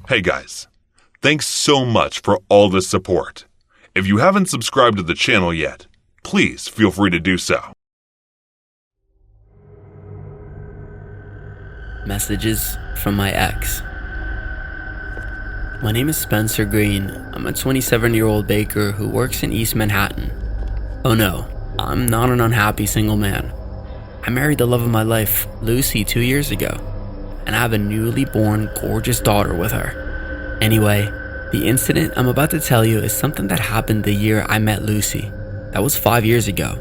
Hey guys, thanks so much for all the support. If you haven't subscribed to the channel yet, please feel free to do so. Messages from my ex. My name is Spencer Green. I'm a 27-year-old baker who works in East Manhattan. Oh no, I'm not an unhappy single man. I married the love of my life, Lucy, 2 years ago, and I have a newly born, gorgeous daughter with her. Anyway, the incident I'm about to tell you is something that happened the year I met Lucy. That was 5 years ago.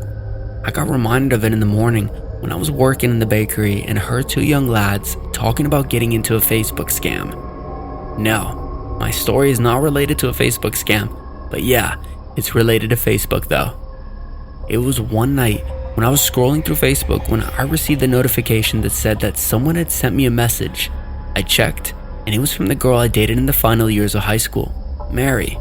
I got reminded of it in the morning when I was working in the bakery and heard two young lads talking about getting into a Facebook scam. No, my story is not related to a Facebook scam, but yeah, it's related to Facebook though. It was one night when I was scrolling through Facebook when I received a notification that said that someone had sent me a message. I checked, and it was from the girl I dated in the final years of high school, Mary.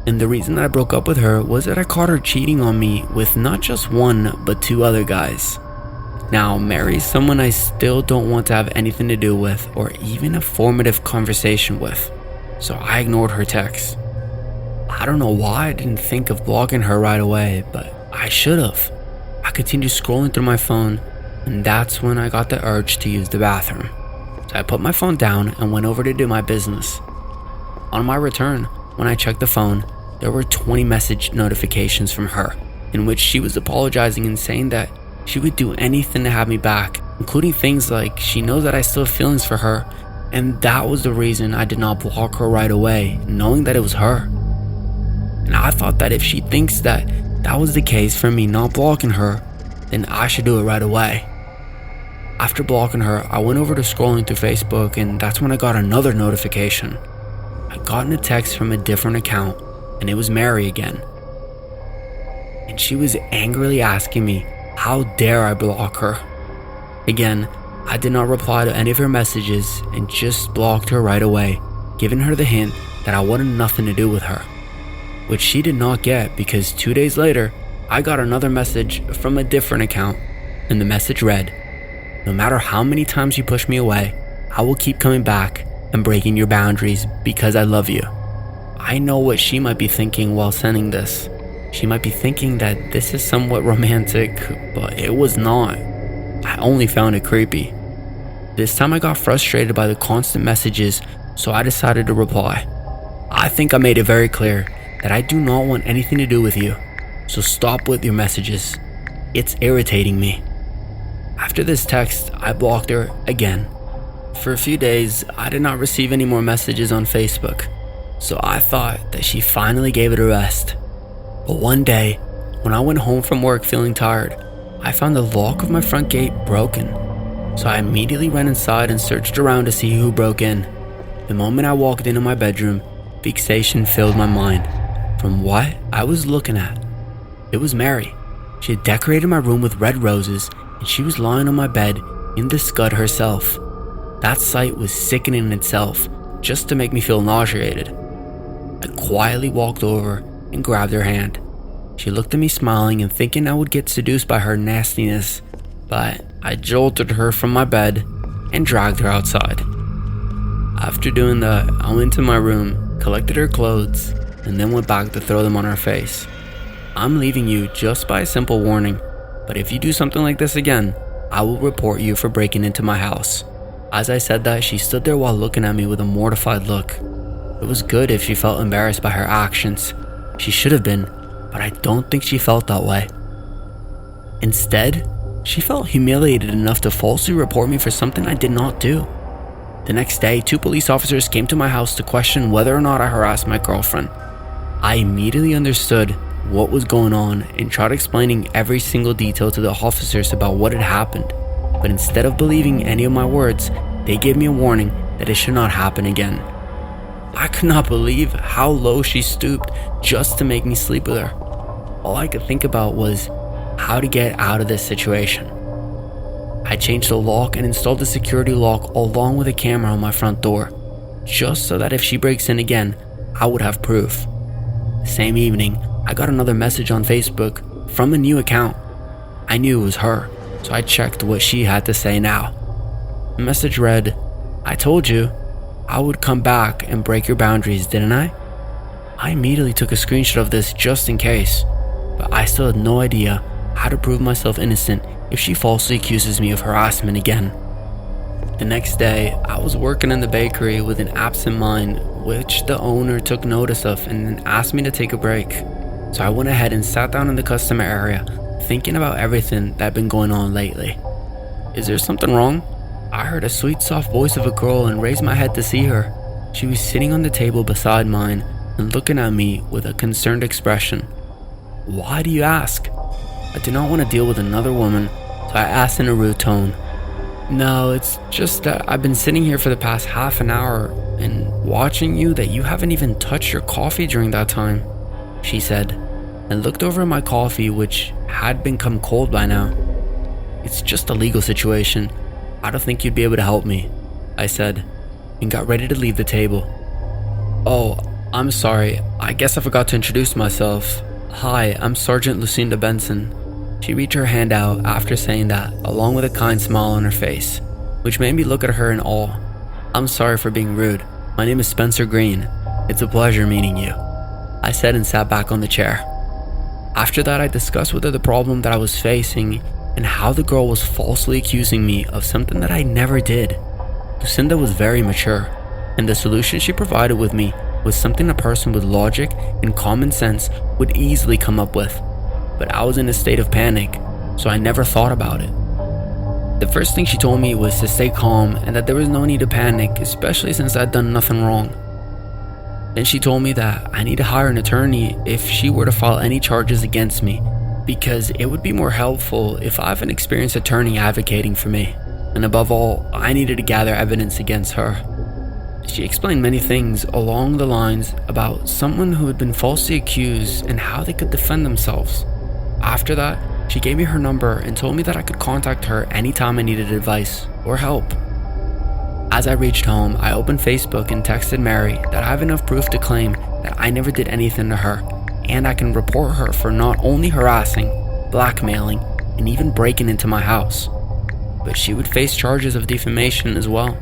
And the reason that I broke up with her was that I caught her cheating on me with not just one, but two other guys. Now, Mary's someone I still don't want to have anything to do with or even a formative conversation with, so I ignored her texts. I don't know why I didn't think of blocking her right away, but I should have. I continued scrolling through my phone, and that's when I got the urge to use the bathroom. So I put my phone down and went over to do my business. On my return, when I checked the phone, there were 20 message notifications from her, in which she was apologizing and saying that she would do anything to have me back, including things like she knows that I still have feelings for her, and that was the reason I did not block her right away, knowing that it was her. And I thought that if she thinks that was the case for me not blocking her, then I should do it right away. After blocking her, I went over to scrolling through Facebook, and that's when I got another notification. I got a text from a different account, and it was Mary again. And she was angrily asking me, how dare I block her? Again, I did not reply to any of her messages and just blocked her right away, giving her the hint that I wanted nothing to do with her. Which she did not get, because 2 days later, I got another message from a different account, and the message read, "No matter how many times you push me away, I will keep coming back and breaking your boundaries because I love you." I know what she might be thinking while sending this. She might be thinking that this is somewhat romantic, but it was not. I only found it creepy. This time I got frustrated by the constant messages, so I decided to reply. "I think I made it very clear that I do not want anything to do with you, so stop with your messages. It's irritating me." After this text, I blocked her again. For a few days, I did not receive any more messages on Facebook, so I thought that she finally gave it a rest. But one day, when I went home from work feeling tired, I found the lock of my front gate broken. So I immediately ran inside and searched around to see who broke in. The moment I walked into my bedroom, fixation filled my mind from what I was looking at. It was Mary. She had decorated my room with red roses, and she was lying on my bed in the scud herself. That sight was sickening in itself, just to make me feel nauseated. I quietly walked over and grabbed her hand. She looked at me smiling and thinking I would get seduced by her nastiness, but I jolted her from my bed and dragged her outside. After doing that, I went to my room, collected her clothes, and then went back to throw them on her face. "I'm leaving you just by a simple warning, but if you do something like this again, I will report you for breaking into my house." As I said that, she stood there while looking at me with a mortified look. It was good if she felt embarrassed by her actions. She should have been, but I don't think she felt that way. Instead, she felt humiliated enough to falsely report me for something I did not do. The next day, 2 police officers came to my house to question whether or not I harassed my girlfriend. I immediately understood what was going on and tried explaining every single detail to the officers about what had happened. But instead of believing any of my words, they gave me a warning that it should not happen again. I could not believe how low she stooped just to make me sleep with her. All I could think about was how to get out of this situation. I changed the lock and installed the security lock along with a camera on my front door, just so that if she breaks in again, I would have proof. The same evening, I got another message on Facebook from a new account. I knew it was her, so I checked what she had to say now. The message read, "I told you, I would come back and break your boundaries, didn't I? I immediately took a screenshot of this just in case, but I still had no idea how to prove myself innocent if she falsely accuses me of harassment again. The next day, I was working in the bakery with an absent mind, which the owner took notice of and then asked me to take a break. So I went ahead and sat down in the customer area, thinking about everything that had been going on lately. Is there something wrong? I heard a sweet soft voice of a girl and raised my head to see her. She was sitting on the table beside mine and looking at me with a concerned expression. Why do you ask? I do not want to deal with another woman, so I asked in a rude tone. No, it's just that I've been sitting here for the past half an hour and watching you that you haven't even touched your coffee during that time, she said, and looked over at my coffee, which had become cold by now. It's just a legal situation. I don't think you'd be able to help me, I said, and got ready to leave the table. Oh, I'm sorry. I guess I forgot to introduce myself. Hi, I'm Sergeant Lucinda Benson. She reached her hand out after saying that, along with a kind smile on her face, which made me look at her in awe. I'm sorry for being rude. My name is Spencer Green. It's a pleasure meeting you, I said and sat back on the chair. After that, I discussed with her the problem that I was facing and how the girl was falsely accusing me of something that I never did. Lucinda was very mature, and the solution she provided with me was something a person with logic and common sense would easily come up with. But I was in a state of panic, so I never thought about it. The first thing she told me was to stay calm and that there was no need to panic, especially since I'd done nothing wrong. Then she told me that I need to hire an attorney if she were to file any charges against me, because it would be more helpful if I have an experienced attorney advocating for me. And above all, I needed to gather evidence against her. She explained many things along the lines about someone who had been falsely accused and how they could defend themselves. After that, she gave me her number and told me that I could contact her anytime I needed advice or help. As I reached home, I opened Facebook and texted Mary that I have enough proof to claim that I never did anything to her, and I can report her for not only harassing, blackmailing, and even breaking into my house, but she would face charges of defamation as well.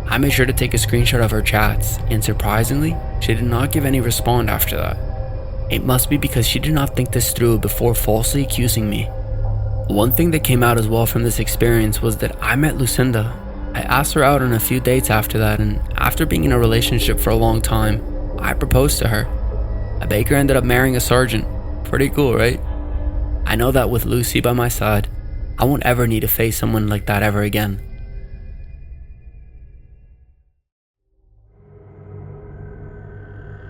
I made sure to take a screenshot of her chats, and surprisingly, she did not give any response after that. It must be because she did not think this through before falsely accusing me. One thing that came out as well from this experience was that I met Lucinda. I asked her out on a few dates after that, and after being in a relationship for a long time, I proposed to her. A baker ended up marrying a sergeant. Pretty cool, right? I know that with Lucy by my side, I won't ever need to face someone like that ever again.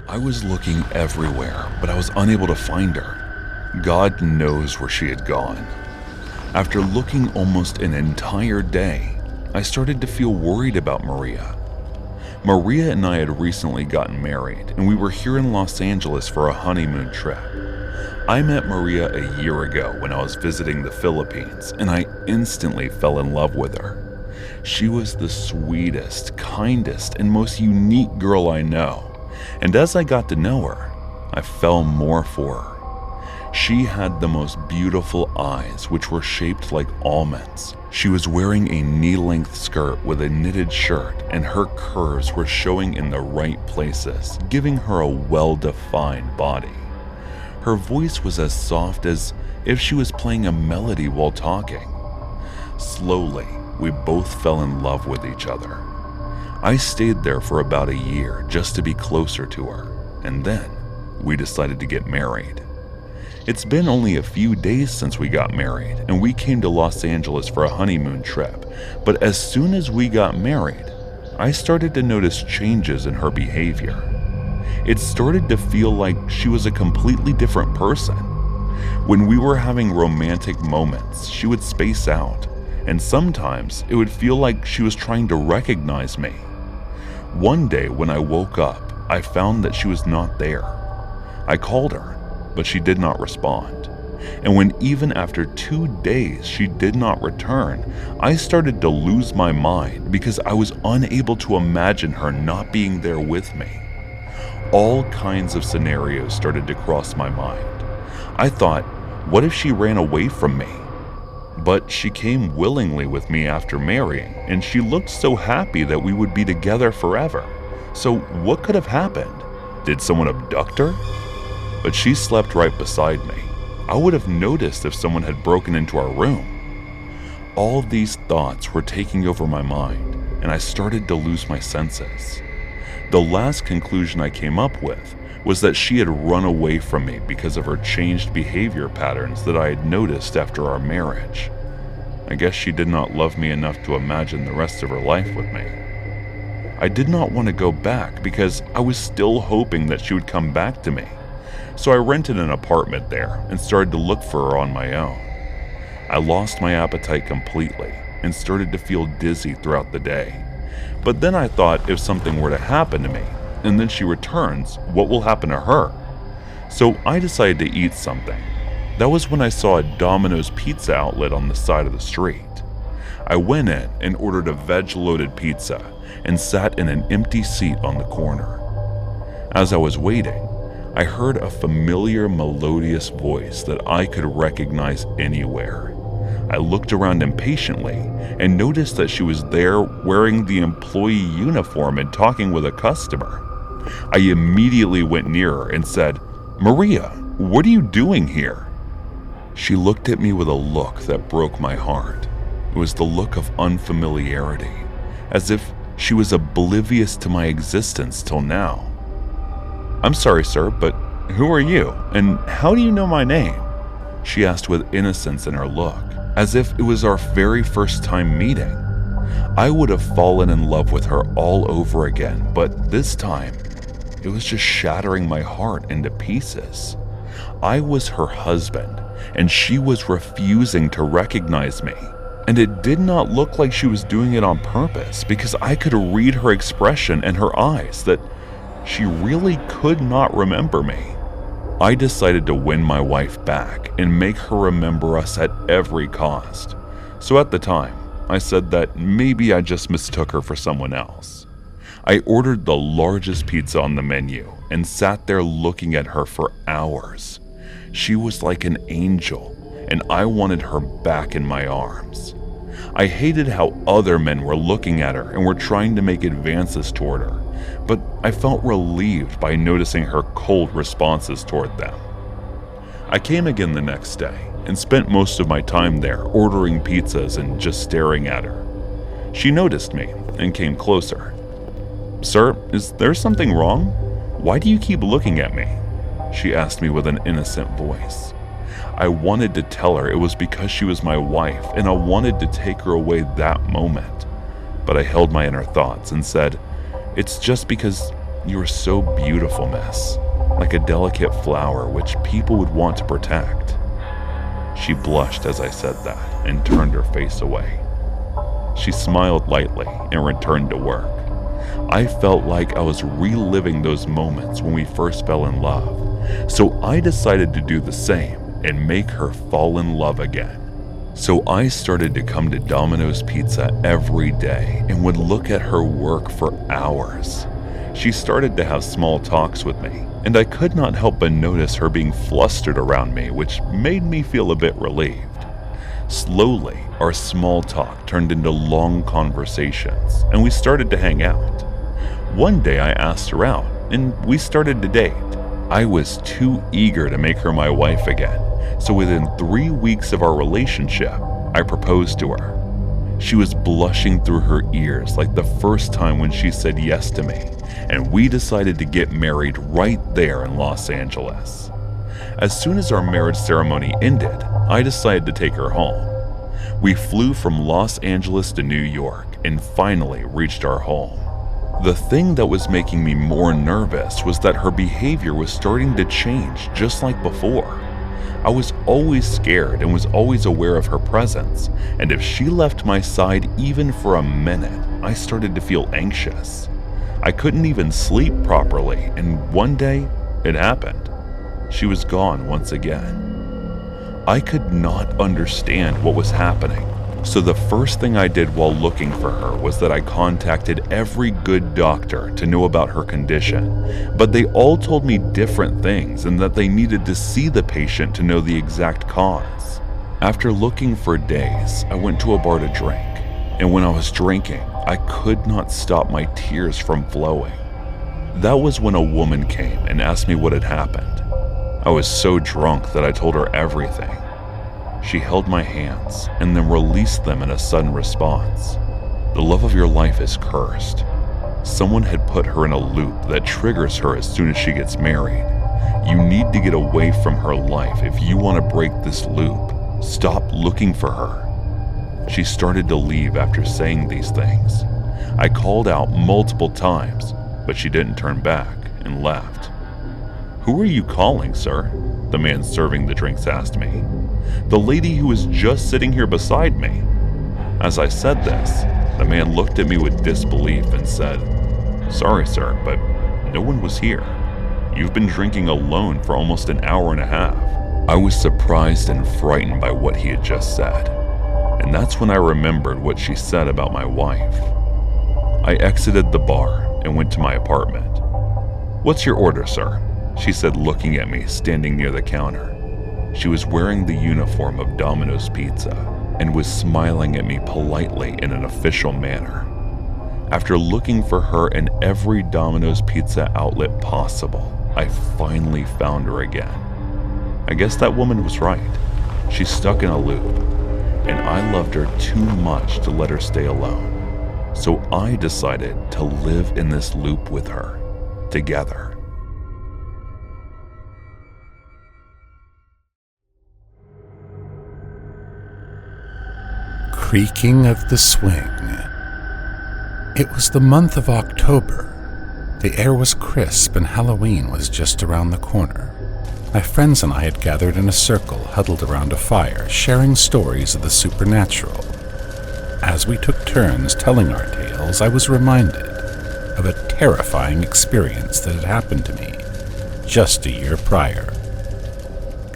I was looking everywhere, but I was unable to find her. God knows where she had gone. After looking almost an entire day, I started to feel worried about Maria. Maria and I had recently gotten married, and we were here in Los Angeles for a honeymoon trip. I met Maria a year ago when I was visiting the Philippines, and I instantly fell in love with her. She was the sweetest, kindest, and most unique girl I know. And as I got to know her, I fell more for her. She had the most beautiful eyes, which were shaped like almonds. She was wearing a knee-length skirt with a knitted shirt, and her curves were showing in the right places, giving her a well-defined body. Her voice was as soft as if she was playing a melody while talking. Slowly, we both fell in love with each other. I stayed there for about a year just to be closer to her, and then we decided to get married. It's been only a few days since we got married, and we came to Los Angeles for a honeymoon trip, but as soon as we got married, I started to notice changes in her behavior. It started to feel like she was a completely different person. When we were having romantic moments, she would space out, and sometimes it would feel like she was trying to recognize me. One day when I woke up, I found that she was not there. I called her, but she did not respond. And when even after 2 days she did not return, I started to lose my mind because I was unable to imagine her not being there with me. All kinds of scenarios started to cross my mind. I thought, what if she ran away from me? But she came willingly with me after marrying, and she looked so happy that we would be together forever. So what could have happened? Did someone abduct her? But she slept right beside me. I would have noticed if someone had broken into our room. All these thoughts were taking over my mind, and I started to lose my senses. The last conclusion I came up with was that she had run away from me because of her changed behavior patterns that I had noticed after our marriage. I guess she did not love me enough to imagine the rest of her life with me. I did not want to go back because I was still hoping that she would come back to me. So I rented an apartment there and started to look for her on my own. I lost my appetite completely and started to feel dizzy throughout the day. But then I thought, if something were to happen to me, and then she returns, what will happen to her? So I decided to eat something. That was when I saw a Domino's pizza outlet on the side of the street. I went in and ordered a veg-loaded pizza and sat in an empty seat on the corner. As I was waiting, I heard a familiar melodious voice that I could recognize anywhere. I looked around impatiently and noticed that she was there wearing the employee uniform and talking with a customer. I immediately went near her and said, "Maria, what are you doing here?" She looked at me with a look that broke my heart. It was the look of unfamiliarity, as if she was oblivious to my existence till now. "I'm sorry, sir, but who are you, and how do you know my name?" she asked with innocence in her look, as if it was our very first time meeting. I would have fallen in love with her all over again, but this time, it was just shattering my heart into pieces. I was her husband, and she was refusing to recognize me. And it did not look like she was doing it on purpose, because I could read her expression and her eyes that she really could not remember me. I decided to win my wife back and make her remember us at every cost. So at the time, I said that maybe I just mistook her for someone else. I ordered the largest pizza on the menu and sat there looking at her for hours. She was like an angel, and I wanted her back in my arms. I hated how other men were looking at her and were trying to make advances toward her, but I felt relieved by noticing her cold responses toward them. I came again the next day and spent most of my time there ordering pizzas and just staring at her. She noticed me and came closer. "Sir, is there something wrong? Why do you keep looking at me?" she asked me with an innocent voice. I wanted to tell her it was because she was my wife and I wanted to take her away that moment. But I held my inner thoughts and said, "It's just because you are so beautiful, miss, like a delicate flower which people would want to protect." She blushed as I said that and turned her face away. She smiled lightly and returned to work. I felt like I was reliving those moments when we first fell in love, so I decided to do the same and make her fall in love again. So I started to come to Domino's Pizza every day and would look at her work for hours. She started to have small talks with me, and I could not help but notice her being flustered around me, which made me feel a bit relieved. Slowly, our small talk turned into long conversations, and we started to hang out. One day I asked her out, and we started to date. I was too eager to make her my wife again, so within 3 weeks of our relationship, I proposed to her. She was blushing through her ears like the first time when she said yes to me, and we decided to get married right there in Los Angeles. As soon as our marriage ceremony ended, I decided to take her home. We flew from Los Angeles to New York and finally reached our home. The thing that was making me more nervous was that her behavior was starting to change just like before. I was always scared and was always aware of her presence, and if she left my side even for a minute, I started to feel anxious. I couldn't even sleep properly, and one day, it happened. She was gone once again. I could not understand what was happening, so the first thing I did while looking for her was that I contacted every good doctor to know about her condition, but they all told me different things and that they needed to see the patient to know the exact cause. After looking for days, I went to a bar to drink, and when I was drinking, I could not stop my tears from flowing. That was when a woman came and asked me what had happened. I was so drunk that I told her everything. She held my hands and then released them in a sudden response. The love of your life is cursed. Someone had put her in a loop that triggers her as soon as she gets married. You need to get away from her life if you want to break this loop. Stop looking for her. She started to leave after saying these things. I called out multiple times, but she didn't turn back and left. "Who are you calling, sir?" the man serving the drinks asked me. "The lady who was just sitting here beside me." As I said this, the man looked at me with disbelief and said, "Sorry, sir, but no one was here. You've been drinking alone for almost an hour and a half." I was surprised and frightened by what he had just said, and that's when I remembered what she said about my wife. I exited the bar and went to my apartment. "What's your order, sir?" she said, looking at me standing near the counter. She was wearing the uniform of Domino's Pizza and was smiling at me politely in an official manner. After looking for her in every Domino's Pizza outlet possible, I finally found her again. I guess that woman was right. She's stuck in a loop, and I loved her too much to let her stay alone. So I decided to live in this loop with her, together. Creaking of the swing. It was the month of October. The air was crisp and Halloween was just around the corner. My friends and I had gathered in a circle, huddled around a fire, sharing stories of the supernatural. As we took turns telling our tales, I was reminded of a terrifying experience that had happened to me just a year prior.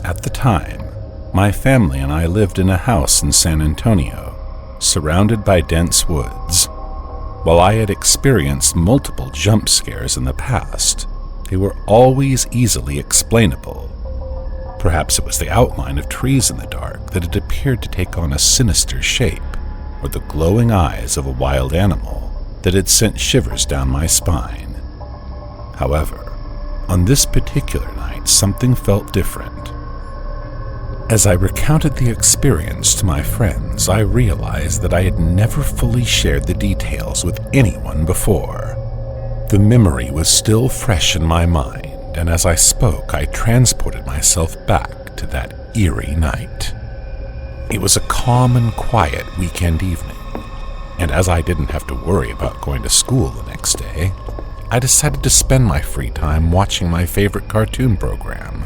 At the time, my family and I lived in a house in San Antonio, surrounded by dense woods. While I had experienced multiple jump scares in the past, they were always easily explainable. Perhaps it was the outline of trees in the dark that had appeared to take on a sinister shape, or the glowing eyes of a wild animal that had sent shivers down my spine. However, on this particular night, something felt different. As I recounted the experience to my friends, I realized that I had never fully shared the details with anyone before. The memory was still fresh in my mind, and as I spoke, I transported myself back to that eerie night. It was a calm and quiet weekend evening, and as I didn't have to worry about going to school the next day, I decided to spend my free time watching my favorite cartoon program.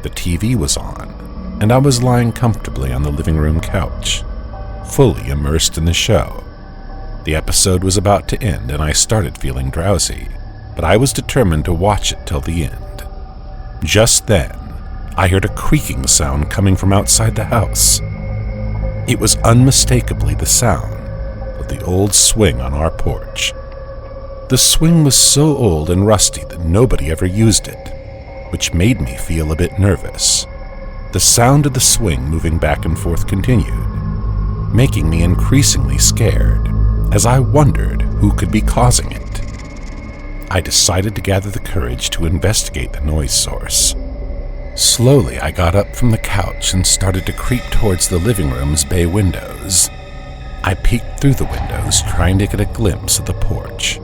The TV was on, and I was lying comfortably on the living room couch, fully immersed in the show. The episode was about to end, and I started feeling drowsy, but I was determined to watch it till the end. Just then, I heard a creaking sound coming from outside the house. It was unmistakably the sound of the old swing on our porch. The swing was so old and rusty that nobody ever used it, which made me feel a bit nervous. The sound of the swing moving back and forth continued, making me increasingly scared, as I wondered who could be causing it. I decided to gather the courage to investigate the noise source. Slowly, I got up from the couch and started to creep towards the living room's bay windows. I peeked through the windows, trying to get a glimpse of the porch.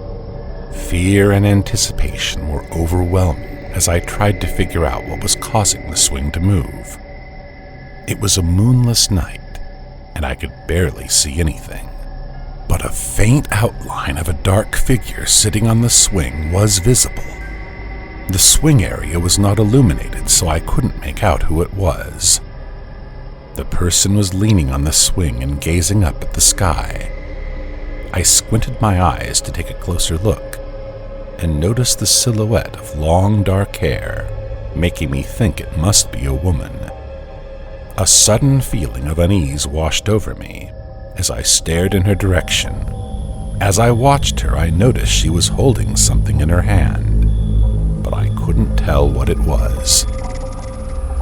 Fear and anticipation were overwhelming as I tried to figure out what was causing the swing to move. It was a moonless night, and I could barely see anything. But a faint outline of a dark figure sitting on the swing was visible. The swing area was not illuminated, so I couldn't make out who it was. The person was leaning on the swing and gazing up at the sky. I squinted my eyes to take a closer look, and noticed the silhouette of long dark hair, making me think it must be a woman. A sudden feeling of unease washed over me as I stared in her direction. As I watched her, I noticed she was holding something in her hand, but I couldn't tell what it was.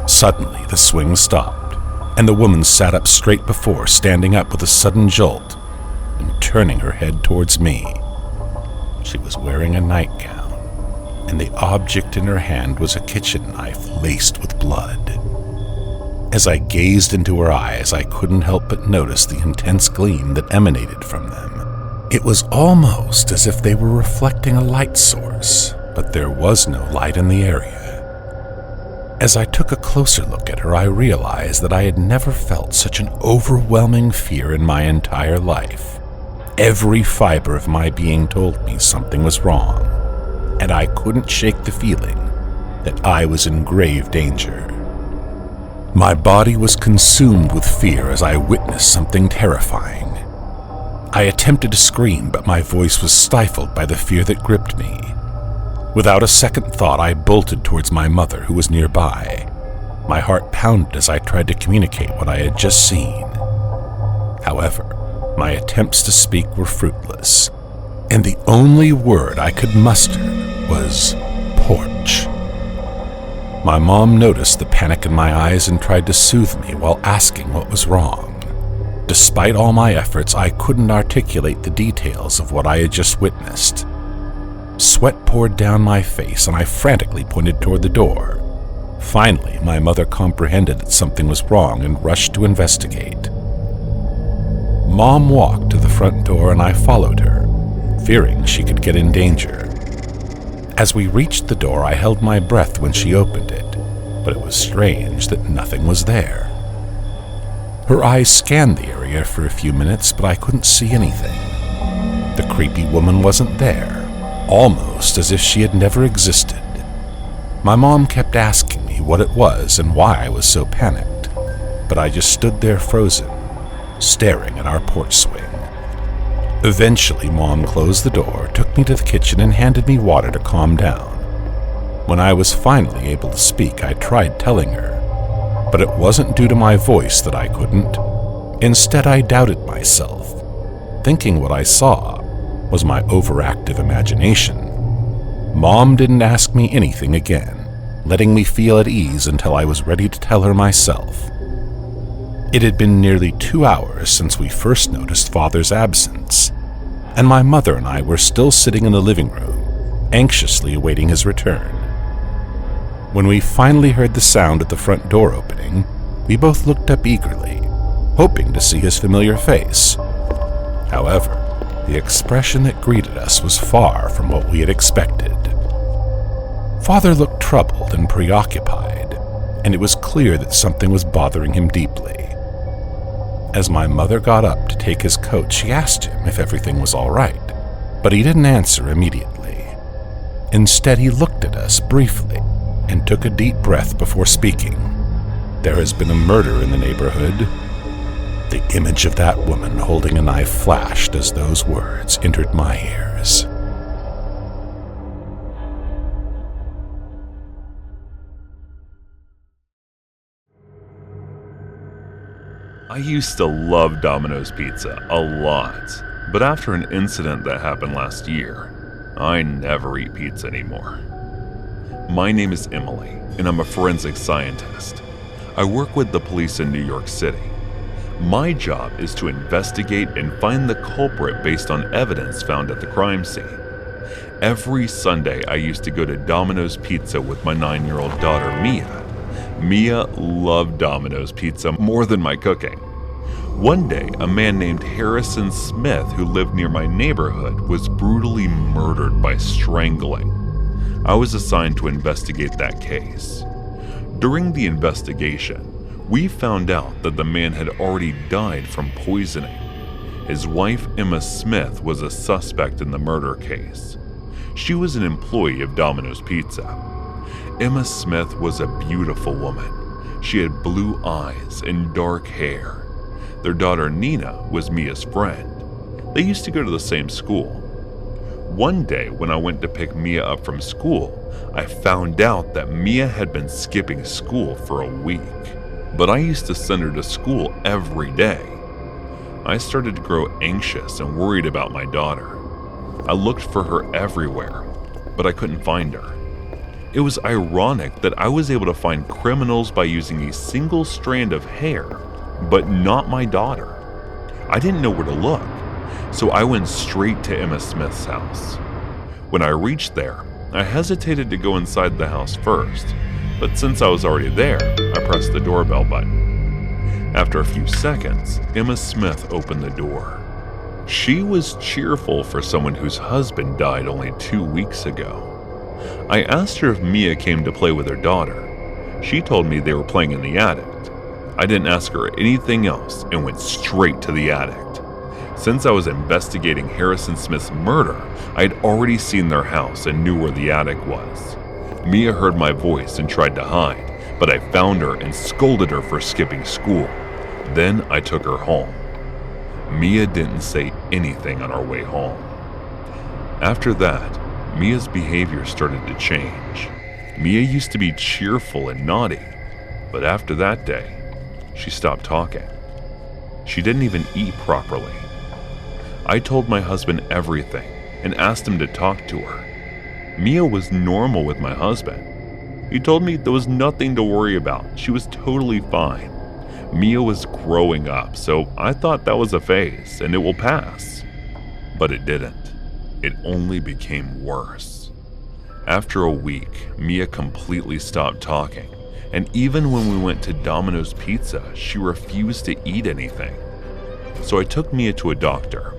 Suddenly, the swing stopped, and the woman sat up straight before, standing up with a sudden jolt and turning her head towards me. She was wearing a nightgown, and the object in her hand was a kitchen knife laced with blood. As I gazed into her eyes, I couldn't help but notice the intense gleam that emanated from them. It was almost as if they were reflecting a light source, but there was no light in the area. As I took a closer look at her, I realized that I had never felt such an overwhelming fear in my entire life. Every fiber of my being told me something was wrong, and I couldn't shake the feeling that I was in grave danger. My body was consumed with fear as I witnessed something terrifying. I attempted to scream, but my voice was stifled by the fear that gripped me. Without a second thought, I bolted towards my mother, who was nearby. My heart pounded as I tried to communicate what I had just seen. However, my attempts to speak were fruitless, and the only word I could muster was porch. My mom noticed the panic in my eyes and tried to soothe me while asking what was wrong. Despite all my efforts, I couldn't articulate the details of what I had just witnessed. Sweat poured down my face, and I frantically pointed toward the door. Finally, my mother comprehended that something was wrong and rushed to investigate. Mom walked to the front door, and I followed her, fearing she could get in danger. As we reached the door, I held my breath when she opened it, but it was strange that nothing was there. Her eyes scanned the area for a few minutes, but I couldn't see anything. The creepy woman wasn't there, almost as if she had never existed. My mom kept asking me what it was and why I was so panicked, but I just stood there frozen, staring at our porch swing. Eventually, Mom closed the door, took me to the kitchen, and handed me water to calm down. When I was finally able to speak, I tried telling her, but it wasn't due to my voice that I couldn't. Instead, I doubted myself, thinking what I saw was my overactive imagination. Mom didn't ask me anything again, letting me feel at ease until I was ready to tell her myself. It had been nearly 2 hours since we first noticed Father's absence, and my mother and I were still sitting in the living room, anxiously awaiting his return. When we finally heard the sound at the front door opening, we both looked up eagerly, hoping to see his familiar face. However, the expression that greeted us was far from what we had expected. Father looked troubled and preoccupied, and it was clear that something was bothering him deeply. As my mother got up to take his coat, she asked him if everything was all right, but he didn't answer immediately. Instead, he looked at us briefly and took a deep breath before speaking. "There has been a murder in the neighborhood." The image of that woman holding a knife flashed as those words entered my ears. I used to love Domino's Pizza a lot, but after an incident that happened last year, I never eat pizza anymore. My name is Emily, and I'm a forensic scientist. I work with the police in New York City. My job is to investigate and find the culprit based on evidence found at the crime scene. Every Sunday, I used to go to Domino's Pizza with my 9-year-old daughter, Mia. Mia loved Domino's Pizza more than my cooking. One day, a man named Harrison Smith, who lived near my neighborhood, was brutally murdered by strangling. I was assigned to investigate that case. During the investigation, we found out that the man had already died from poisoning. His wife, Emma Smith, was a suspect in the murder case. She was an employee of Domino's Pizza. Emma Smith was a beautiful woman. She had blue eyes and dark hair. Their daughter Nina was Mia's friend. They used to go to the same school. One day when I went to pick Mia up from school, I found out that Mia had been skipping school for a week. But I used to send her to school every day. I started to grow anxious and worried about my daughter. I looked for her everywhere, but I couldn't find her. It was ironic that I was able to find criminals by using a single strand of hair but not my daughter. I didn't know where to look, so I went straight to Emma Smith's house. When I reached there, I hesitated to go inside the house first, but since I was already there, I pressed the doorbell button. After a few seconds, Emma Smith opened the door. She was cheerful for someone whose husband died only 2 weeks ago. I asked her if Mia came to play with her daughter. She told me they were playing in the attic. I didn't ask her anything else and went straight to the attic. Since I was investigating Harrison Smith's murder, I had already seen their house and knew where the attic was. Mia heard my voice and tried to hide, but I found her and scolded her for skipping school. Then I took her home. Mia didn't say anything on our way home. After that, Mia's behavior started to change. Mia used to be cheerful and naughty, but after that day, she stopped talking. She didn't even eat properly. I told my husband everything and asked him to talk to her. Mia was normal with my husband. He told me there was nothing to worry about. She was totally fine. Mia was growing up, so I thought that was a phase and it will pass. But it didn't. It only became worse. After a week, Mia completely stopped talking, and even when we went to Domino's Pizza, she refused to eat anything. So I took Mia to a doctor.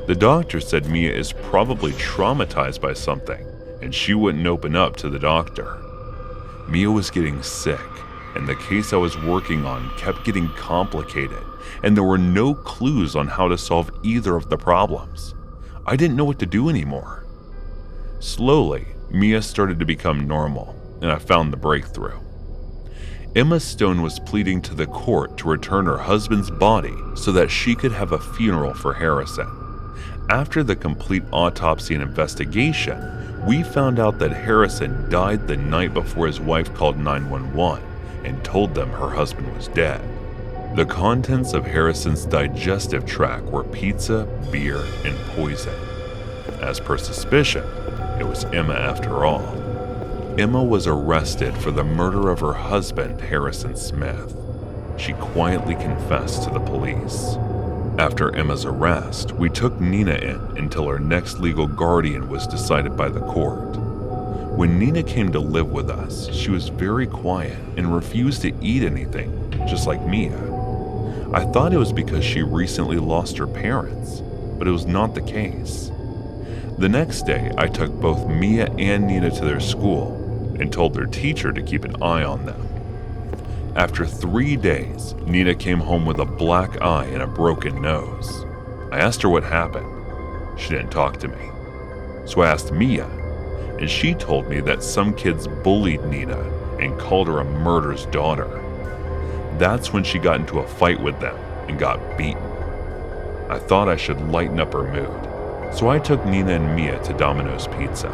The doctor said Mia is probably traumatized by something, and she wouldn't open up to the doctor. Mia was getting sick, and the case I was working on kept getting complicated, and there were no clues on how to solve either of the problems. I didn't know what to do anymore. Slowly, Mia started to become normal, and I found the breakthrough. Emma Stone was pleading to the court to return her husband's body so that she could have a funeral for Harrison. After the complete autopsy and investigation, we found out that Harrison died the night before his wife called 911 and told them her husband was dead. The contents of Harrison's digestive tract were pizza, beer, and poison. As per suspicion, it was Emma after all. Emma was arrested for the murder of her husband, Harrison Smith. She quietly confessed to the police. After Emma's arrest, we took Nina in until her next legal guardian was decided by the court. When Nina came to live with us, she was very quiet and refused to eat anything, just like Mia. I thought it was because she recently lost her parents, but it was not the case. The next day, I took both Mia and Nina to their school and told their teacher to keep an eye on them. After 3 days, Nina came home with a black eye and a broken nose. I asked her what happened. She didn't talk to me. So I asked Mia, and she told me that some kids bullied Nina and called her a murderer's daughter. That's when she got into a fight with them and got beaten. I thought I should lighten up her mood, so I took Nina and Mia to Domino's Pizza.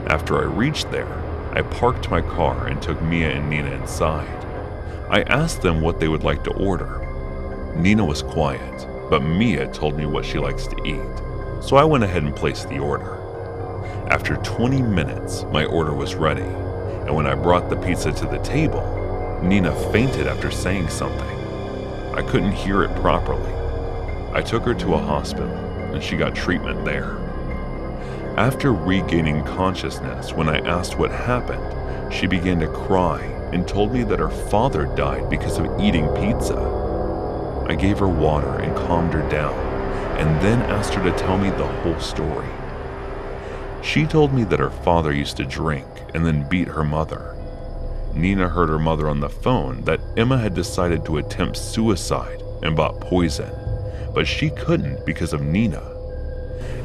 After I reached there, I parked my car and took Mia and Nina inside. I asked them what they would like to order. Nina was quiet, but Mia told me what she likes to eat, so I went ahead and placed the order. After 20 minutes, my order was ready, and when I brought the pizza to the table, Nina fainted after saying something. I couldn't hear it properly. I took her to a hospital, and she got treatment there. After regaining consciousness, when I asked what happened, she began to cry and told me that her father died because of eating pizza. I gave her water and calmed her down, and then asked her to tell me the whole story. She told me that her father used to drink and then beat her mother. Nina heard her mother on the phone that Emma had decided to attempt suicide and bought poison, but she couldn't because of Nina.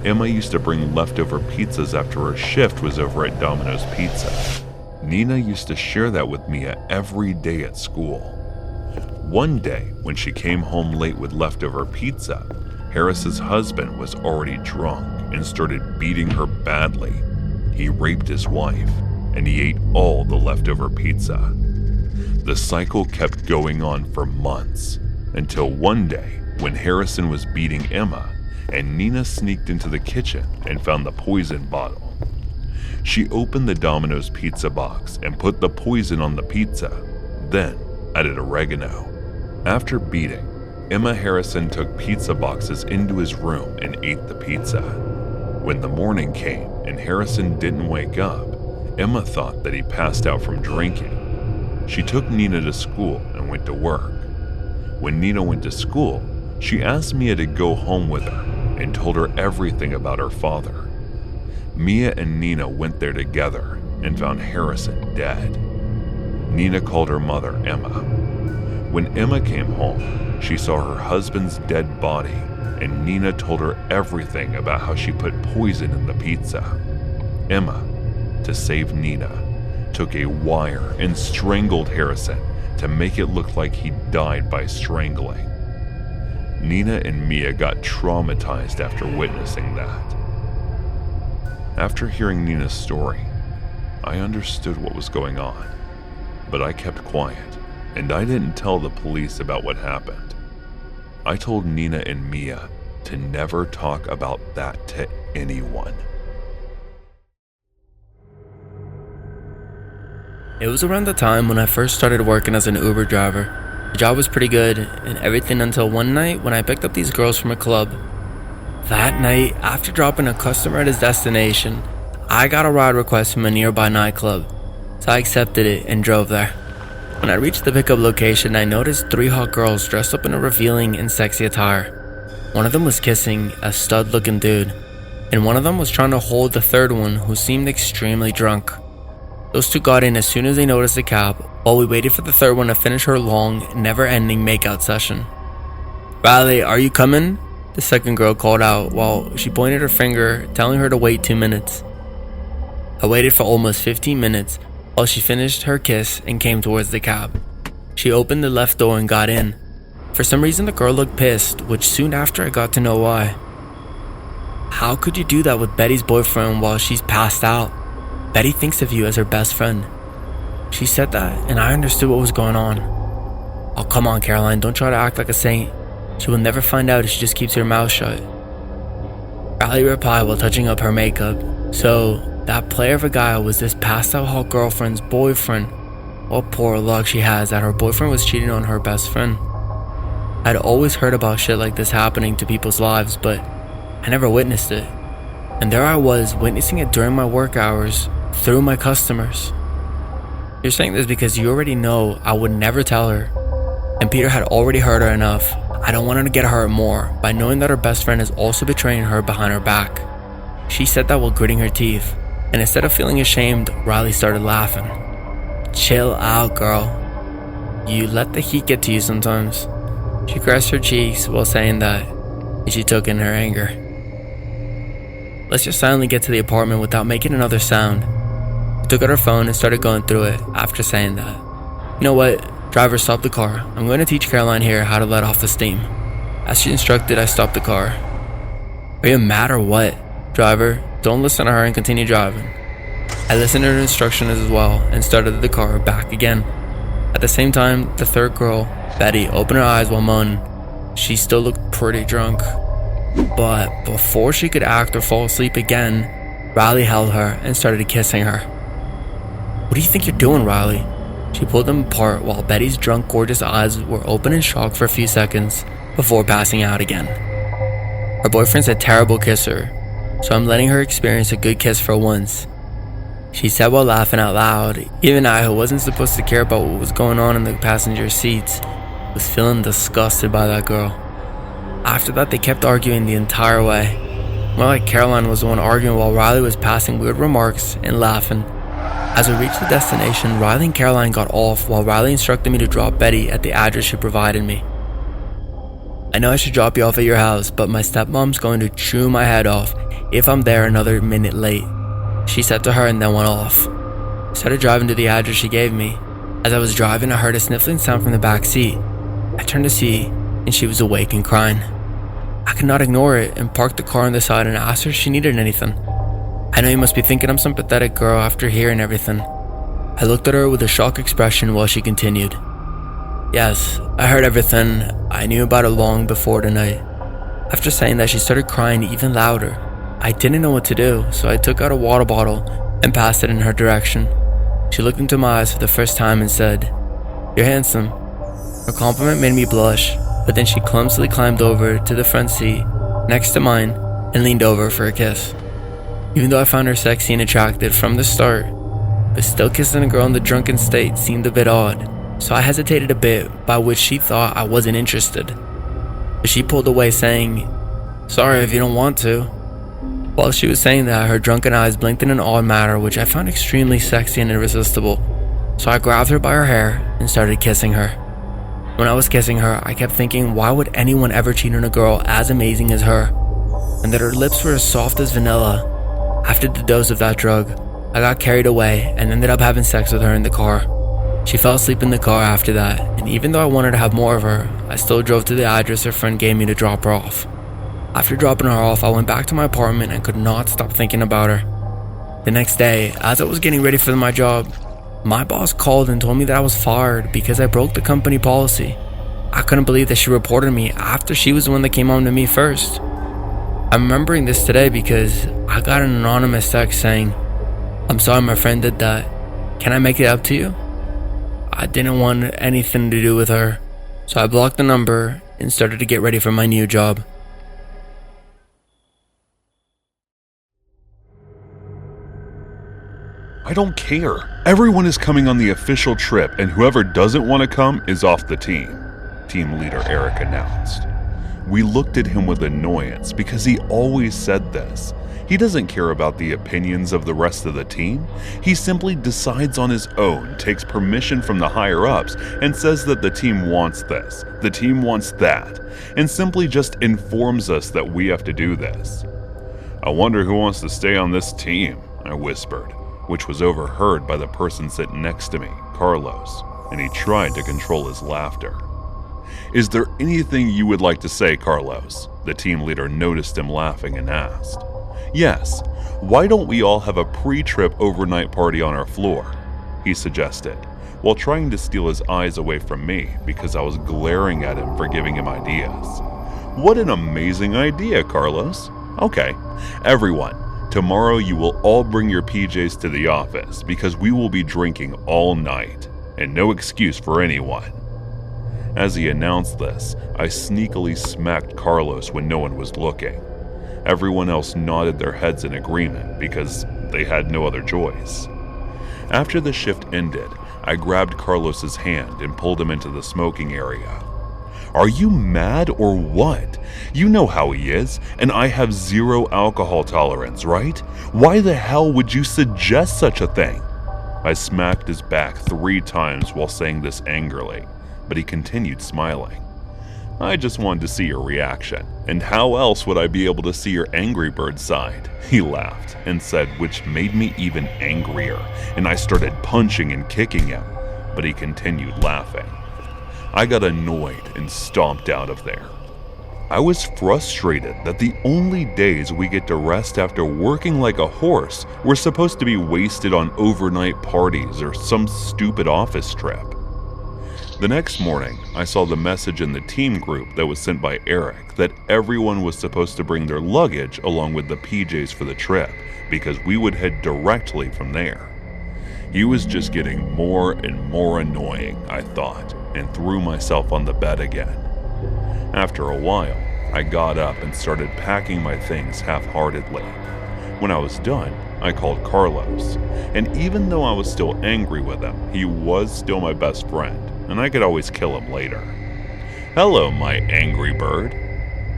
Emma used to bring leftover pizzas after her shift was over at Domino's Pizza. Nina used to share that with Mia every day at school. One day, when she came home late with leftover pizza, Harris's husband was already drunk and started beating her badly. He raped his wife, and he ate all the leftover pizza. The cycle kept going on for months, until one day, when Harrison was beating Emma, and Nina sneaked into the kitchen and found the poison bottle. She opened the Domino's pizza box and put the poison on the pizza, then added oregano. After beating, Emma Harrison took pizza boxes into his room and ate the pizza. When the morning came and Harrison didn't wake up, Emma thought that he passed out from drinking. She took Nina to school and went to work. When Nina went to school, she asked Mia to go home with her and told her everything about her father. Mia and Nina went there together and found Harrison dead. Nina called her mother Emma. When Emma came home, she saw her husband's dead body, and Nina told her everything about how she put poison in the pizza. Emma, to save Nina, took a wire and strangled Harrison to make it look like he died by strangling. Nina and Mia got traumatized after witnessing that. After hearing Nina's story, I understood what was going on, but I kept quiet, and I didn't tell the police about what happened. I told Nina and Mia to never talk about that to anyone. It was around the time when I first started working as an Uber driver. The job was pretty good and everything until one night when I picked up these girls from a club. That night, after dropping a customer at his destination, I got a ride request from a nearby nightclub, so I accepted it and drove there. When I reached the pickup location, I noticed 3 hot girls dressed up in a revealing and sexy attire. One of them was kissing a stud-looking dude, and one of them was trying to hold the third one who seemed extremely drunk. Those 2 got in as soon as they noticed the cab, while we waited for the third one to finish her long, never-ending makeout session. "Riley, are you coming?" the second girl called out while she pointed her finger, telling her to wait 2 minutes. I waited for almost 15 minutes while she finished her kiss and came towards the cab. She opened the left door and got in. For some reason, the girl looked pissed, which soon after I got to know why. How could you do that with Betty's boyfriend while she's passed out? Betty thinks of you as her best friend. She said that, and I understood what was going on. "Oh, come on, Caroline, don't try to act like a saint. She will never find out if she just keeps her mouth shut." Riley replied while touching up her makeup. "So, that player of a guy was this passed out hot girlfriend's boyfriend. What poor luck she has that her boyfriend was cheating on her best friend." I'd always heard about shit like this happening to people's lives, but I never witnessed it. And there I was, witnessing it during my work hours, through my customers. You're saying this because you already know I would never tell her. And Peter had already hurt her enough. I don't want her to get hurt more by knowing that her best friend is also betraying her behind her back. She said that while gritting her teeth, and instead of feeling ashamed, Riley started laughing. "Chill out, girl. You let the heat get to you sometimes." She caressed her cheeks while saying that, and she took in her anger. "Let's just silently get to the apartment without making another sound." She took out her phone and started going through it after saying that. "You know what? Driver, stop the car. I'm going to teach Caroline here how to let off the steam." As she instructed, I stopped the car. "Are you mad or what? Driver, don't listen to her and continue driving." I listened to her instructions as well and started the car back again. At the same time, the third girl, Betty, opened her eyes while moaning. She still looked pretty drunk. But before she could act or fall asleep again, Riley held her and started kissing her. "What do you think you're doing, Riley?" She pulled them apart while Betty's drunk, gorgeous eyes were open in shock for a few seconds before passing out again. Her boyfriend's a terrible kisser, so I'm letting her experience a good kiss for once, she said while laughing out loud. Even I, who wasn't supposed to care about what was going on in the passenger seats, was feeling disgusted by that girl. After that, they kept arguing the entire way. More like Caroline was the one arguing while Riley was passing weird remarks and laughing. As we reached the destination, Riley and Caroline got off while Riley instructed me to drop Betty at the address she provided me. "I know I should drop you off at your house, but my stepmom's going to chew my head off if I'm there another minute late," she said to her and then went off. I started driving to the address she gave me. As I was driving, I heard a sniffling sound from the back seat. I turned to see, and she was awake and crying. I could not ignore it and parked the car on the side and asked her if she needed anything. "I know you must be thinking I'm some pathetic girl after hearing everything." I looked at her with a shocked expression while she continued. "Yes, I heard everything. I knew about it long before tonight." After saying that, she started crying even louder. I didn't know what to do, so I took out a water bottle and passed it in her direction. She looked into my eyes for the first time and said, "You're handsome." Her compliment made me blush, but then she clumsily climbed over to the front seat next to mine and leaned over for a kiss. Even though I found her sexy and attractive from the start, but still kissing a girl in the drunken state seemed a bit odd, so I hesitated a bit, by which she thought I wasn't interested. But she pulled away saying, "Sorry if you don't want to." While she was saying that, her drunken eyes blinked in an odd manner which I found extremely sexy and irresistible, so I grabbed her by her hair and started kissing her. When I was kissing her, I kept thinking, why would anyone ever cheat on a girl as amazing as her, and that her lips were as soft as vanilla. After the dose of that drug, I got carried away and ended up having sex with her in the car. She fell asleep in the car after that, and even though I wanted to have more of her, I still drove to the address her friend gave me to drop her off. After dropping her off, I went back to my apartment and could not stop thinking about her. The next day, as I was getting ready for my job, my boss called and told me that I was fired because I broke the company policy. I couldn't believe that she reported me after she was the one that came on to me first. I'm remembering this today because I got an anonymous text saying, "I'm sorry my friend did that. Can I make it up to you?" I didn't want anything to do with her, so I blocked the number and started to get ready for my new job. I don't care. Everyone is coming on the official trip, and whoever doesn't want to come is off the team, team leader Eric announced. We looked at him with annoyance because he always said this. He doesn't care about the opinions of the rest of the team. He simply decides on his own, takes permission from the higher-ups, and says that the team wants this, the team wants that, and simply just informs us that we have to do this. "I wonder who wants to stay on this team," I whispered, which was overheard by the person sitting next to me, Carlos, and he tried to control his laughter. "Is there anything you would like to say, Carlos?" The team leader noticed him laughing and asked. "Yes, why don't we all have a pre-trip overnight party on our floor?" he suggested, while trying to steal his eyes away from me because I was glaring at him for giving him ideas. "What an amazing idea, Carlos. Okay, everyone, tomorrow you will all bring your PJs to the office because we will be drinking all night, and no excuse for anyone." As he announced this, I sneakily smacked Carlos when no one was looking. Everyone else nodded their heads in agreement because they had no other choice. After the shift ended, I grabbed Carlos's hand and pulled him into the smoking area. "Are you mad or what? You know how he is, and I have zero alcohol tolerance, right? Why the hell would you suggest such a thing?" I smacked his back 3 times while saying this angrily, but he continued smiling. "I just wanted to see your reaction, and how else would I be able to see your angry bird side?" He laughed and said, which made me even angrier, and I started punching and kicking him, but he continued laughing. I got annoyed and stomped out of there. I was frustrated that the only days we get to rest after working like a horse were supposed to be wasted on overnight parties or some stupid office trip. The next morning, I saw the message in the team group that was sent by Eric that everyone was supposed to bring their luggage along with the PJs for the trip because we would head directly from there. He was just getting more and more annoying, I thought, and threw myself on the bed again. After a while, I got up and started packing my things half-heartedly. When I was done, I called Carlos, and even though I was still angry with him, he was still my best friend, and I could always kill him later. "Hello, my angry bird."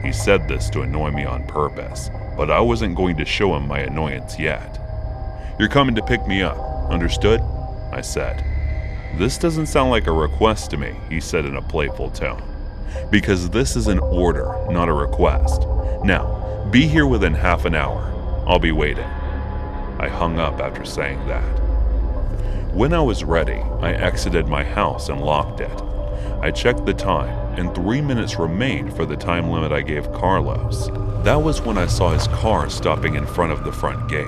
He said this to annoy me on purpose, but I wasn't going to show him my annoyance yet. "You're coming to pick me up, understood?" I said. "This doesn't sound like a request to me," he said in a playful tone. "Because this is an order, not a request. Now, be here within half an hour. I'll be waiting." I hung up after saying that. When I was ready, I exited my house and locked it. I checked the time, and 3 minutes remained for the time limit I gave Carlos. That was when I saw his car stopping in front of the front gate.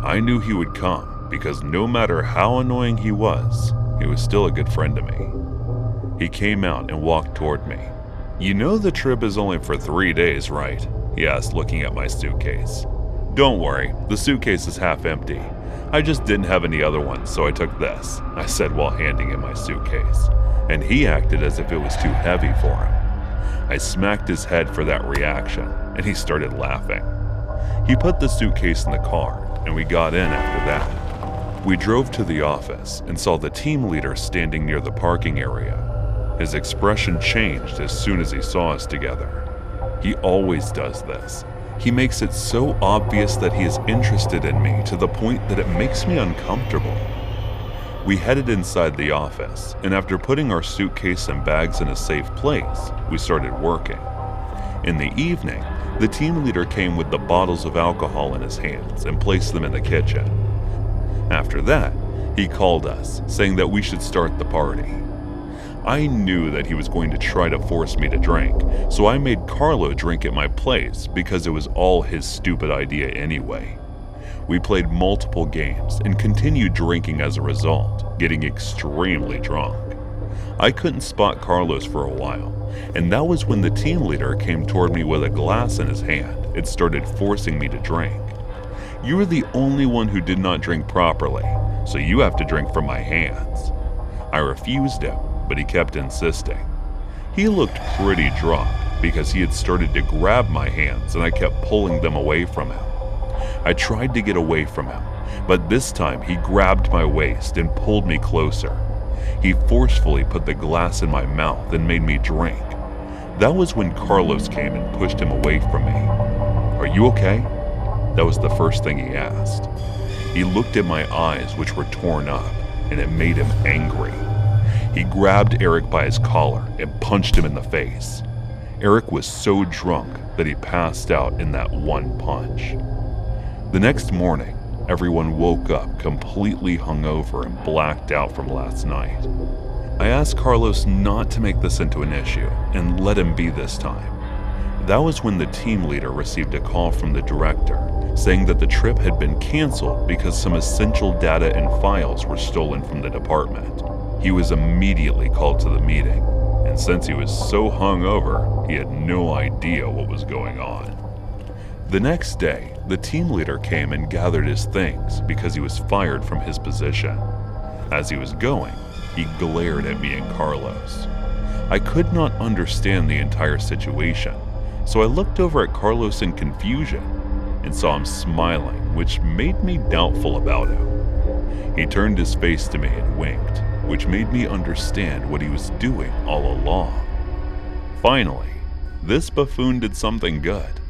I knew he would come, because no matter how annoying he was still a good friend to me. He came out and walked toward me. "You know the trip is only for 3 days, right?" he asked, looking at my suitcase. "Don't worry, the suitcase is half empty. I just didn't have any other ones, so I took this," I said while handing him my suitcase. and he acted as if it was too heavy for him. I smacked his head for that reaction, and he started laughing. He put the suitcase in the car, and we got in after that. We drove to the office and saw the team leader standing near the parking area. His expression changed as soon as he saw us together. He always does this. He makes it so obvious that he is interested in me to the point that it makes me uncomfortable. We headed inside the office, and after putting our suitcase and bags in a safe place, we started working. In the evening, the team leader came with the bottles of alcohol in his hands and placed them in the kitchen. After that, he called us, saying that we should start the party. I knew that he was going to try to force me to drink, so I made Carlo drink at my place because it was all his stupid idea anyway. We played multiple games and continued drinking as a result, getting extremely drunk. I couldn't spot Carlos for a while, and that was when the team leader came toward me with a glass in his hand and started forcing me to drink. "You are the only one who did not drink properly, so you have to drink from my hands." I refused him, but he kept insisting. He looked pretty drunk because he had started to grab my hands and I kept pulling them away from him. I tried to get away from him, but this time he grabbed my waist and pulled me closer. He forcefully put the glass in my mouth and made me drink. That was when Carlos came and pushed him away from me. "Are you okay?" That was the first thing he asked. He looked at my eyes, which were torn up, and it made him angry. He grabbed Eric by his collar and punched him in the face. Eric was so drunk that he passed out in that one punch. The next morning, everyone woke up completely hungover and blacked out from last night. I asked Carlos not to make this into an issue and let him be this time. That was when the team leader received a call from the director saying that the trip had been canceled because some essential data and files were stolen from the department. He was immediately called to the meeting, and since he was so hungover, he had no idea what was going on. The next day, the team leader came and gathered his things because he was fired from his position. As he was going, he glared at me and Carlos. I could not understand the entire situation, so I looked over at Carlos in confusion and saw him smiling, which made me doubtful about him. He turned his face to me and winked, which made me understand what he was doing all along. Finally, this buffoon did something good.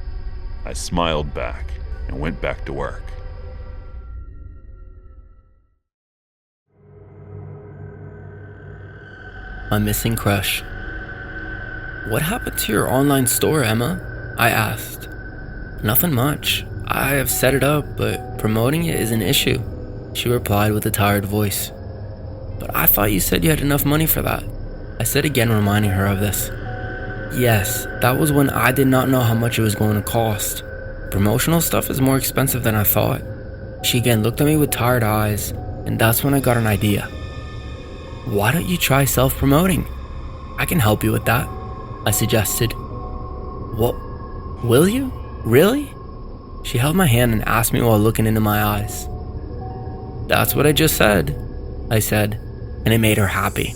I smiled back and went back to work. My missing crush. "What happened to your online store, Emma?" I asked. "Nothing much. I have set it up, but promoting it is an issue," she replied with a tired voice. "But I thought you said you had enough money for that," I said again, reminding her of this. "Yes, that was when I did not know how much it was going to cost. Promotional stuff is more expensive than I thought." She again looked at me with tired eyes, and that's when I got an idea. "Why don't you try self-promoting? I can help you with that," I suggested. "What? Will you? Really?" She held my hand and asked me while looking into my eyes. "That's what I just said," I said, and it made her happy.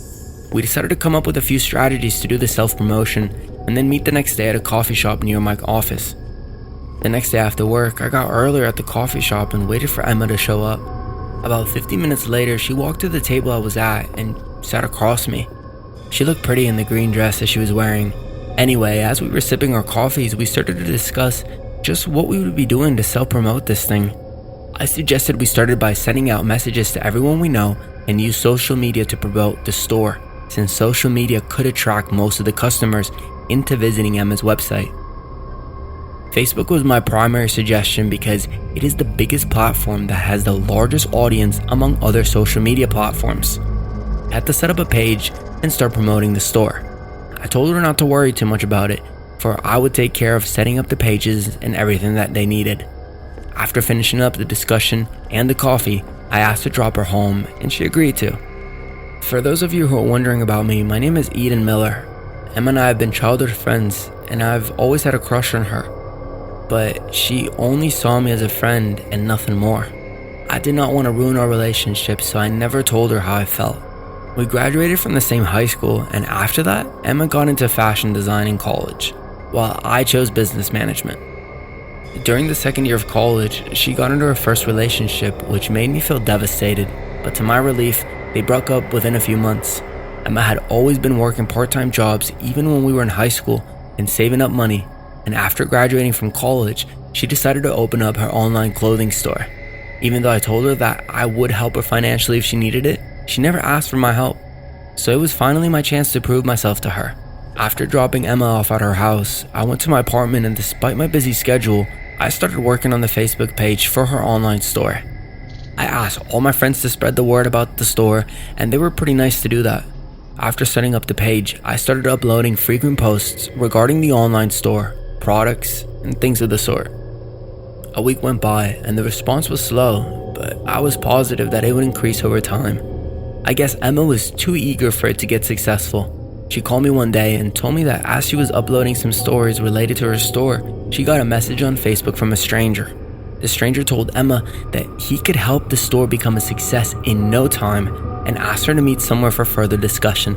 We decided to come up with a few strategies to do the self-promotion and then meet the next day at a coffee shop near my office. The next day after work, I got earlier at the coffee shop and waited for Emma to show up. About 50 minutes later, she walked to the table I was at and sat across me. She looked pretty in the green dress that she was wearing. Anyway, as we were sipping our coffees, we started to discuss just what we would be doing to self-promote this thing. I suggested we started by sending out messages to everyone we know and use social media to promote the store, since social media could attract most of the customers into visiting Emma's website. Facebook was my primary suggestion because it is the biggest platform that has the largest audience among other social media platforms. I had to set up a page and start promoting the store. I told her not to worry too much about it, for I would take care of setting up the pages and everything that they needed. After finishing up the discussion and the coffee, I asked to drop her home, and she agreed to. For those of you who are wondering about me, my name is Eden Miller. Emma and I have been childhood friends, and I've always had a crush on her. But she only saw me as a friend and nothing more. I did not want to ruin our relationship, so I never told her how I felt. We graduated from the same high school, and after that, Emma got into fashion design in college, while I chose business management. During the second year of college, she got into her first relationship, which made me feel devastated, but to my relief, they broke up within a few months. Emma had always been working part-time jobs even when we were in high school and saving up money, and after graduating from college, she decided to open up her online clothing store. Even though I told her that I would help her financially if she needed it, she never asked for my help. So it was finally my chance to prove myself to her. After dropping Emma off at her house, I went to my apartment, and despite my busy schedule, I started working on the Facebook page for her online store. I asked all my friends to spread the word about the store, and they were pretty nice to do that. After setting up the page, I started uploading frequent posts regarding the online store, products, and things of the sort. A week went by, and the response was slow, but I was positive that it would increase over time. I guess Emma was too eager for it to get successful. She called me one day and told me that as she was uploading some stories related to her store, she got a message on Facebook from a stranger. The stranger told Emma that he could help the store become a success in no time and asked her to meet somewhere for further discussion.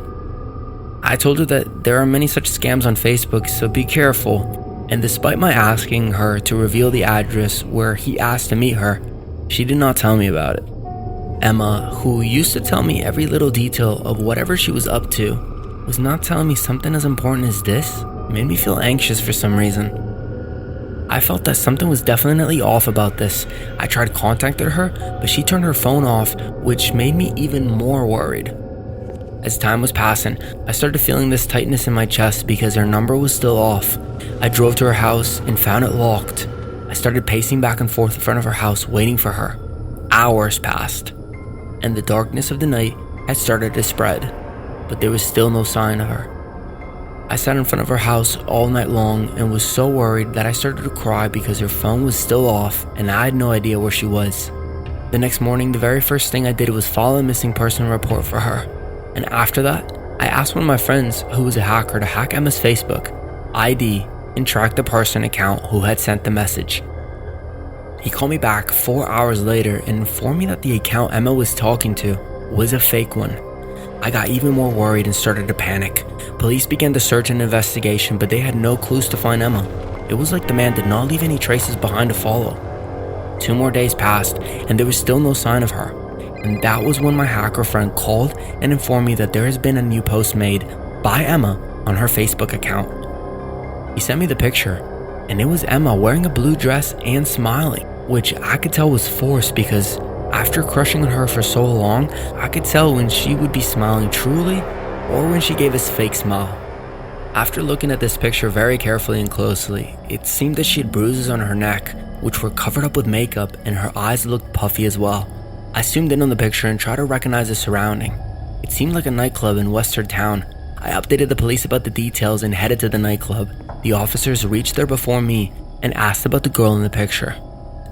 I told her that there are many such scams on Facebook, so be careful, and despite my asking her to reveal the address where he asked to meet her, she did not tell me about it. Emma, who used to tell me every little detail of whatever she was up to, was not telling me something as important as this. It made me feel anxious for some reason. I felt that something was definitely off about this. I tried contacting her, but she turned her phone off, which made me even more worried. As time was passing, I started feeling this tightness in my chest because her number was still off. I drove to her house and found it locked. I started pacing back and forth in front of her house, waiting for her. Hours passed, and the darkness of the night had started to spread, but there was still no sign of her. I sat in front of her house all night long and was so worried that I started to cry because her phone was still off and I had no idea where she was. The next morning, the very first thing I did was file a missing person report for her, and after that, I asked one of my friends who was a hacker to hack Emma's Facebook, ID, and track the person account who had sent the message. He called me back 4 hours later and informed me that the account Emma was talking to was a fake one. I got even more worried and started to panic. Police began the search and investigation, but they had no clues to find Emma. It was like the man did not leave any traces behind to follow. 2 more days passed, and there was still no sign of her. And that was when my hacker friend called and informed me that there has been a new post made by Emma on her Facebook account. He sent me the picture, and it was Emma wearing a blue dress and smiling, which I could tell was forced because after crushing on her for so long, I could tell when she would be smiling truly or when she gave us fake smile. After looking at this picture very carefully and closely, it seemed that she had bruises on her neck, which were covered up with makeup, and her eyes looked puffy as well. I zoomed in on the picture and tried to recognize the surrounding. It seemed like a nightclub in Western Town. I updated the police about the details and headed to the nightclub. The officers reached there before me and asked about the girl in the picture.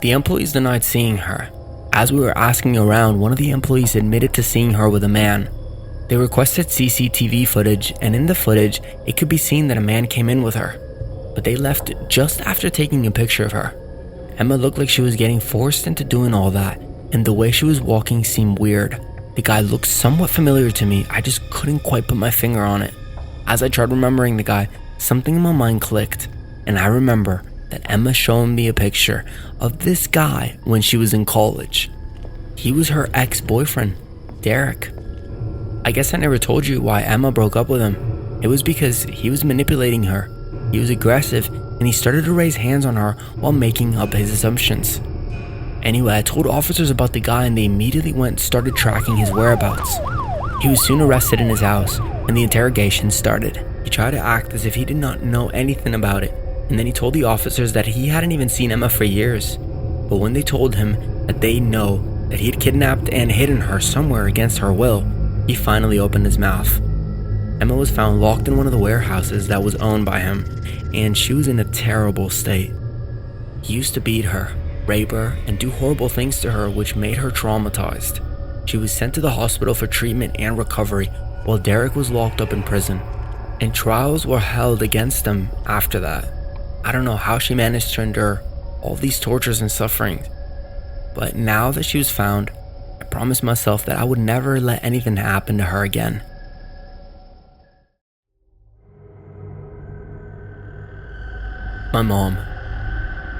The employees denied seeing her. As we were asking around, one of the employees admitted to seeing her with a man. They requested CCTV footage, and in the footage, it could be seen that a man came in with her, but they left just after taking a picture of her. Emma looked like she was getting forced into doing all that, and the way she was walking seemed weird. The guy looked somewhat familiar to me, I just couldn't quite put my finger on it. As I tried remembering the guy, something in my mind clicked, and I remember that Emma showed me a picture of this guy when she was in college. He was her ex-boyfriend, Derek. I guess I never told you why Emma broke up with him. It was because he was manipulating her. He was aggressive, and he started to raise hands on her while making up his assumptions. Anyway, I told officers about the guy, and they immediately went and started tracking his whereabouts. He was soon arrested in his house, and the interrogation started. He tried to act as if he did not know anything about it, and then he told the officers that he hadn't even seen Emma for years. But when they told him that they know that he had kidnapped and hidden her somewhere against her will, he finally opened his mouth. Emma was found locked in one of the warehouses that was owned by him, and she was in a terrible state. He used to beat her, rape her, and do horrible things to her, which made her traumatized. She was sent to the hospital for treatment and recovery, while Derek was locked up in prison, and trials were held against them after that. I don't know how she managed to endure all these tortures and sufferings, but now that she was found, I promised myself that I would never let anything happen to her again. My mom.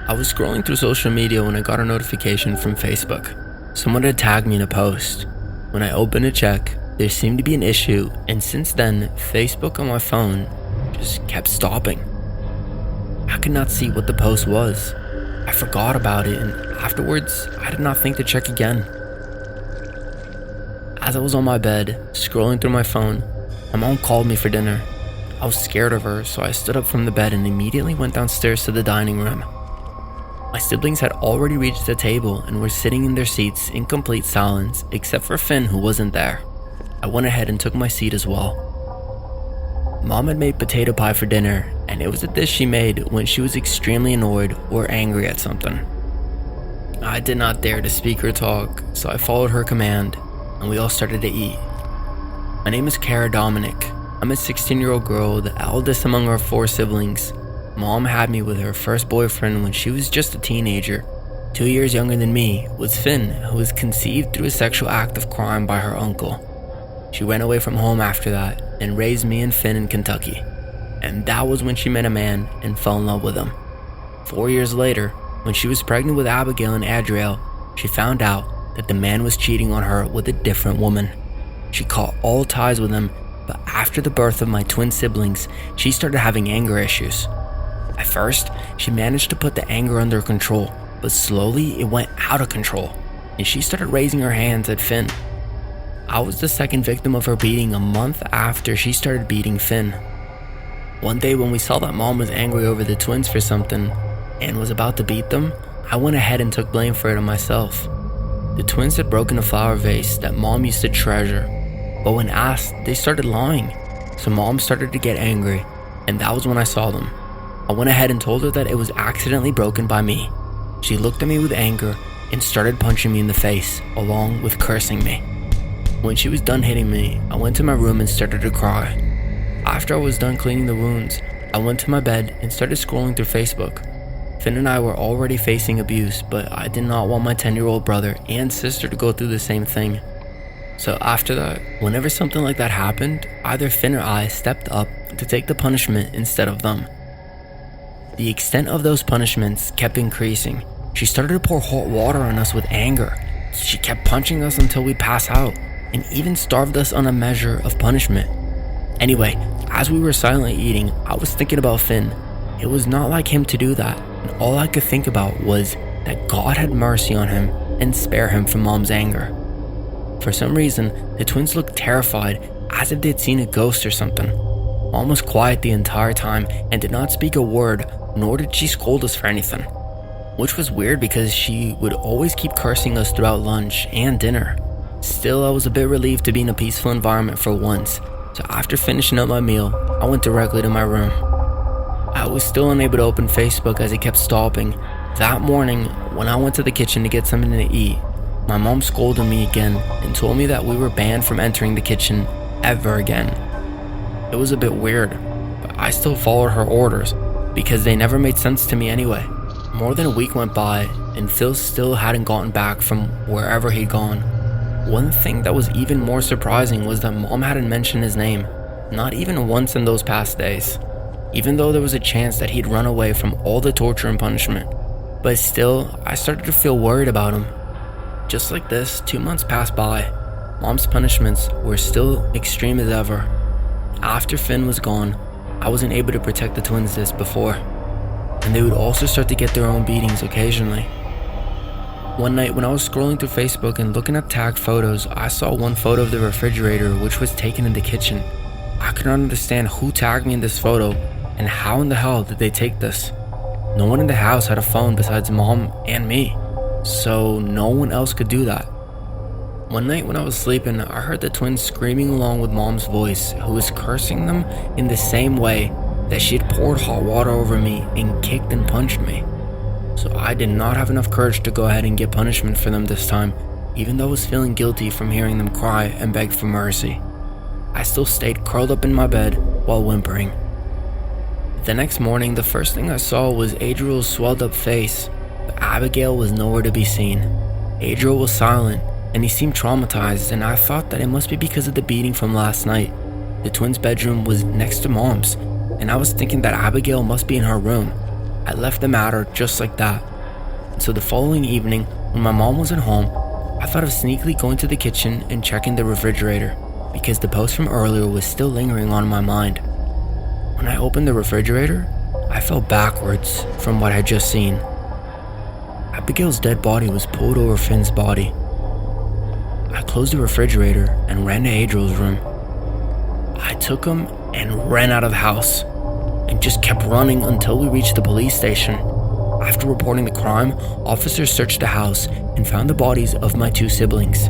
I was scrolling through social media when I got a notification from Facebook. Someone had tagged me in a post. When I opened to check, there seemed to be an issue, and since then, Facebook on my phone just kept stopping. I could not see what the post was. I forgot about it, and afterwards, I did not think to check again. As I was on my bed, scrolling through my phone, my mom called me for dinner. I was scared of her, so I stood up from the bed and immediately went downstairs to the dining room. My siblings had already reached the table and were sitting in their seats in complete silence, except for Finn, who wasn't there. I went ahead and took my seat as well. Mom had made potato pie for dinner, and it was a dish she made when she was extremely annoyed or angry at something. I did not dare to speak or talk, so I followed her command, and we all started to eat. My name is Kara Dominic. I'm a 16-year-old girl, the eldest among our 4 siblings. Mom had me with her first boyfriend when she was just a teenager. 2 years younger than me was Finn, who was conceived through a sexual act of crime by her uncle. She ran away from home after that and raised me and Finn in Kentucky. And that was when she met a man and fell in love with him. 4 years later, when she was pregnant with Abigail and Adriel, she found out that the man was cheating on her with a different woman. She cut all ties with him, but after the birth of my twin siblings, she started having anger issues. At first, she managed to put the anger under control, but slowly it went out of control, and she started raising her hands at Finn. I was the second victim of her beating a month after she started beating Finn. One day when we saw that Mom was angry over the twins for something and was about to beat them, I went ahead and took blame for it on myself. The twins had broken a flower vase that Mom used to treasure, but when asked, they started lying. So Mom started to get angry, and that was when I saw them. I went ahead and told her that it was accidentally broken by me. She looked at me with anger and started punching me in the face, along with cursing me. When she was done hitting me, I went to my room and started to cry. After I was done cleaning the wounds, I went to my bed and started scrolling through Facebook. Finn and I were already facing abuse, but I did not want my 10-year-old brother and sister to go through the same thing. So after that, whenever something like that happened, either Finn or I stepped up to take the punishment instead of them. The extent of those punishments kept increasing. She started to pour hot water on us with anger. She kept punching us until we passed out, and even starved us on a measure of punishment. Anyway, as we were silently eating, I was thinking about Finn. It was not like him to do that, and all I could think about was that God had mercy on him and spare him from Mom's anger. For some reason, the twins looked terrified, as if they'd seen a ghost or something. Mom was quiet the entire time and did not speak a word, nor did she scold us for anything. Which was weird because she would always keep cursing us throughout lunch and dinner. Still, I was a bit relieved to be in a peaceful environment for once, so after finishing up my meal, I went directly to my room. I was still unable to open Facebook as it kept stopping. That morning, when I went to the kitchen to get something to eat, my mom scolded me again and told me that we were banned from entering the kitchen ever again. It was a bit weird, but I still followed her orders because they never made sense to me anyway. More than a week went by and Phil still hadn't gotten back from wherever he'd gone. One thing that was even more surprising was that Mom hadn't mentioned his name, not even once in those past days, even though there was a chance that he'd run away from all the torture and punishment. But still, I started to feel worried about him. Just like this, 2 months passed by. Mom's punishments were still extreme as ever. After Finn was gone, I wasn't able to protect the twins as before, and they would also start to get their own beatings occasionally. One night when I was scrolling through Facebook and looking at tagged photos, I saw one photo of the refrigerator which was taken in the kitchen. I could not understand who tagged me in this photo and how in the hell did they take this. No one in the house had a phone besides Mom and me, so no one else could do that. One night when I was sleeping, I heard the twins screaming along with Mom's voice, who was cursing them in the same way that she had poured hot water over me and kicked and punched me. So I did not have enough courage to go ahead and get punishment for them this time, even though I was feeling guilty from hearing them cry and beg for mercy. I still stayed curled up in my bed while whimpering. The next morning, the first thing I saw was Adriel's swelled up face, but Abigail was nowhere to be seen. Adriel was silent, and he seemed traumatized, and I thought that it must be because of the beating from last night. The twins' bedroom was next to Mom's, and I was thinking that Abigail must be in her room. I left the matter just like that. And so the following evening, when my mom wasn't home, I thought of sneakily going to the kitchen and checking the refrigerator, because the post from earlier was still lingering on my mind. When I opened the refrigerator, I fell backwards from what I had just seen. Abigail's dead body was pulled over Finn's body. I closed the refrigerator and ran to Adriel's room. I took him and ran out of the house, and just kept running until we reached the police station. After reporting the crime, officers searched the house and found the bodies of my two siblings.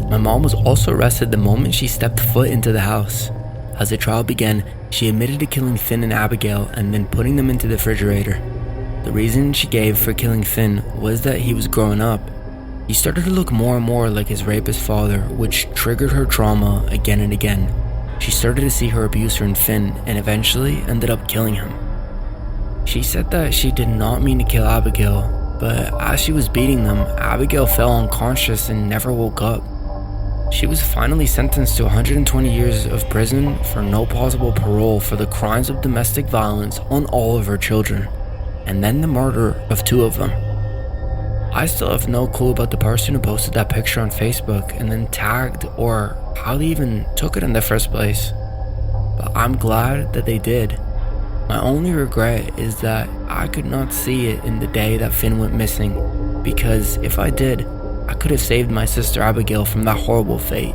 My mom was also arrested the moment she stepped foot into the house. As the trial began, she admitted to killing Finn and Abigail and then putting them into the refrigerator. The reason she gave for killing Finn was that he was growing up. He started to look more and more like his rapist father, which triggered her trauma again and again. She started to see her abuser in Finn and eventually ended up killing him. She said that she did not mean to kill Abigail, but as she was beating them, Abigail fell unconscious and never woke up. She was finally sentenced to 120 years of prison for no possible parole for the crimes of domestic violence on all of her children, and then the murder of two of them. I still have no clue about the person who posted that picture on Facebook and then tagged, or how they even took it in the first place. But I'm glad that they did. My only regret is that I could not see it in the day that Finn went missing, because if I did, I could have saved my sister Abigail from that horrible fate.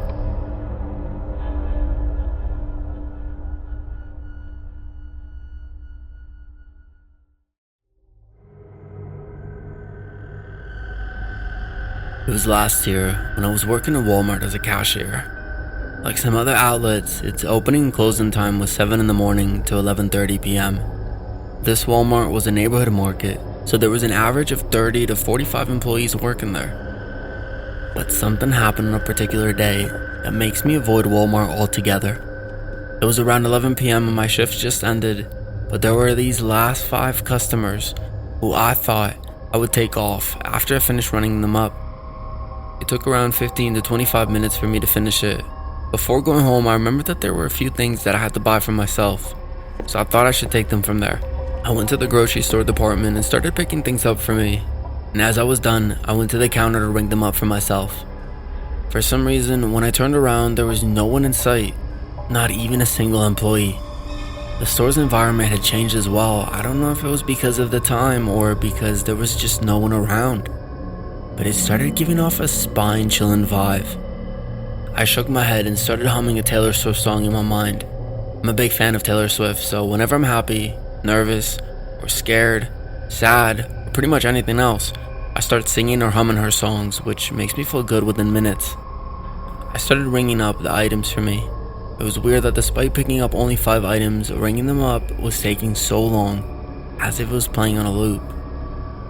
It was last year when I was working at Walmart as a cashier. Like some other outlets, its opening and closing time was 7 in the morning to 11:30 p.m. This Walmart was a neighborhood market, so there was an average of 30 to 45 employees working there. But something happened on a particular day that makes me avoid Walmart altogether. It was around 11 p.m. and my shift just ended, but there were these last 5 customers who I thought I would take off after I finished running them up. It took around 15 to 25 minutes for me to finish it. Before going home, I remembered that there were a few things that I had to buy for myself, so I thought I should take them from there. I went to the grocery store department and started picking things up for me, and as I was done, I went to the counter to ring them up for myself. For some reason, when I turned around, there was no one in sight, not even a single employee. The store's environment had changed as well. I don't know if it was because of the time or because there was just no one around, but it started giving off a spine-chilling vibe. I shook my head and started humming a Taylor Swift song in my mind. I'm a big fan of Taylor Swift, so whenever I'm happy, nervous, or scared, sad, or pretty much anything else, I start singing or humming her songs, which makes me feel good within minutes. I started ringing up the items for me. It was weird that despite picking up only 5 items, ringing them up was taking so long, as if it was playing on a loop.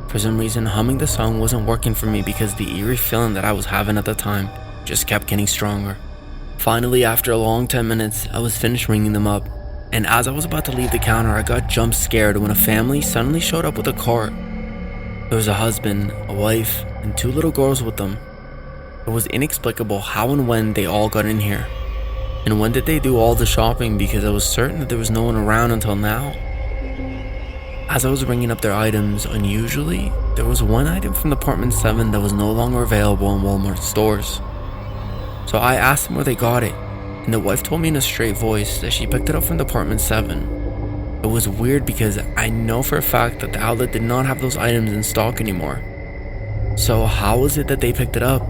For some reason, humming the song wasn't working for me because the eerie feeling that I was having at the time just kept getting stronger. Finally, after a long 10 minutes, I was finished ringing them up, and as I was about to leave the counter, I got jump scared when a family suddenly showed up with a cart. There was a husband, a wife, and 2 little girls with them. It was inexplicable how and when they all got in here. And when did they do all the shopping, because I was certain that there was no one around until now. As I was ringing up their items, unusually, there was one item from Department 7 that was no longer available in Walmart stores. So I asked them where they got it, and the wife told me in a straight voice that she picked it up from Department 7. It was weird because I know for a fact that the outlet did not have those items in stock anymore. So how was it that they picked it up?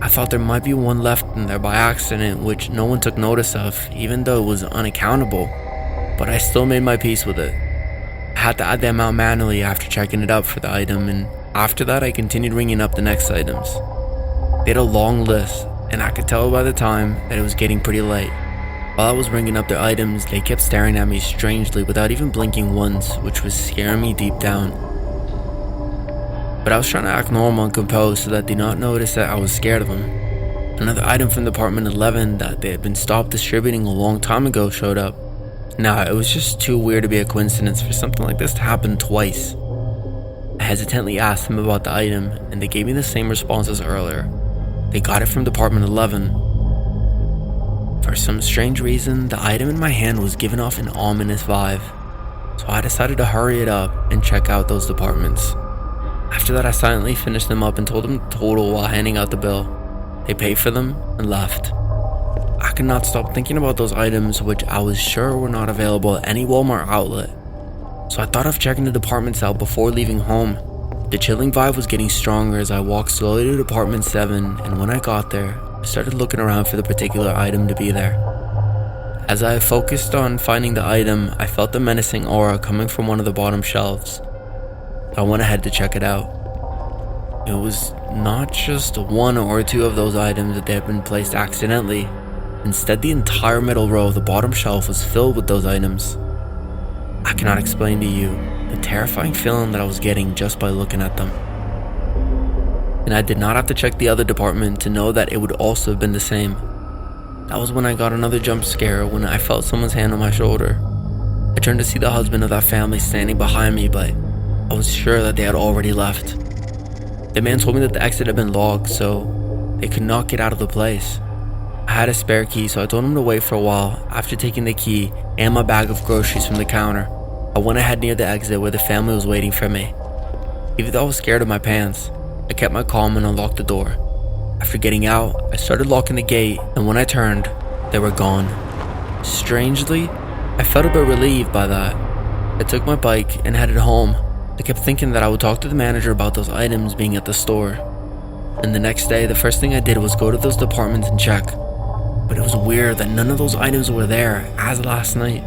I thought there might be one left in there by accident, which no one took notice of, even though it was unaccountable, but I still made my peace with it. I had to add the amount manually after checking it up for the item, and after that I continued ringing up the next items. They had a long list, and I could tell by the time that it was getting pretty late. While I was ringing up their items, they kept staring at me strangely without even blinking once, which was scaring me deep down. But I was trying to act normal and composed so that they not notice that I was scared of them. Another item from Department 11 that they had been stopped distributing a long time ago showed up. Nah, it was just too weird to be a coincidence for something like this to happen twice. I hesitantly asked them about the item, and they gave me the same response as earlier. They got it from Department 11. For some strange reason, the item in my hand was giving off an ominous vibe, so I decided to hurry it up and check out those departments. After that, I silently finished them up and told them the total while handing out the bill. They paid for them and left. I could not stop thinking about those items, which I was sure were not available at any Walmart outlet, so I thought of checking the departments out before leaving home. The chilling vibe was getting stronger as I walked slowly to Department 7, and when I got there, I started looking around for the particular item to be there. As I focused on finding the item, I felt the menacing aura coming from one of the bottom shelves. I went ahead to check it out. It was not just one or two of those items that had been placed accidentally. Instead, the entire middle row of the bottom shelf was filled with those items. I cannot explain to you the terrifying feeling that I was getting just by looking at them. And I did not have to check the other department to know that it would also have been the same. That was when I got another jump scare when I felt someone's hand on my shoulder. I turned to see the husband of that family standing behind me, but I was sure that they had already left. The man told me that the exit had been locked, so they could not get out of the place. I had a spare key, so I told him to wait for a while. After taking the key and my bag of groceries from the counter, I went ahead near the exit where the family was waiting for me. Even though I was scared of my pants, I kept my calm and unlocked the door. After getting out, I started locking the gate, and when I turned, they were gone. Strangely, I felt a bit relieved by that. I took my bike and headed home. I kept thinking that I would talk to the manager about those items being at the store. And the next day, the first thing I did was go to those departments and check. But it was weird that none of those items were there as last night.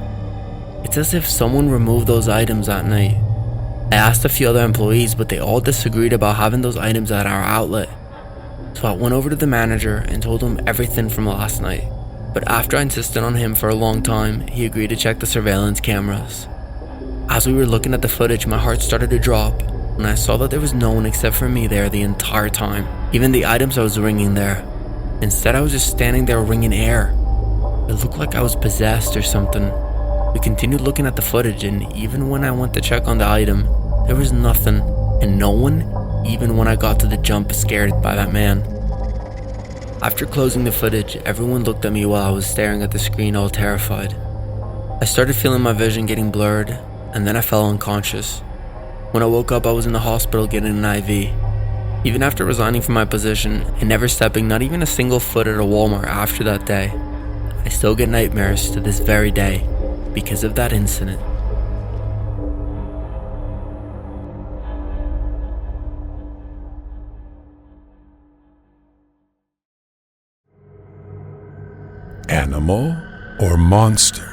It's as if someone removed those items that night. I asked a few other employees, but they all disagreed about having those items at our outlet. So I went over to the manager and told him everything from last night. But after I insisted on him for a long time, he agreed to check the surveillance cameras. As we were looking at the footage, my heart started to drop when I saw that there was no one except for me there the entire time. Even the items I was ringing there. Instead, I was just standing there wringing air. It looked like I was possessed or something. We continued looking at the footage, and even when I went to check on the item, there was nothing, and no one, even when I got to the jump scared by that man. After closing the footage, everyone looked at me while I was staring at the screen all terrified. I started feeling my vision getting blurred, and then I fell unconscious. When I woke up, I was in the hospital getting an IV. Even after resigning from my position and never stepping not even a single foot at a Walmart after that day, I still get nightmares to this very day because of that incident. Animal or monster?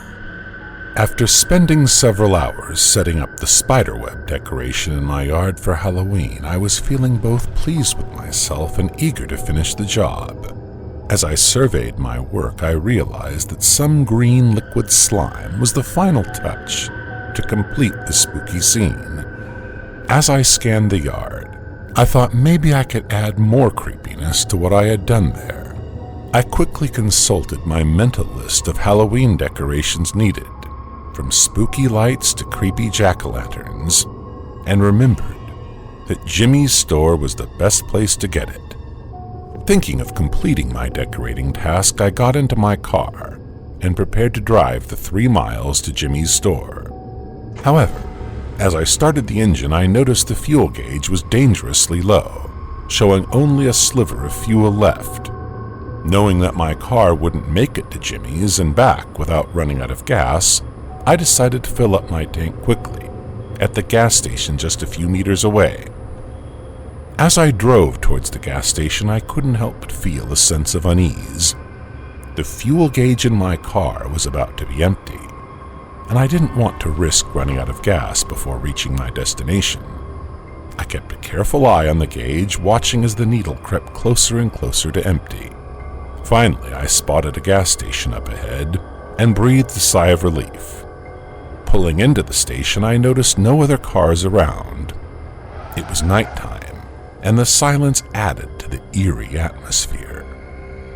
After spending several hours setting up the spiderweb decoration in my yard for Halloween, I was feeling both pleased with myself and eager to finish the job. As I surveyed my work, I realized that some green liquid slime was the final touch to complete the spooky scene. As I scanned the yard, I thought maybe I could add more creepiness to what I had done there. I quickly consulted my mental list of Halloween decorations needed, from spooky lights to creepy jack-o'-lanterns, and remembered that Jimmy's store was the best place to get it. Thinking of completing my decorating task, I got into my car and prepared to drive the 3 miles to Jimmy's store. However, as I started the engine, I noticed the fuel gauge was dangerously low, showing only a sliver of fuel left. Knowing that my car wouldn't make it to Jimmy's and back without running out of gas, I decided to fill up my tank quickly at the gas station just a few meters away. As I drove towards the gas station, I couldn't help but feel a sense of unease. The fuel gauge in my car was about to be empty, and I didn't want to risk running out of gas before reaching my destination. I kept a careful eye on the gauge, watching as the needle crept closer and closer to empty. Finally, I spotted a gas station up ahead and breathed a sigh of relief. Pulling into the station, I noticed no other cars around. It was nighttime, and the silence added to the eerie atmosphere.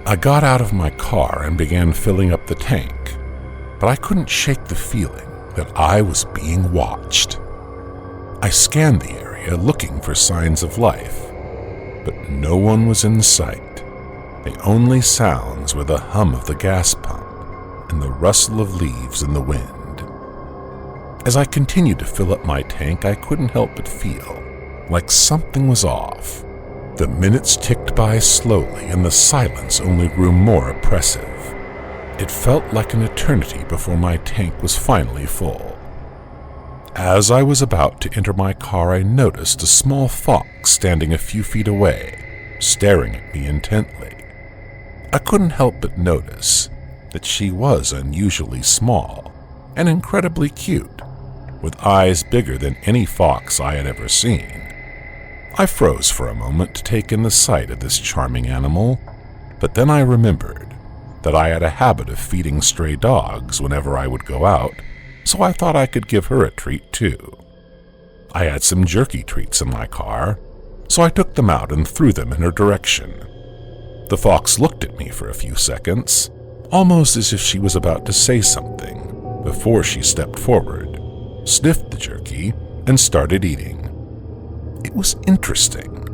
I got out of my car and began filling up the tank, but I couldn't shake the feeling that I was being watched. I scanned the area looking for signs of life, but no one was in sight. The only sounds were the hum of the gas pump and the rustle of leaves in the wind. As I continued to fill up my tank, I couldn't help but feel like something was off. The minutes ticked by slowly, and the silence only grew more oppressive. It felt like an eternity before my tank was finally full. As I was about to enter my car, I noticed a small fox standing a few feet away, staring at me intently. I couldn't help but notice that she was unusually small and incredibly cute, with eyes bigger than any fox I had ever seen. I froze for a moment to take in the sight of this charming animal, but then I remembered that I had a habit of feeding stray dogs whenever I would go out, so I thought I could give her a treat too. I had some jerky treats in my car, so I took them out and threw them in her direction. The fox looked at me for a few seconds, almost as if she was about to say something, before she stepped forward, sniffed the jerky, and started eating. It was interesting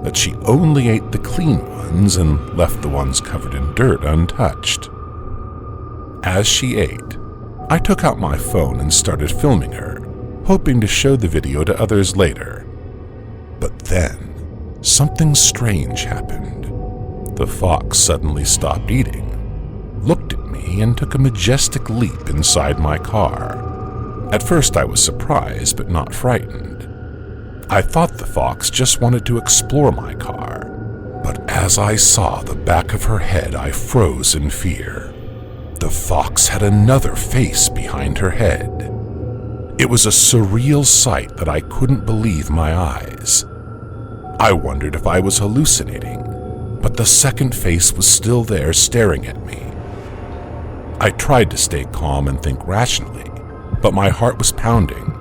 that she only ate the clean ones and left the ones covered in dirt untouched. As she ate, I took out my phone and started filming her, hoping to show the video to others later. But then, something strange happened. The fox suddenly stopped eating, looked at me, and took a majestic leap inside my car. At first I was surprised but not frightened. I thought the fox just wanted to explore my car, but as I saw the back of her head, I froze in fear. The fox had another face behind her head. It was a surreal sight that I couldn't believe my eyes. I wondered if I was hallucinating, but the second face was still there staring at me. I tried to stay calm and think rationally, but my heart was pounding,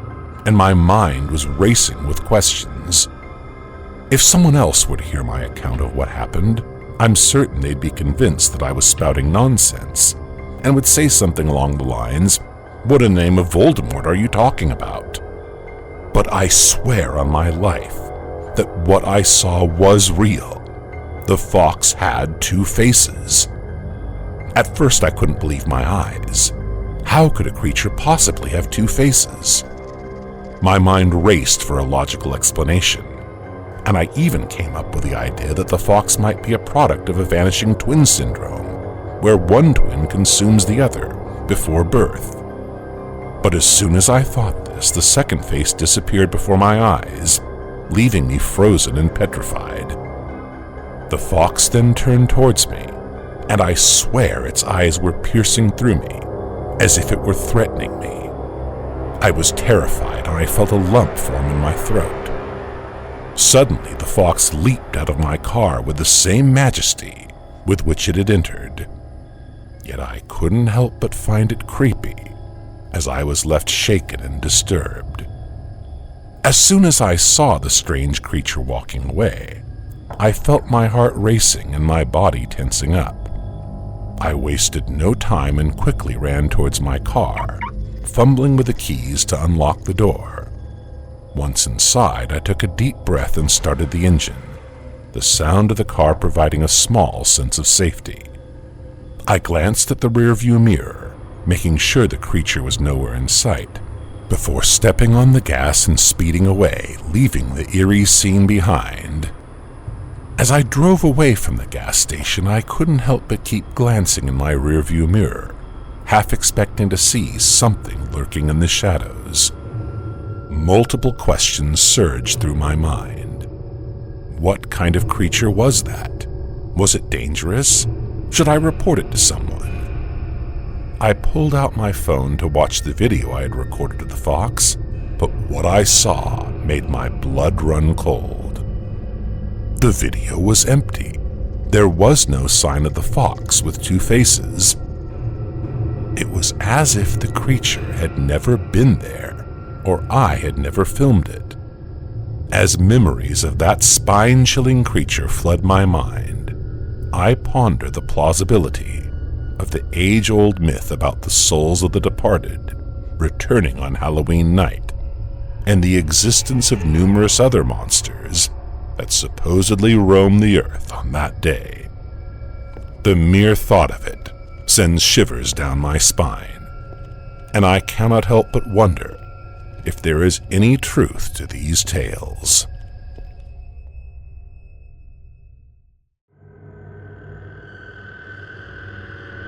and my mind was racing with questions. If someone else were to hear my account of what happened, I'm certain they'd be convinced that I was spouting nonsense, and would say something along the lines, "What in the name of Voldemort are you talking about?" But I swear on my life that what I saw was real. The fox had two faces. At first I couldn't believe my eyes. How could a creature possibly have two faces? My mind raced for a logical explanation, and I even came up with the idea that the fox might be a product of a vanishing twin syndrome, where one twin consumes the other before birth. But as soon as I thought this, the second face disappeared before my eyes, leaving me frozen and petrified. The fox then turned towards me, and I swear its eyes were piercing through me, as if it were threatening me. I was terrified, and I felt a lump form in my throat. Suddenly, the fox leaped out of my car with the same majesty with which it had entered. Yet I couldn't help but find it creepy, as I was left shaken and disturbed. As soon as I saw the strange creature walking away, I felt my heart racing and my body tensing up. I wasted no time and quickly ran towards my car, fumbling with the keys to unlock the door. Once inside, I took a deep breath and started the engine, the sound of the car providing a small sense of safety. I glanced at the rearview mirror, making sure the creature was nowhere in sight, before stepping on the gas and speeding away, leaving the eerie scene behind. As I drove away from the gas station, I couldn't help but keep glancing in my rearview mirror, half expecting to see something lurking in the shadows. Multiple questions surged through my mind. What kind of creature was that? Was it dangerous? Should I report it to someone? I pulled out my phone to watch the video I had recorded of the fox, but what I saw made my blood run cold. The video was empty. There was no sign of the fox with two faces. It was as if the creature had never been there, or I had never filmed it. As memories of that spine-chilling creature flood my mind, I ponder the plausibility of the age-old myth about the souls of the departed returning on Halloween night, and the existence of numerous other monsters that supposedly roam the earth on that day. The mere thought of it sends shivers down my spine, and I cannot help but wonder if there is any truth to these tales.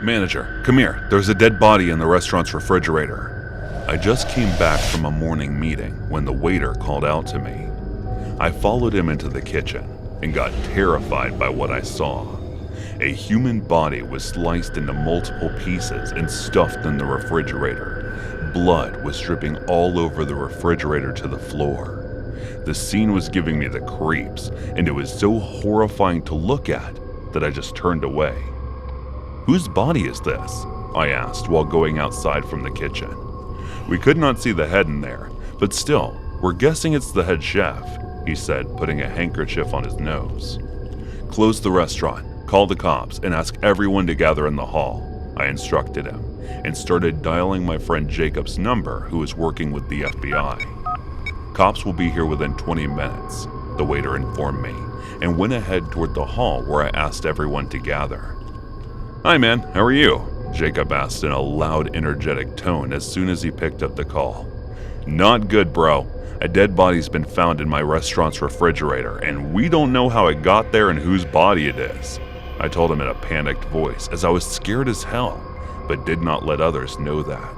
Manager, come here. There's a dead body in the restaurant's refrigerator. I just came back from a morning meeting when the waiter called out to me. I followed him into the kitchen and got terrified by what I saw. A human body was sliced into multiple pieces and stuffed in the refrigerator. Blood was dripping all over the refrigerator to the floor. The scene was giving me the creeps, and it was so horrifying to look at that I just turned away. "Whose body is this?" I asked while going outside from the kitchen. "We could not see the head in there, but still, we're guessing it's the head chef," he said, putting a handkerchief on his nose. "Close the restaurant, call the cops, and ask everyone to gather in the hall," I instructed him, and started dialing my friend Jacob's number, who is working with the FBI. "Cops will be here within 20 minutes, the waiter informed me, and went ahead toward the hall where I asked everyone to gather. "Hi man, how are you?" Jacob asked in a loud, energetic tone as soon as he picked up the call. "Not good, bro. A dead body's been found in my restaurant's refrigerator, and we don't know how it got there and whose body it is," I told him in a panicked voice as I was scared as hell, but did not let others know that.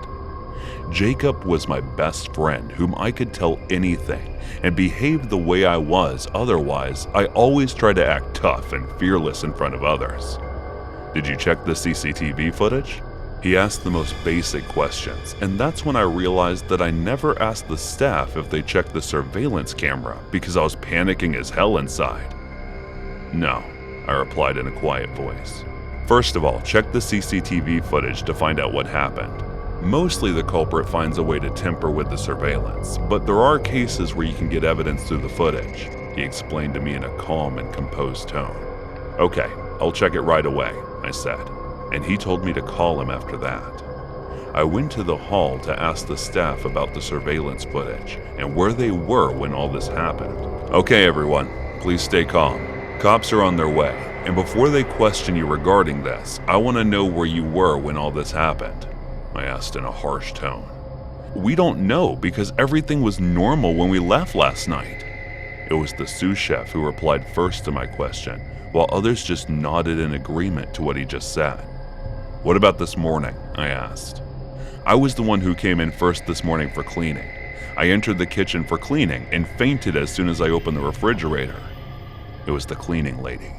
Jacob was my best friend whom I could tell anything and behaved the way I was. Otherwise, I always tried to act tough and fearless in front of others. "Did you check the CCTV footage?" He asked the most basic questions, and that's when I realized that I never asked the staff if they checked the surveillance camera because I was panicking as hell inside. "No," I replied in a quiet voice. "First of all, check the CCTV footage to find out what happened. Mostly the culprit finds a way to tamper with the surveillance, but there are cases where you can get evidence through the footage," he explained to me in a calm and composed tone. "Okay, I'll check it right away," I said, and he told me to call him after that. I went to the hall to ask the staff about the surveillance footage and where they were when all this happened. "Okay everyone, please stay calm. Cops are on their way, and before they question you regarding this, I want to know where you were when all this happened," I asked in a harsh tone. "We don't know because everything was normal when we left last night." It was the sous chef who replied first to my question, while others just nodded in agreement to what he just said. "What about this morning?" I asked. "I was the one who came in first this morning for cleaning. I entered the kitchen for cleaning and fainted as soon as I opened the refrigerator." It was the cleaning lady.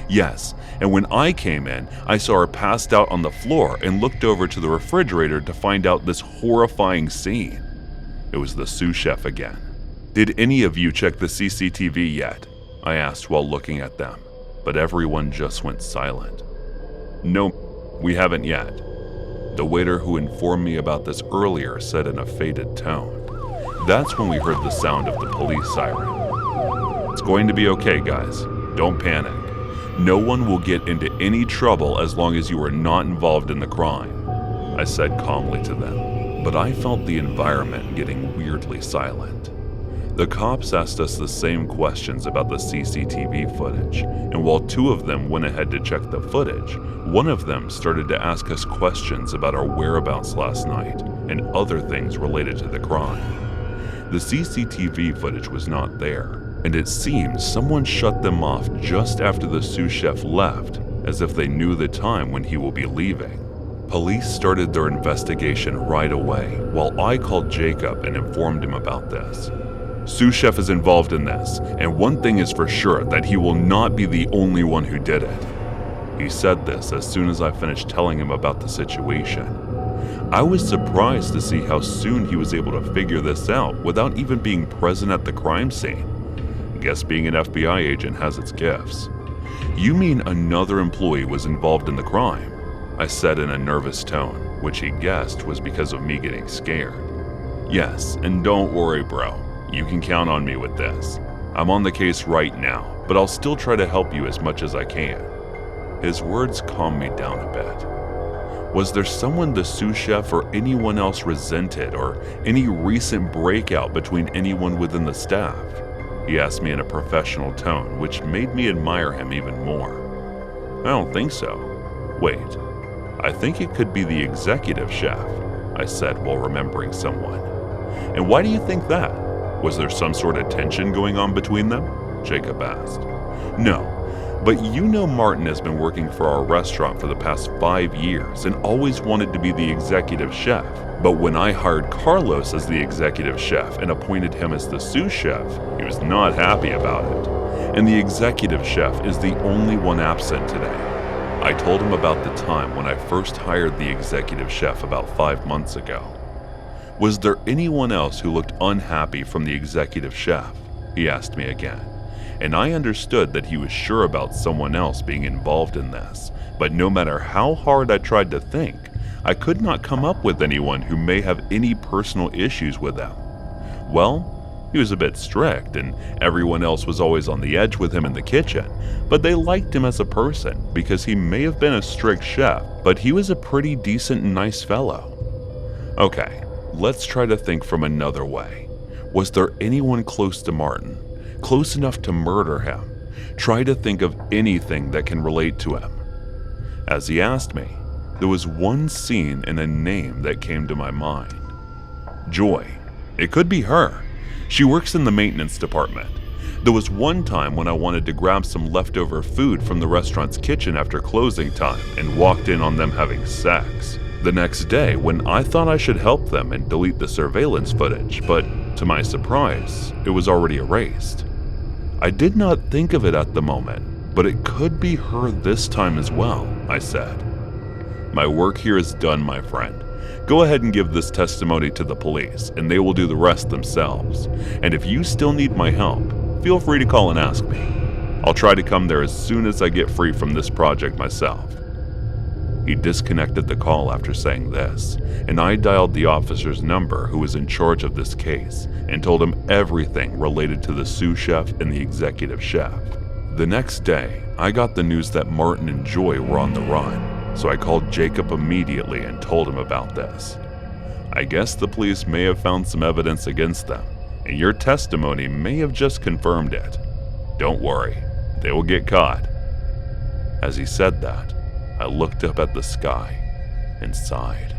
"Yes, and when I came in, I saw her passed out on the floor and looked over to the refrigerator to find out this horrifying scene." It was the sous chef again. "Did any of you check the CCTV yet?" I asked while looking at them, but everyone just went silent. "No, we haven't yet," the waiter who informed me about this earlier said in a faded tone. That's when we heard the sound of the police siren. "It's going to be okay, guys. Don't panic. No one will get into any trouble as long as you are not involved in the crime," I said calmly to them, but I felt the environment getting weirdly silent. The cops asked us the same questions about the CCTV footage, and while two of them went ahead to check the footage, one of them started to ask us questions about our whereabouts last night and other things related to the crime. The CCTV footage was not there, and it seems someone shut them off just after the sous chef left, as if they knew the time when he will be leaving. Police started their investigation right away, while I called Jacob and informed him about this. "Sous chef is involved in this, and one thing is for sure, that he will not be the only one who did it." He said this as soon as I finished telling him about the situation. I was surprised to see how soon he was able to figure this out without even being present at the crime scene. Guess being an FBI agent has its gifts. "You mean another employee was involved in the crime?" I said in a nervous tone, which he guessed was because of me getting scared. "Yes, and don't worry, bro. You can count on me with this. I'm on the case right now, but I'll still try to help you as much as I can." His words calmed me down a bit. Was there someone the sous chef or anyone else resented, or any recent breakout between anyone within the staff? He asked me in a professional tone, which made me admire him even more. "I don't think so. Wait, I think it could be the executive chef, I said while remembering someone. And why do you think that? Was there some sort of tension going on between them? Jacob asked. No, but you know Martin has been working for our restaurant for the past 5 years and always wanted to be the executive chef. But when I hired Carlos as the executive chef and appointed him as the sous chef, he was not happy about it. And the executive chef is the only one absent today. I told him about the time when I first hired the executive chef about 5 months ago. Was there anyone else who looked unhappy from the executive chef? He asked me again. And I understood that he was sure about someone else being involved in this, but no matter how hard I tried to think, I could not come up with anyone who may have any personal issues with them. Well, he was a bit strict, and everyone else was always on the edge with him in the kitchen, but they liked him as a person because he may have been a strict chef, but he was a pretty decent and nice fellow. Okay, let's try to think from another way. Was there anyone close to Martin? Close enough to murder him? Try to think of anything that can relate to him. As he asked me, there was one scene and a name that came to my mind. Joy. It could be her. She works in the maintenance department. There was one time when I wanted to grab some leftover food from the restaurant's kitchen after closing time and walked in on them having sex. The next day, when I thought I should help them and delete the surveillance footage, but to my surprise, it was already erased. I did not think of it at the moment, but it could be her this time as well, I said. My work here is done, my friend. Go ahead and give this testimony to the police, and they will do the rest themselves. And if you still need my help, feel free to call and ask me. I'll try to come there as soon as I get free from this project myself. He disconnected the call after saying this, and I dialed the officer's number who was in charge of this case and told him everything related to the sous chef and the executive chef. The next day, I got the news that Martin and Joy were on the run, so I called Jacob immediately and told him about this. I guess the police may have found some evidence against them, and your testimony may have just confirmed it. Don't worry, they will get caught. As he said that, I looked up at the sky and sighed.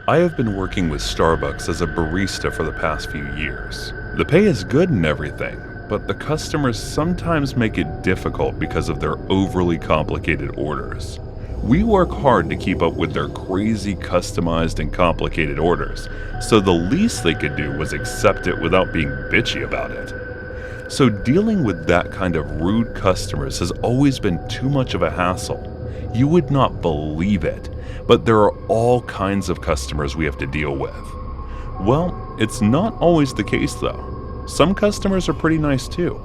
I have been working with Starbucks as a barista for the past few years. The pay is good and everything, but the customers sometimes make it difficult because of their overly complicated orders. We work hard to keep up with their crazy customized and complicated orders, so the least they could do was accept it without being bitchy about it. So dealing with that kind of rude customers has always been too much of a hassle. You would not believe it, but there are all kinds of customers we have to deal with. Well, it's not always the case though. Some customers are pretty nice too.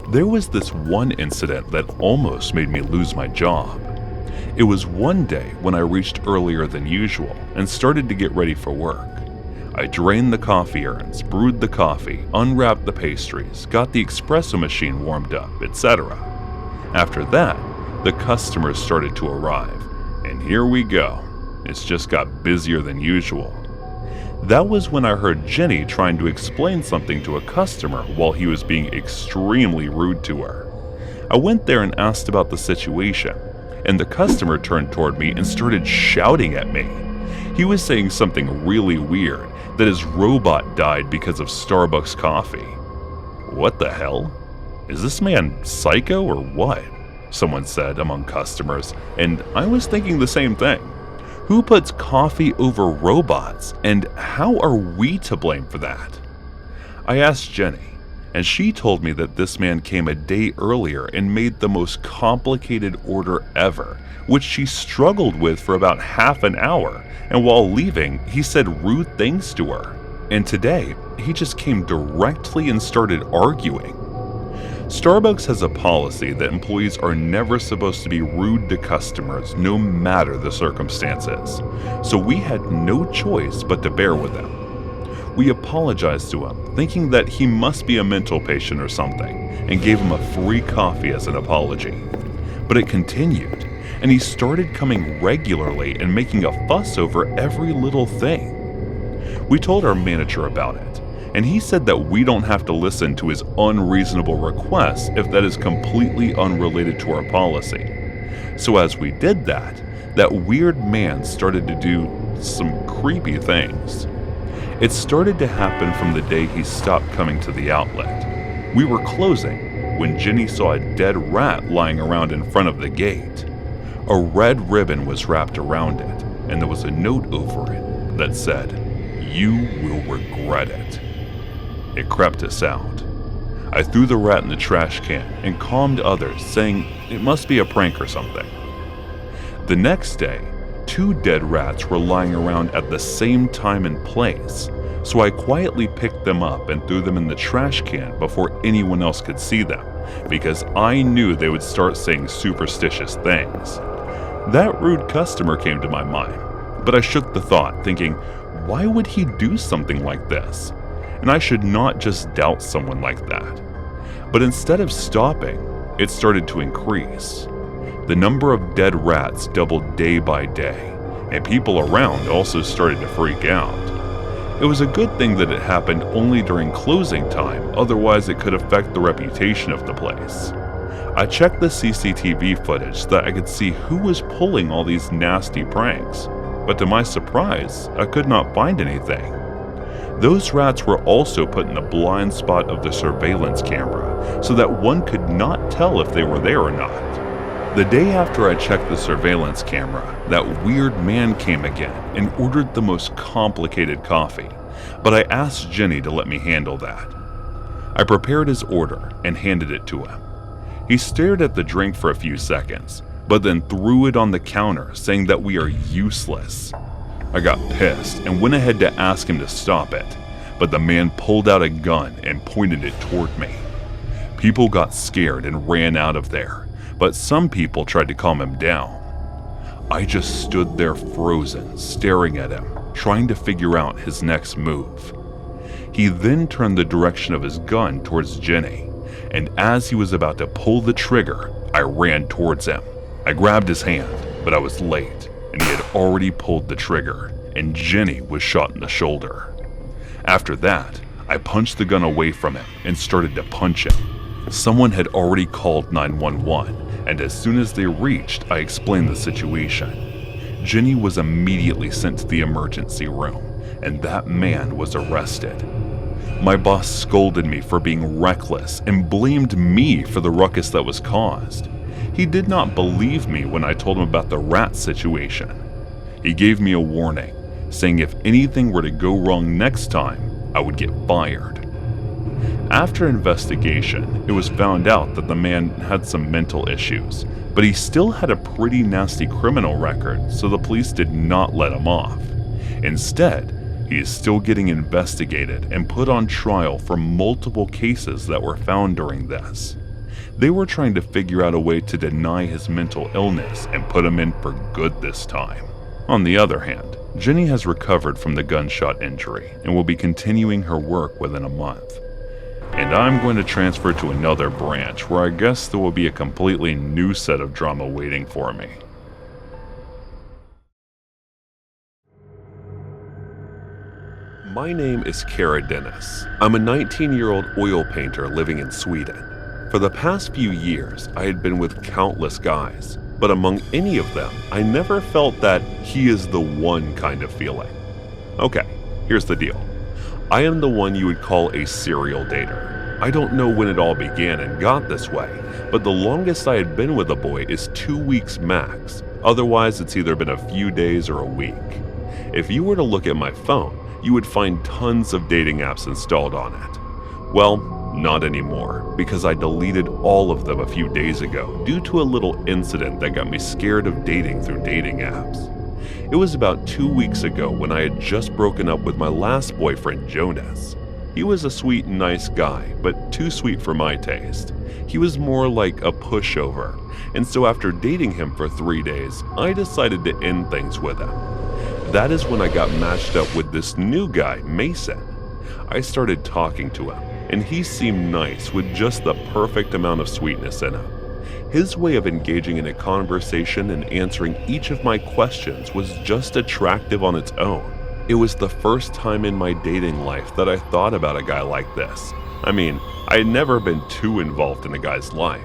There was this one incident that almost made me lose my job. It was one day when I reached earlier than usual and started to get ready for work. I drained the coffee urns, brewed the coffee, unwrapped the pastries, got the espresso machine warmed up, etc. After that, the customers started to arrive, and here we go. It's just got busier than usual. That was when I heard Jenny trying to explain something to a customer while he was being extremely rude to her. I went there and asked about the situation, and the customer turned toward me and started shouting at me. He was saying something really weird, that his robot died because of Starbucks coffee. What the hell? Is this man psycho or what? Someone said among customers, and I was thinking the same thing. Who puts coffee over robots, and how are we to blame for that? I asked Jenny, and she told me that this man came a day earlier and made the most complicated order ever, which she struggled with for about half an hour, and while leaving, he said rude things to her. And today, he just came directly and started arguing. Starbucks has a policy that employees are never supposed to be rude to customers no matter the circumstances, so we had no choice but to bear with him. We apologized to him, thinking that he must be a mental patient or something, and gave him a free coffee as an apology. But it continued, and he started coming regularly and making a fuss over every little thing. We told our manager about it, and he said that we don't have to listen to his unreasonable requests if that is completely unrelated to our policy. So as we did that, that weird man started to do some creepy things. It started to happen from the day he stopped coming to the outlet. We were closing when Jenny saw a dead rat lying around in front of the gate. A red ribbon was wrapped around it, and there was a note over it that said, "You will regret it." It crept us out. I threw the rat in the trash can and calmed others, saying it must be a prank or something. The next day, 2 dead rats were lying around at the same time and place, so I quietly picked them up and threw them in the trash can before anyone else could see them, because I knew they would start saying superstitious things. That rude customer came to my mind, but I shook the thought, thinking, why would he do something like this? And I should not just doubt someone like that. But instead of stopping, it started to increase. The number of dead rats doubled day by day, and people around also started to freak out. It was a good thing that it happened only during closing time, otherwise it could affect the reputation of the place. I checked the CCTV footage so that I could see who was pulling all these nasty pranks, but to my surprise, I could not find anything. Those rats were also put in the blind spot of the surveillance camera so that one could not tell if they were there or not. The day after I checked the surveillance camera, that weird man came again and ordered the most complicated coffee, but I asked Jenny to let me handle that. I prepared his order and handed it to him. He stared at the drink for a few seconds, but then threw it on the counter, saying that we are useless. I got pissed and went ahead to ask him to stop it, but the man pulled out a gun and pointed it toward me. People got scared and ran out of there, but some people tried to calm him down. I just stood there frozen, staring at him, trying to figure out his next move. He then turned the direction of his gun towards Jenny, and as he was about to pull the trigger, I ran towards him. I grabbed his hand, but I was late, and he had already pulled the trigger, and Jenny was shot in the shoulder. After that, I punched the gun away from him and started to punch him. Someone had already called 911, and as soon as they reached, I explained the situation. Jenny was immediately sent to the emergency room, and that man was arrested. My boss scolded me for being reckless and blamed me for the ruckus that was caused. He did not believe me when I told him about the rat situation. He gave me a warning, saying if anything were to go wrong next time, I would get fired. After investigation, it was found out that the man had some mental issues, but he still had a pretty nasty criminal record, so the police did not let him off. Instead, he is still getting investigated and put on trial for multiple cases that were found during this. They were trying to figure out a way to deny his mental illness and put him in for good this time. On the other hand, Jenny has recovered from the gunshot injury and will be continuing her work within a month. And I'm going to transfer to another branch where I guess there will be a completely new set of drama waiting for me. My name is Kara Dennis. I'm a 19-year-old oil painter living in Sweden. For the past few years, I had been with countless guys, but among any of them, I never felt that he is the one kind of feeling. Okay, here's the deal. I am the one you would call a serial dater. I don't know when it all began and got this way, but the longest I had been with a boy is 2 weeks max. Otherwise, it's either been a few days or a week. If you were to look at my phone, you would find tons of dating apps installed on it. Well, not anymore, because I deleted all of them a few days ago due to a little incident that got me scared of dating through dating apps. It was about 2 weeks ago when I had just broken up with my last boyfriend, Jonas. He was a sweet and nice guy, but too sweet for my taste. He was more like a pushover, and so after dating him for 3 days, I decided to end things with him. That is when I got matched up with this new guy, Mason. I started talking to him, and he seemed nice with just the perfect amount of sweetness in him. His way of engaging in a conversation and answering each of my questions was just attractive on its own. It was the first time in my dating life that I thought about a guy like this. I mean, I had never been too involved in a guy's life.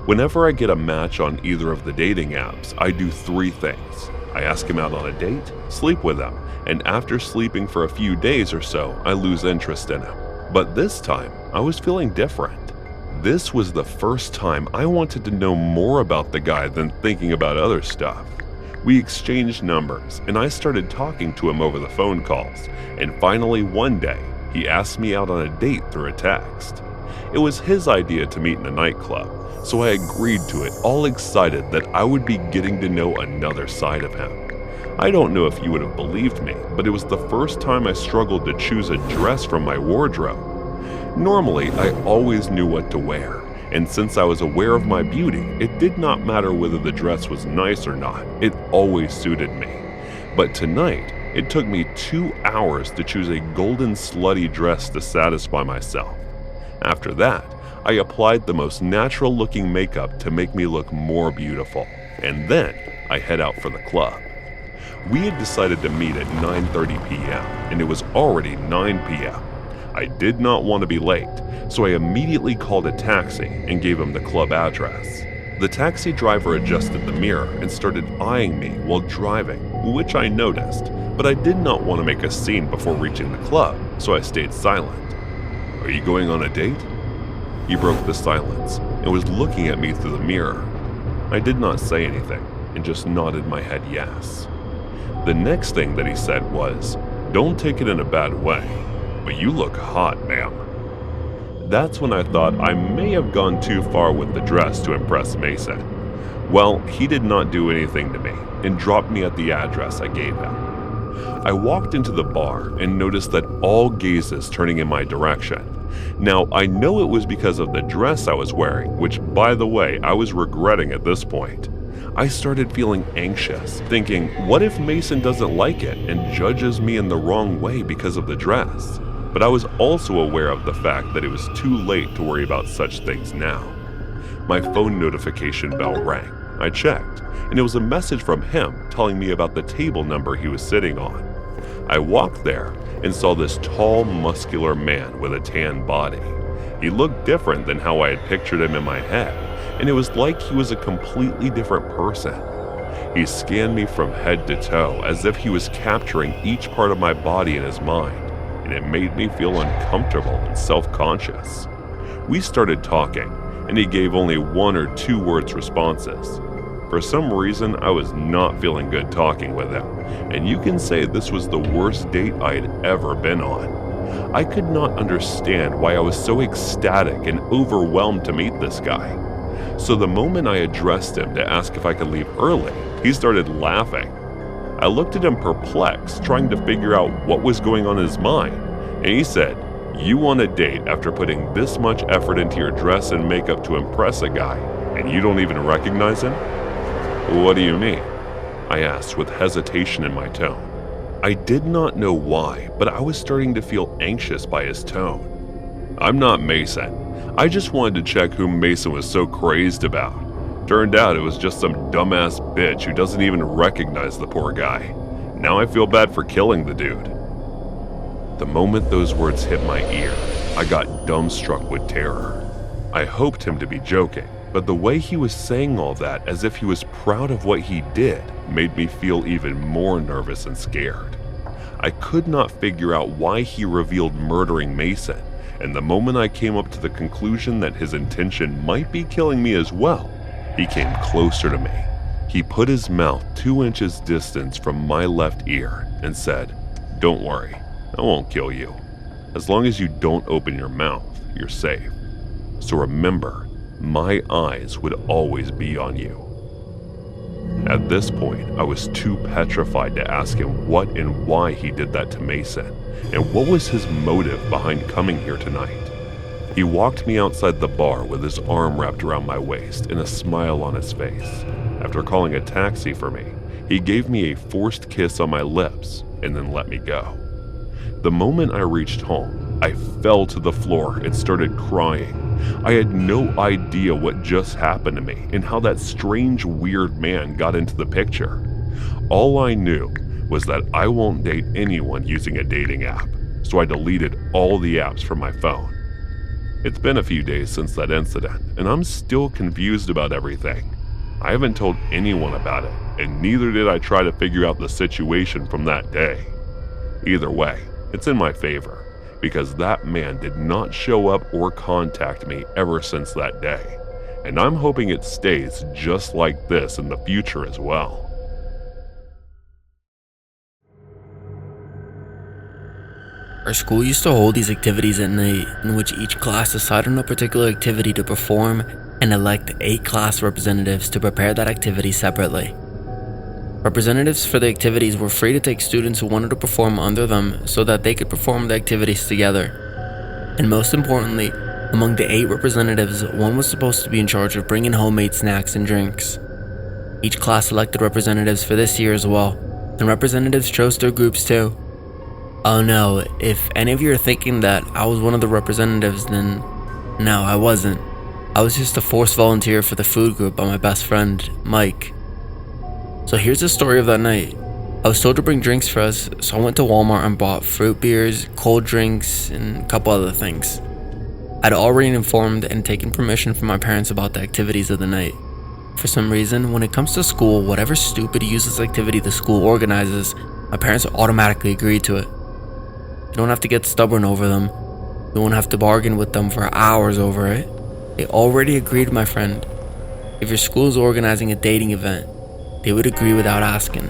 Whenever I get a match on either of the dating apps, I do 3 things. I ask him out on a date, sleep with him, and after sleeping for a few days or so, I lose interest in him. But this time, I was feeling different. This was the first time I wanted to know more about the guy than thinking about other stuff. We exchanged numbers, and I started talking to him over the phone calls, and finally one day, he asked me out on a date through a text. It was his idea to meet in a nightclub, so I agreed to it, all excited that I would be getting to know another side of him. I don't know if you would have believed me, but it was the first time I struggled to choose a dress from my wardrobe. Normally, I always knew what to wear, and since I was aware of my beauty, it did not matter whether the dress was nice or not, it always suited me. But tonight, it took me 2 hours to choose a golden slutty dress to satisfy myself. After that, I applied the most natural looking makeup to make me look more beautiful, and then I head out for the club. We had decided to meet at 9:30 p.m., and it was already 9 p.m. I did not want to be late, so I immediately called a taxi and gave him the club address. The taxi driver adjusted the mirror and started eyeing me while driving, which I noticed, but I did not want to make a scene before reaching the club, so I stayed silent. "Are you going on a date?" He broke the silence and was looking at me through the mirror. I did not say anything and just nodded my head yes. The next thing that he said was, "Don't take it in a bad way, but you look hot, ma'am." That's when I thought I may have gone too far with the dress to impress Mason. Well, he did not do anything to me and dropped me at the address I gave him. I walked into the bar and noticed that all gazes turning in my direction. Now, I know it was because of the dress I was wearing, which, by the way, I was regretting at this point. I started feeling anxious, thinking, what if Mason doesn't like it and judges me in the wrong way because of the dress? But I was also aware of the fact that it was too late to worry about such things now. My phone notification bell rang. I checked, and it was a message from him telling me about the table number he was sitting on. I walked there and saw this tall, muscular man with a tan body. He looked different than how I had pictured him in my head, and it was like he was a completely different person. He scanned me from head to toe as if he was capturing each part of my body in his mind, and it made me feel uncomfortable and self-conscious. We started talking, and he gave only 1 or 2 words responses. For some reason, I was not feeling good talking with him, and you can say this was the worst date I had ever been on. I could not understand why I was so ecstatic and overwhelmed to meet this guy. So the moment I addressed him to ask if I could leave early, he started laughing. I looked at him perplexed, trying to figure out what was going on in his mind, and he said, "You want a date after putting this much effort into your dress and makeup to impress a guy, and you don't even recognize him?" "What do you mean?" I asked with hesitation in my tone. I did not know why, but I was starting to feel anxious by his tone. "I'm not Mason. I just wanted to check who Mason was so crazed about. Turned out it was just some dumbass bitch who doesn't even recognize the poor guy. Now I feel bad for killing the dude." The moment those words hit my ear, I got dumbstruck with terror. I hoped him to be joking, but the way he was saying all that as if he was proud of what he did made me feel even more nervous and scared. I could not figure out why he revealed murdering Mason, and the moment I came up to the conclusion that his intention might be killing me as well, he came closer to me. He put his mouth 2 inches distance from my left ear and said, "Don't worry, I won't kill you. As long as you don't open your mouth, you're safe. So remember, my eyes would always be on you." At this point, I was too petrified to ask him what and why he did that to Mason, and what was his motive behind coming here tonight. He walked me outside the bar with his arm wrapped around my waist and a smile on his face. After calling a taxi for me, he gave me a forced kiss on my lips and then let me go. The moment I reached home, I fell to the floor and started crying. I had no idea what just happened to me and how that strange, weird man got into the picture. All I knew was that I won't date anyone using a dating app, so I deleted all the apps from my phone. It's been a few days since that incident, and I'm still confused about everything. I haven't told anyone about it, and neither did I try to figure out the situation from that day. Either way, it's in my favor, because that man did not show up or contact me ever since that day, and I'm hoping it stays just like this in the future as well. Our school used to hold these activities at night, in which each class decided on a particular activity to perform and elect 8 class representatives to prepare that activity separately. Representatives for the activities were free to take students who wanted to perform under them so that they could perform the activities together. And most importantly, among the 8 representatives, one was supposed to be in charge of bringing homemade snacks and drinks. Each class elected representatives for this year as well, and representatives chose their groups too. Oh no, if any of you are thinking that I was one of the representatives, then no, I wasn't. I was just a forced volunteer for the food group by my best friend, Mike. So here's the story of that night. I was told to bring drinks for us, so I went to Walmart and bought fruit beers, cold drinks, and a couple other things. I'd already informed and taken permission from my parents about the activities of the night. For some reason, when it comes to school, whatever stupid useless activity the school organizes, my parents automatically agree to it. You don't have to get stubborn over them. You won't have to bargain with them for hours over it. They already agreed, my friend. If your school is organizing a dating event, they would agree without asking.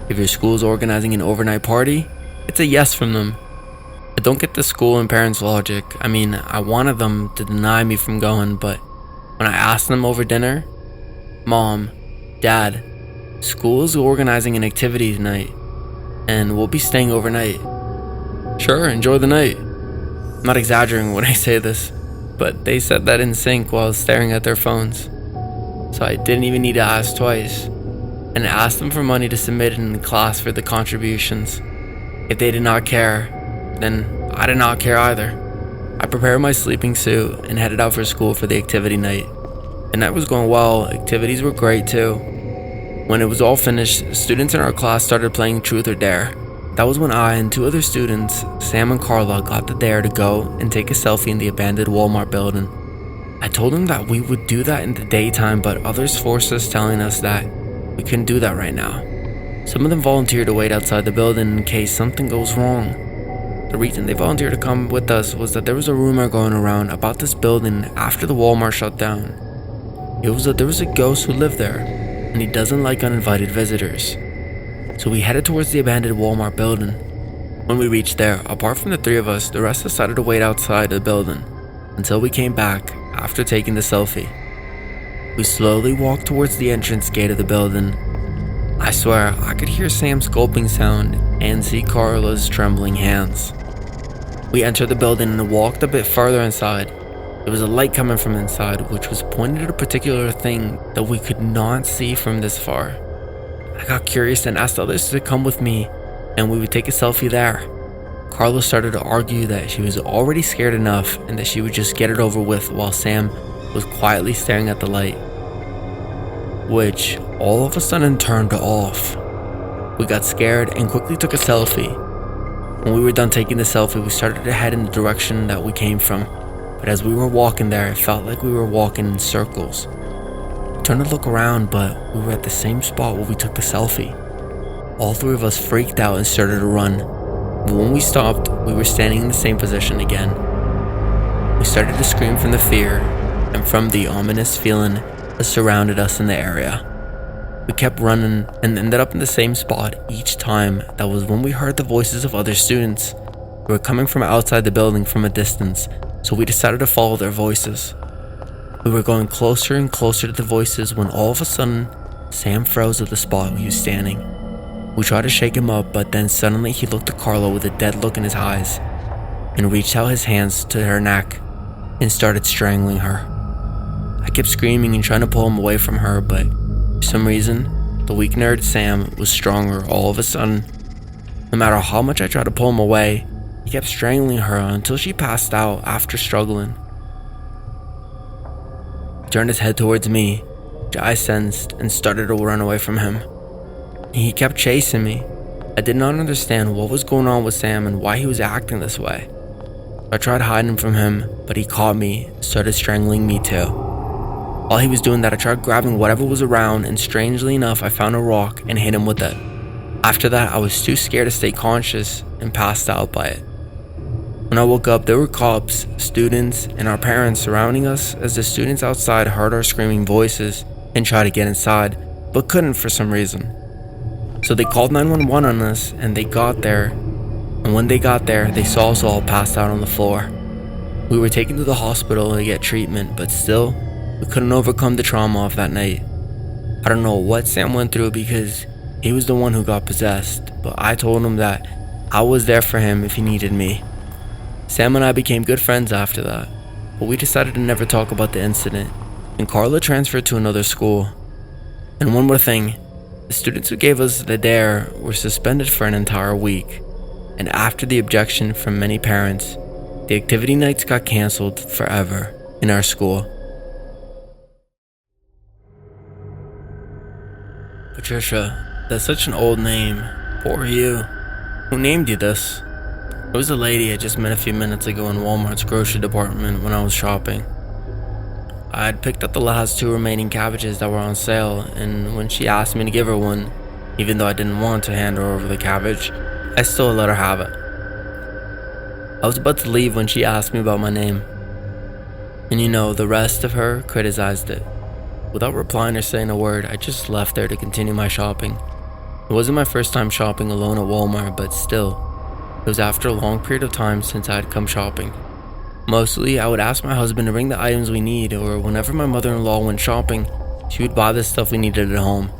If your school is organizing an overnight party, it's a yes from them. I don't get the school and parents' logic. I mean, I wanted them to deny me from going, but when I asked them over dinner, Mom, Dad, school is organizing an activity tonight, and we'll be staying overnight. Sure, enjoy the night. I'm not exaggerating when I say this, but they said that in sync while staring at their phones. So I didn't even need to ask twice, and asked them for money to submit in the class for the contributions. If they did not care, then I did not care either. I prepared my sleeping suit and headed out for school for the activity night. The night was going well, activities were great too. When it was all finished, students in our class started playing Truth or Dare. That was when I and 2 other students, Sam and Carla, got the dare to go and take a selfie in the abandoned Walmart building. I told them that we would do that in the daytime, but others forced us, telling us that we couldn't do that right now. Some of them volunteered to wait outside the building in case something goes wrong. The reason they volunteered to come with us was that there was a rumor going around about this building after the Walmart shut down. It was that there was a ghost who lived there, and he doesn't like uninvited visitors. So we headed towards the abandoned Walmart building. When we reached there, apart from the 3 of us, the rest decided to wait outside the building until we came back after taking the selfie. We slowly walked towards the entrance gate of the building. I swear, I could hear Sam's gulping sound and see Carla's trembling hands. We entered the building and walked a bit further inside. There was a light coming from inside, which was pointed at a particular thing that we could not see from this far. I got curious and asked others to come with me, and we would take a selfie there. Carla started to argue that she was already scared enough and that she would just get it over with, while Sam was quietly staring at the light, which all of a sudden turned off. We got scared and quickly took a selfie. When we were done taking the selfie, we started to head in the direction that we came from, but as we were walking there, it felt like we were walking in circles. We turned to look around, but we were at the same spot where we took the selfie. All 3 of us freaked out and started to run, but when we stopped, we were standing in the same position again. We started to scream from the fear and from the ominous feeling that surrounded us in the area. We kept running and ended up in the same spot each time. That was when we heard the voices of other students. They were coming from outside the building from a distance, so we decided to follow their voices. We were going closer and closer to the voices when all of a sudden, Sam froze at the spot where he was standing. We tried to shake him up, but then suddenly he looked at Carla with a dead look in his eyes and reached out his hands to her neck and started strangling her. I kept screaming and trying to pull him away from her, but for some reason, the weak-nerved Sam was stronger all of a sudden. No matter how much I tried to pull him away, he kept strangling her until she passed out after struggling. He turned his head towards me, which I sensed, and started to run away from him. He kept chasing me. I did not understand what was going on with Sam and why he was acting this way. I tried hiding from him, but he caught me and started strangling me too. While he was doing that, I tried grabbing whatever was around, and strangely enough, I found a rock and hit him with it. After that, I was too scared to stay conscious and passed out by it. When I woke up, there were cops, students, and our parents surrounding us as the students outside heard our screaming voices and tried to get inside, but couldn't for some reason. So they called 911 on us, and they got there. And when they got there, they saw us all passed out on the floor. We were taken to the hospital to get treatment, but still, we couldn't overcome the trauma of that night. I don't know what Sam went through because he was the one who got possessed, but I told him that I was there for him if he needed me. Sam and I became good friends after that, but we decided to never talk about the incident, and Carla transferred to another school. And one more thing, the students who gave us the dare were suspended for an entire week, and after the objection from many parents, the activity nights got canceled forever in our school. Patricia, that's such an old name. Poor you. Who named you this? It was a lady I just met a few minutes ago in Walmart's grocery department when I was shopping. I had picked up the last 2 remaining cabbages that were on sale, and when she asked me to give her one, even though I didn't want to hand her over the cabbage, I still let her have it. I was about to leave when she asked me about my name. And the rest of her criticized it. Without replying or saying a word, I just left there to continue my shopping. It wasn't my first time shopping alone at Walmart, but still, it was after a long period of time since I had come shopping. Mostly, I would ask my husband to bring the items we need, or whenever my mother-in-law went shopping, she would buy the stuff we needed at home.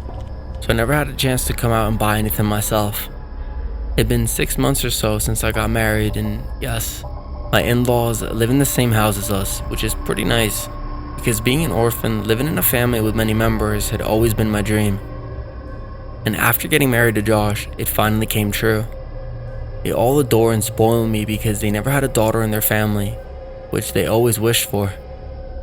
So I never had a chance to come out and buy anything myself. It had been 6 months or so since I got married, and yes, my in-laws live in the same house as us, which is pretty nice, because being an orphan, living in a family with many members had always been my dream. And after getting married to Josh, it finally came true. They all adore and spoil me because they never had a daughter in their family, which they always wished for.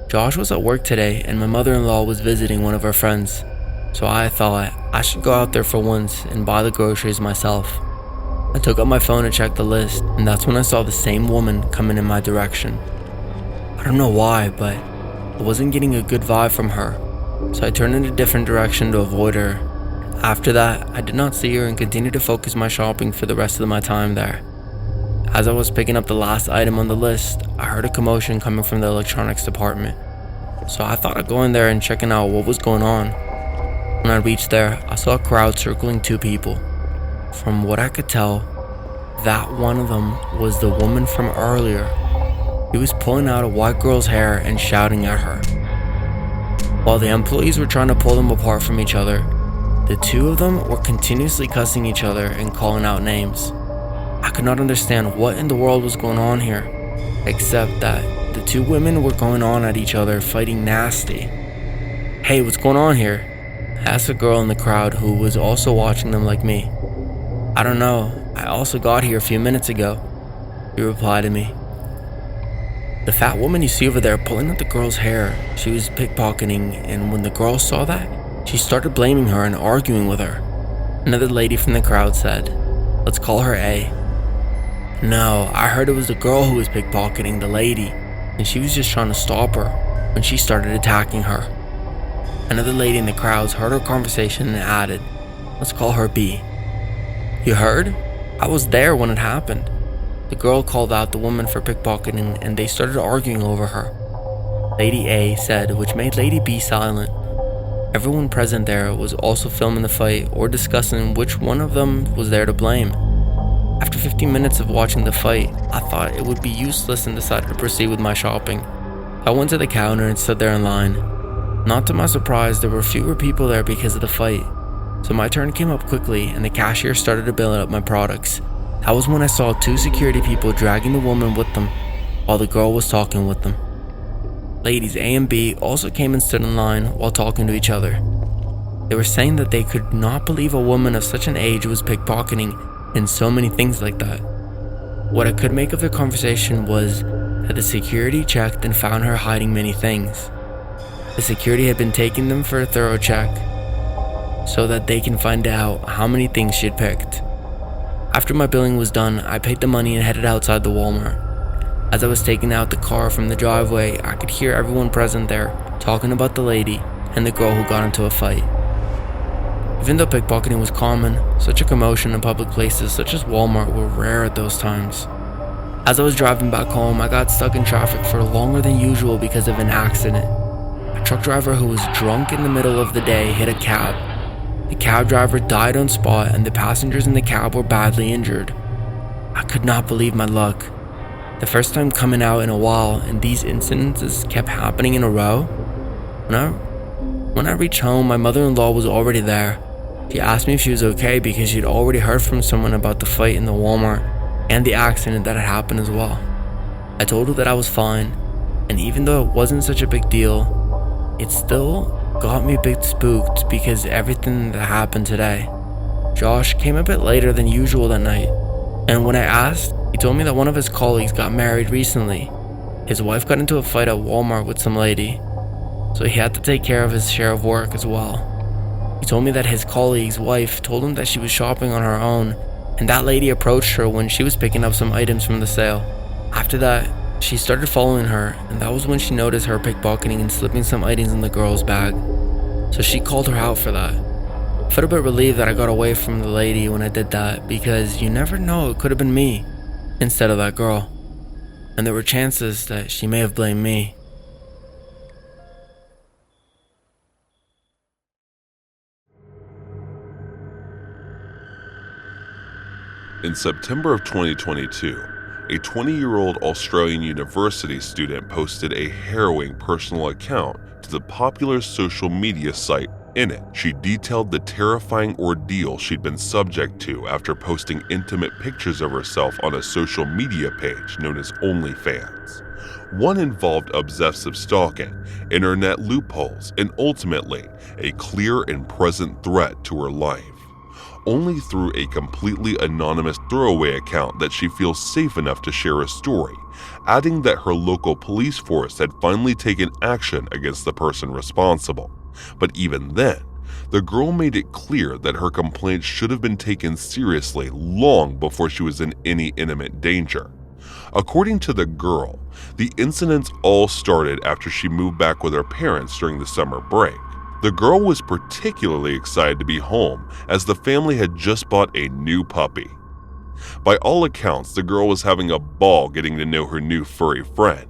Josh was at work today, and my mother-in-law was visiting one of her friends, so I thought I should go out there for once and buy the groceries myself. I took up my phone to check the list, and that's when I saw the same woman coming in my direction. I don't know why, but I wasn't getting a good vibe from her, so I turned in a different direction to avoid her. After that, I did not see her and continued to focus my shopping for the rest of my time there. As I was picking up the last item on the list, I heard a commotion coming from the electronics department, so I thought I'd go in there and checking out what was going on. When I reached there, I saw a crowd circling 2 people. From what I could tell, that one of them was the woman from earlier. He was pulling out a white girl's hair and shouting at her. While the employees were trying to pull them apart from each other, the 2 of them were continuously cussing each other and calling out names. I could not understand what in the world was going on here, except that the 2 women were going on at each other, fighting nasty. "Hey, what's going on here?" I asked a girl in the crowd who was also watching them like me. "I don't know, I also got here a few minutes ago," he replied to me. The fat woman you see over there pulling out the girl's hair, she was pickpocketing, and when the girl saw that, she started blaming her and arguing with her. Another lady from the crowd said, "Let's call her A." No, I heard it was the girl who was pickpocketing the lady, and she was just trying to stop her when she started attacking her. Another lady in the crowds heard our conversation and added, "Let's call her B." You heard? I was there when it happened. The girl called out the woman for pickpocketing, and they started arguing over her. Lady A said, which made Lady B silent. Everyone present there was also filming the fight or discussing which one of them was there to blame. After 15 minutes of watching the fight, I thought it would be useless and decided to proceed with my shopping. I went to the counter and stood there in line. Not to my surprise, there were fewer people there because of the fight. So my turn came up quickly and the cashier started to bill up my products. That was when I saw 2 security people dragging the woman with them while the girl was talking with them. Ladies A and B also came and stood in line while talking to each other. They were saying that they could not believe a woman of such an age was pickpocketing and so many things like that. What I could make of their conversation was that the security checked and found her hiding many things. The security had been taking them for a thorough check so that they can find out how many things she had picked. After my billing was done, I paid the money and headed outside the Walmart. As I was taking out the car from the driveway, I could hear everyone present there talking about the lady and the girl who got into a fight. Even though pickpocketing was common, such a commotion in public places such as Walmart were rare at those times. As I was driving back home, I got stuck in traffic for longer than usual because of an accident. A truck driver who was drunk in the middle of the day hit a cab. The cab driver died on spot and the passengers in the cab were badly injured. I could not believe my luck. The first time coming out in a while, and these incidences kept happening in a row. When I reached home, my mother-in-law was already there. She asked me if she was okay because she'd already heard from someone about the fight in the Walmart and the accident that had happened as well. I told her that I was fine, and even though it wasn't such a big deal, it still got me a bit spooked because everything that happened today. Josh came a bit later than usual that night, and when I asked, he told me that one of his colleagues got married recently. His wife got into a fight at Walmart with some lady, so he had to take care of his share of work as well. He told me that his colleague's wife told him that she was shopping on her own, and that lady approached her when she was picking up some items from the sale. After that, she started following her, and that was when she noticed her pickpocketing and slipping some items in the girl's bag. So she called her out for that. I felt a bit relieved that I got away from the lady when I did that, because you never know, it could have been me instead of that girl. And there were chances that she may have blamed me. In September of 2022, a 20-year-old Australian university student posted a harrowing personal account to the popular social media site. In it, she detailed the terrifying ordeal she'd been subject to after posting intimate pictures of herself on a social media page known as OnlyFans. One involved obsessive stalking, internet loopholes, and ultimately, a clear and present threat to her life. Only through a completely anonymous throwaway account that she feels safe enough to share a story, adding that her local police force had finally taken action against the person responsible. But even then, the girl made it clear that her complaints should have been taken seriously long before she was in any imminent danger. According to the girl, the incidents all started after she moved back with her parents during the summer break. The girl was particularly excited to be home as the family had just bought a new puppy. By all accounts, the girl was having a ball getting to know her new furry friend.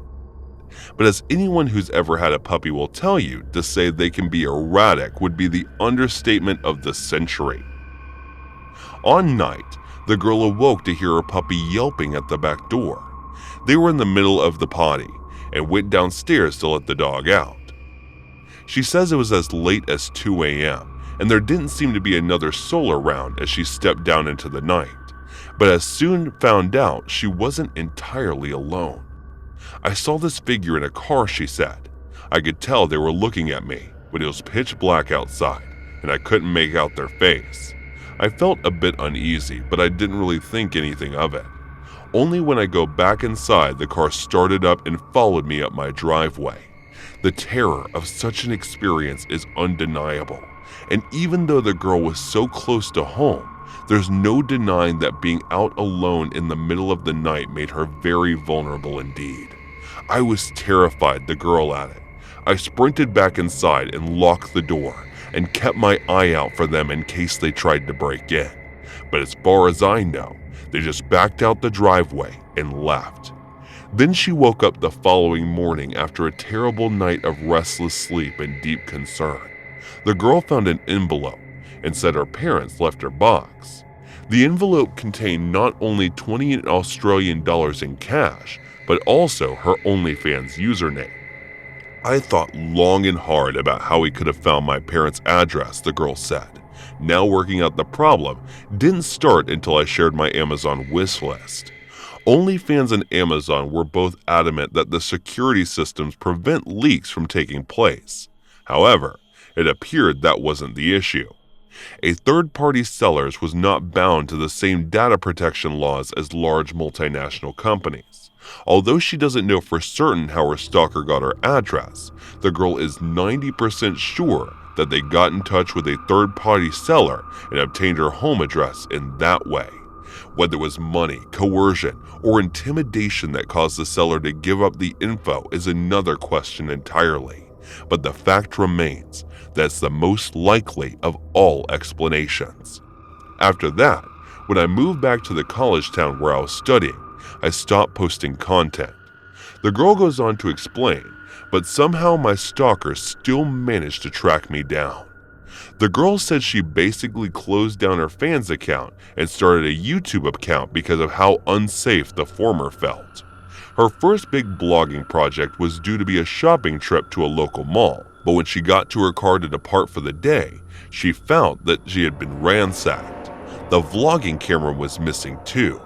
But as anyone who's ever had a puppy will tell you, to say they can be erratic would be the understatement of the century. On night, the girl awoke to hear her puppy yelping at the back door. They were in the middle of the potty and went downstairs to let the dog out. She says it was as late as 2 a.m., and there didn't seem to be another soul around as she stepped down into the night, but as soon found out she wasn't entirely alone. I saw this figure in a car, she said. I could tell they were looking at me, but it was pitch black outside, and I couldn't make out their face. I felt a bit uneasy, but I didn't really think anything of it. Only when I go back inside, the car started up and followed me up my driveway. The terror of such an experience is undeniable, and even though the girl was so close to home, there's no denying that being out alone in the middle of the night made her very vulnerable indeed. I was terrified, the girl added. I sprinted back inside and locked the door, and kept my eye out for them in case they tried to break in. But as far as I know, they just backed out the driveway and left. Then she woke up the following morning after a terrible night of restless sleep and deep concern. The girl found an envelope and said her parents left her box. The envelope contained not only 20 Australian dollars in cash, but also her OnlyFans username. I thought long and hard about how he could have found my parents' address, the girl said. Now working out the problem didn't start until I shared my Amazon wish list. OnlyFans and Amazon were both adamant that the security systems prevent leaks from taking place. However, it appeared that wasn't the issue. A third-party seller was not bound to the same data protection laws as large multinational companies. Although she doesn't know for certain how her stalker got her address, the girl is 90% sure that they got in touch with a third-party seller and obtained her home address in that way. Whether it was money, coercion, or intimidation that caused the seller to give up the info is another question entirely, but the fact remains that it's the most likely of all explanations. After that, when I moved back to the college town where I was studying, I stopped posting content. The girl goes on to explain, but somehow my stalker still managed to track me down. The girl said she basically closed down her fans account and started a YouTube account because of how unsafe the former felt. Her first big blogging project was due to be a shopping trip to a local mall, but when she got to her car to depart for the day, she found that she had been ransacked. The vlogging camera was missing too.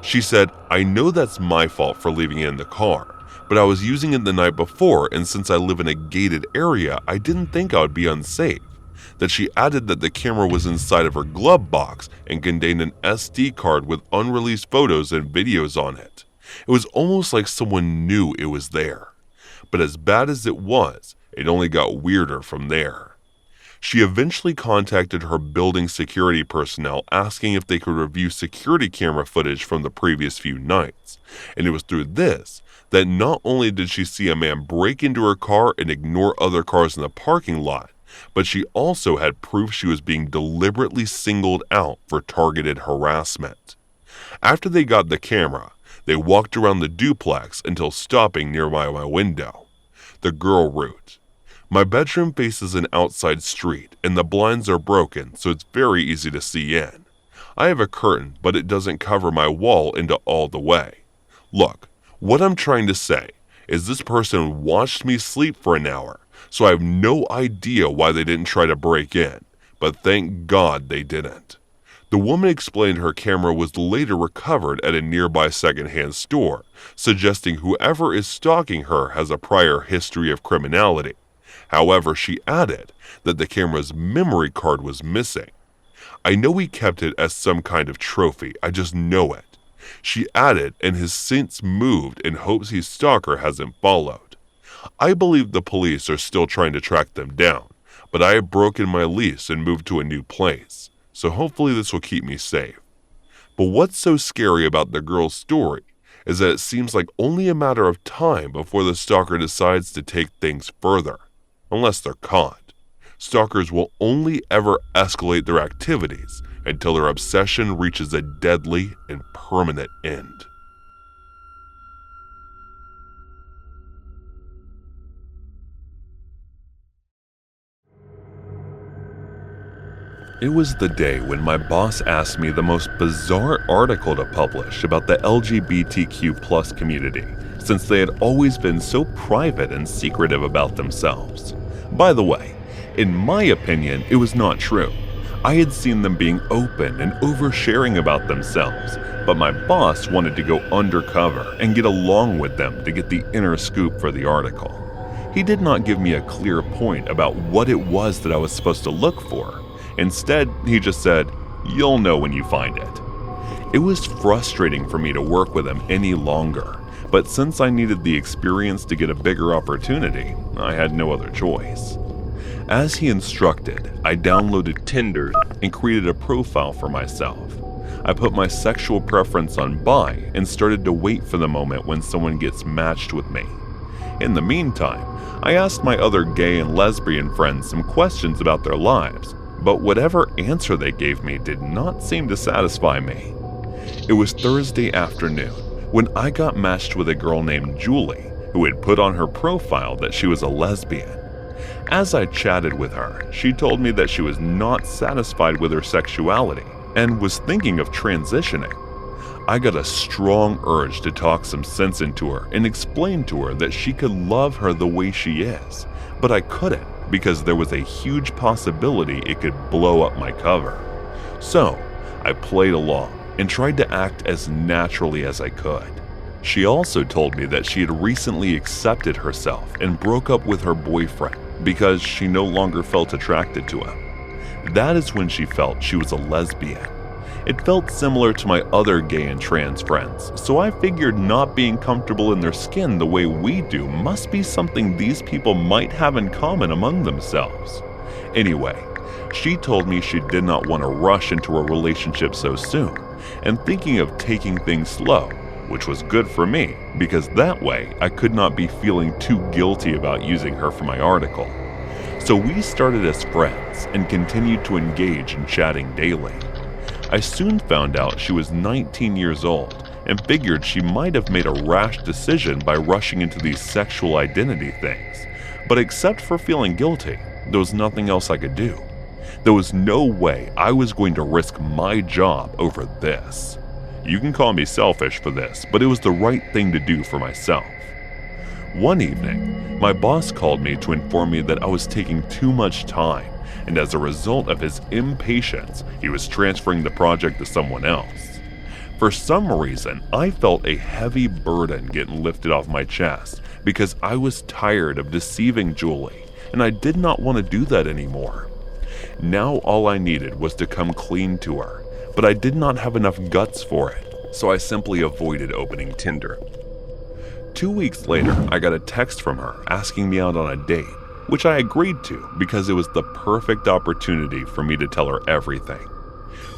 She said, "I know that's my fault for leaving it in the car, but I was using it the night before, and since I live in a gated area, I didn't think I would be unsafe." That she added that the camera was inside of her glove box and contained an SD card with unreleased photos and videos on it. It was almost like someone knew it was there. But as bad as it was, it only got weirder from there. She eventually contacted her building security personnel asking if they could review security camera footage from the previous few nights, and it was through this that not only did she see a man break into her car and ignore other cars in the parking lot, but she also had proof she was being deliberately singled out for targeted harassment. After they got the camera, they walked around the duplex until stopping nearby my window. The girl wrote, "My bedroom faces an outside street and the blinds are broken, so it's very easy to see in. I have a curtain, but it doesn't cover my wall into all the way. Look, what I'm trying to say is this person watched me sleep for an hour, so I have no idea why they didn't try to break in, but thank God they didn't." The woman explained her camera was later recovered at a nearby secondhand store, suggesting whoever is stalking her has a prior history of criminality. However, she added that the camera's memory card was missing. "I know he kept it as some kind of trophy, I just know it." She added, and has since moved in hopes his stalker hasn't followed. "I believe the police are still trying to track them down, but I have broken my lease and moved to a new place, so hopefully this will keep me safe." But what's so scary about the girl's story is that it seems like only a matter of time before the stalker decides to take things further, unless they're caught. Stalkers will only ever escalate their activities until their obsession reaches a deadly and permanent end. It was the day when my boss asked me the most bizarre article to publish about the LGBTQ+ community, since they had always been so private and secretive about themselves. By the way, in my opinion, it was not true. I had seen them being open and oversharing about themselves, but my boss wanted to go undercover and get along with them to get the inner scoop for the article. He did not give me a clear point about what it was that I was supposed to look for. Instead, he just said, "You'll know when you find it." It was frustrating for me to work with him any longer, but since I needed the experience to get a bigger opportunity, I had no other choice. As he instructed, I downloaded Tinder and created a profile for myself. I put my sexual preference on bi and started to wait for the moment when someone gets matched with me. In the meantime, I asked my other gay and lesbian friends some questions about their lives, but whatever answer they gave me did not seem to satisfy me. It was Thursday afternoon when I got matched with a girl named Julie, who had put on her profile that she was a lesbian. As I chatted with her, she told me that she was not satisfied with her sexuality and was thinking of transitioning. I got a strong urge to talk some sense into her and explain to her that she could love her the way she is, but I couldn't because there was a huge possibility it could blow up my cover. So, I played along and tried to act as naturally as I could. She also told me that she had recently accepted herself and broke up with her boyfriend because she no longer felt attracted to him. That is when she felt she was a lesbian. It felt similar to my other gay and trans friends, so I figured not being comfortable in their skin the way we do must be something these people might have in common among themselves. Anyway, she told me she did not want to rush into a relationship so soon, and thinking of taking things slow, which was good for me because that way I could not be feeling too guilty about using her for my article. So we started as friends and continued to engage in chatting daily. I soon found out she was 19 years old and figured she might have made a rash decision by rushing into these sexual identity things. But except for feeling guilty, there was nothing else I could do. There was no way I was going to risk my job over this. You can call me selfish for this, but it was the right thing to do for myself. One evening, my boss called me to inform me that I was taking too much time, and as a result of his impatience, he was transferring the project to someone else. For some reason, I felt a heavy burden getting lifted off my chest because I was tired of deceiving Julie, and I did not want to do that anymore. Now all I needed was to come clean to her, but I did not have enough guts for it, so I simply avoided opening Tinder. 2 weeks later, I got a text from her asking me out on a date, which I agreed to because it was the perfect opportunity for me to tell her everything.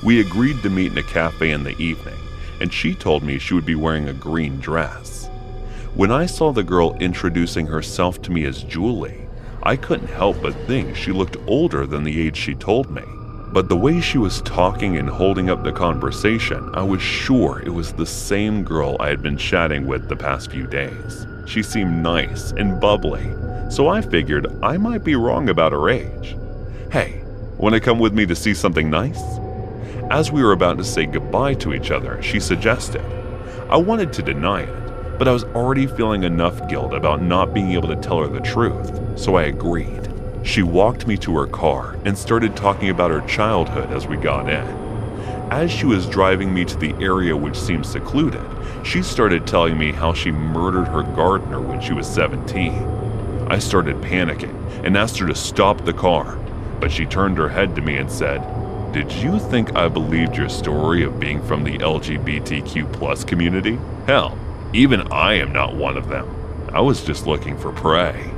We agreed to meet in a cafe in the evening, and she told me she would be wearing a green dress. When I saw the girl introducing herself to me as Julie, I couldn't help but think she looked older than the age she told me. But the way she was talking and holding up the conversation, I was sure it was the same girl I had been chatting with the past few days. She seemed nice and bubbly, so I figured I might be wrong about her age. Hey, want to come with me to see something nice? As we were about to say goodbye to each other, she suggested. I wanted to deny it, but I was already feeling enough guilt about not being able to tell her the truth, so I agreed. She walked me to her car and started talking about her childhood as we got in. As she was driving me to the area which seemed secluded, she started telling me how she murdered her gardener when she was 17. I started panicking and asked her to stop the car, but she turned her head to me and said, "Did you think I believed your story of being from the LGBTQ+ community? Hell, even I am not one of them. I was just looking for prey."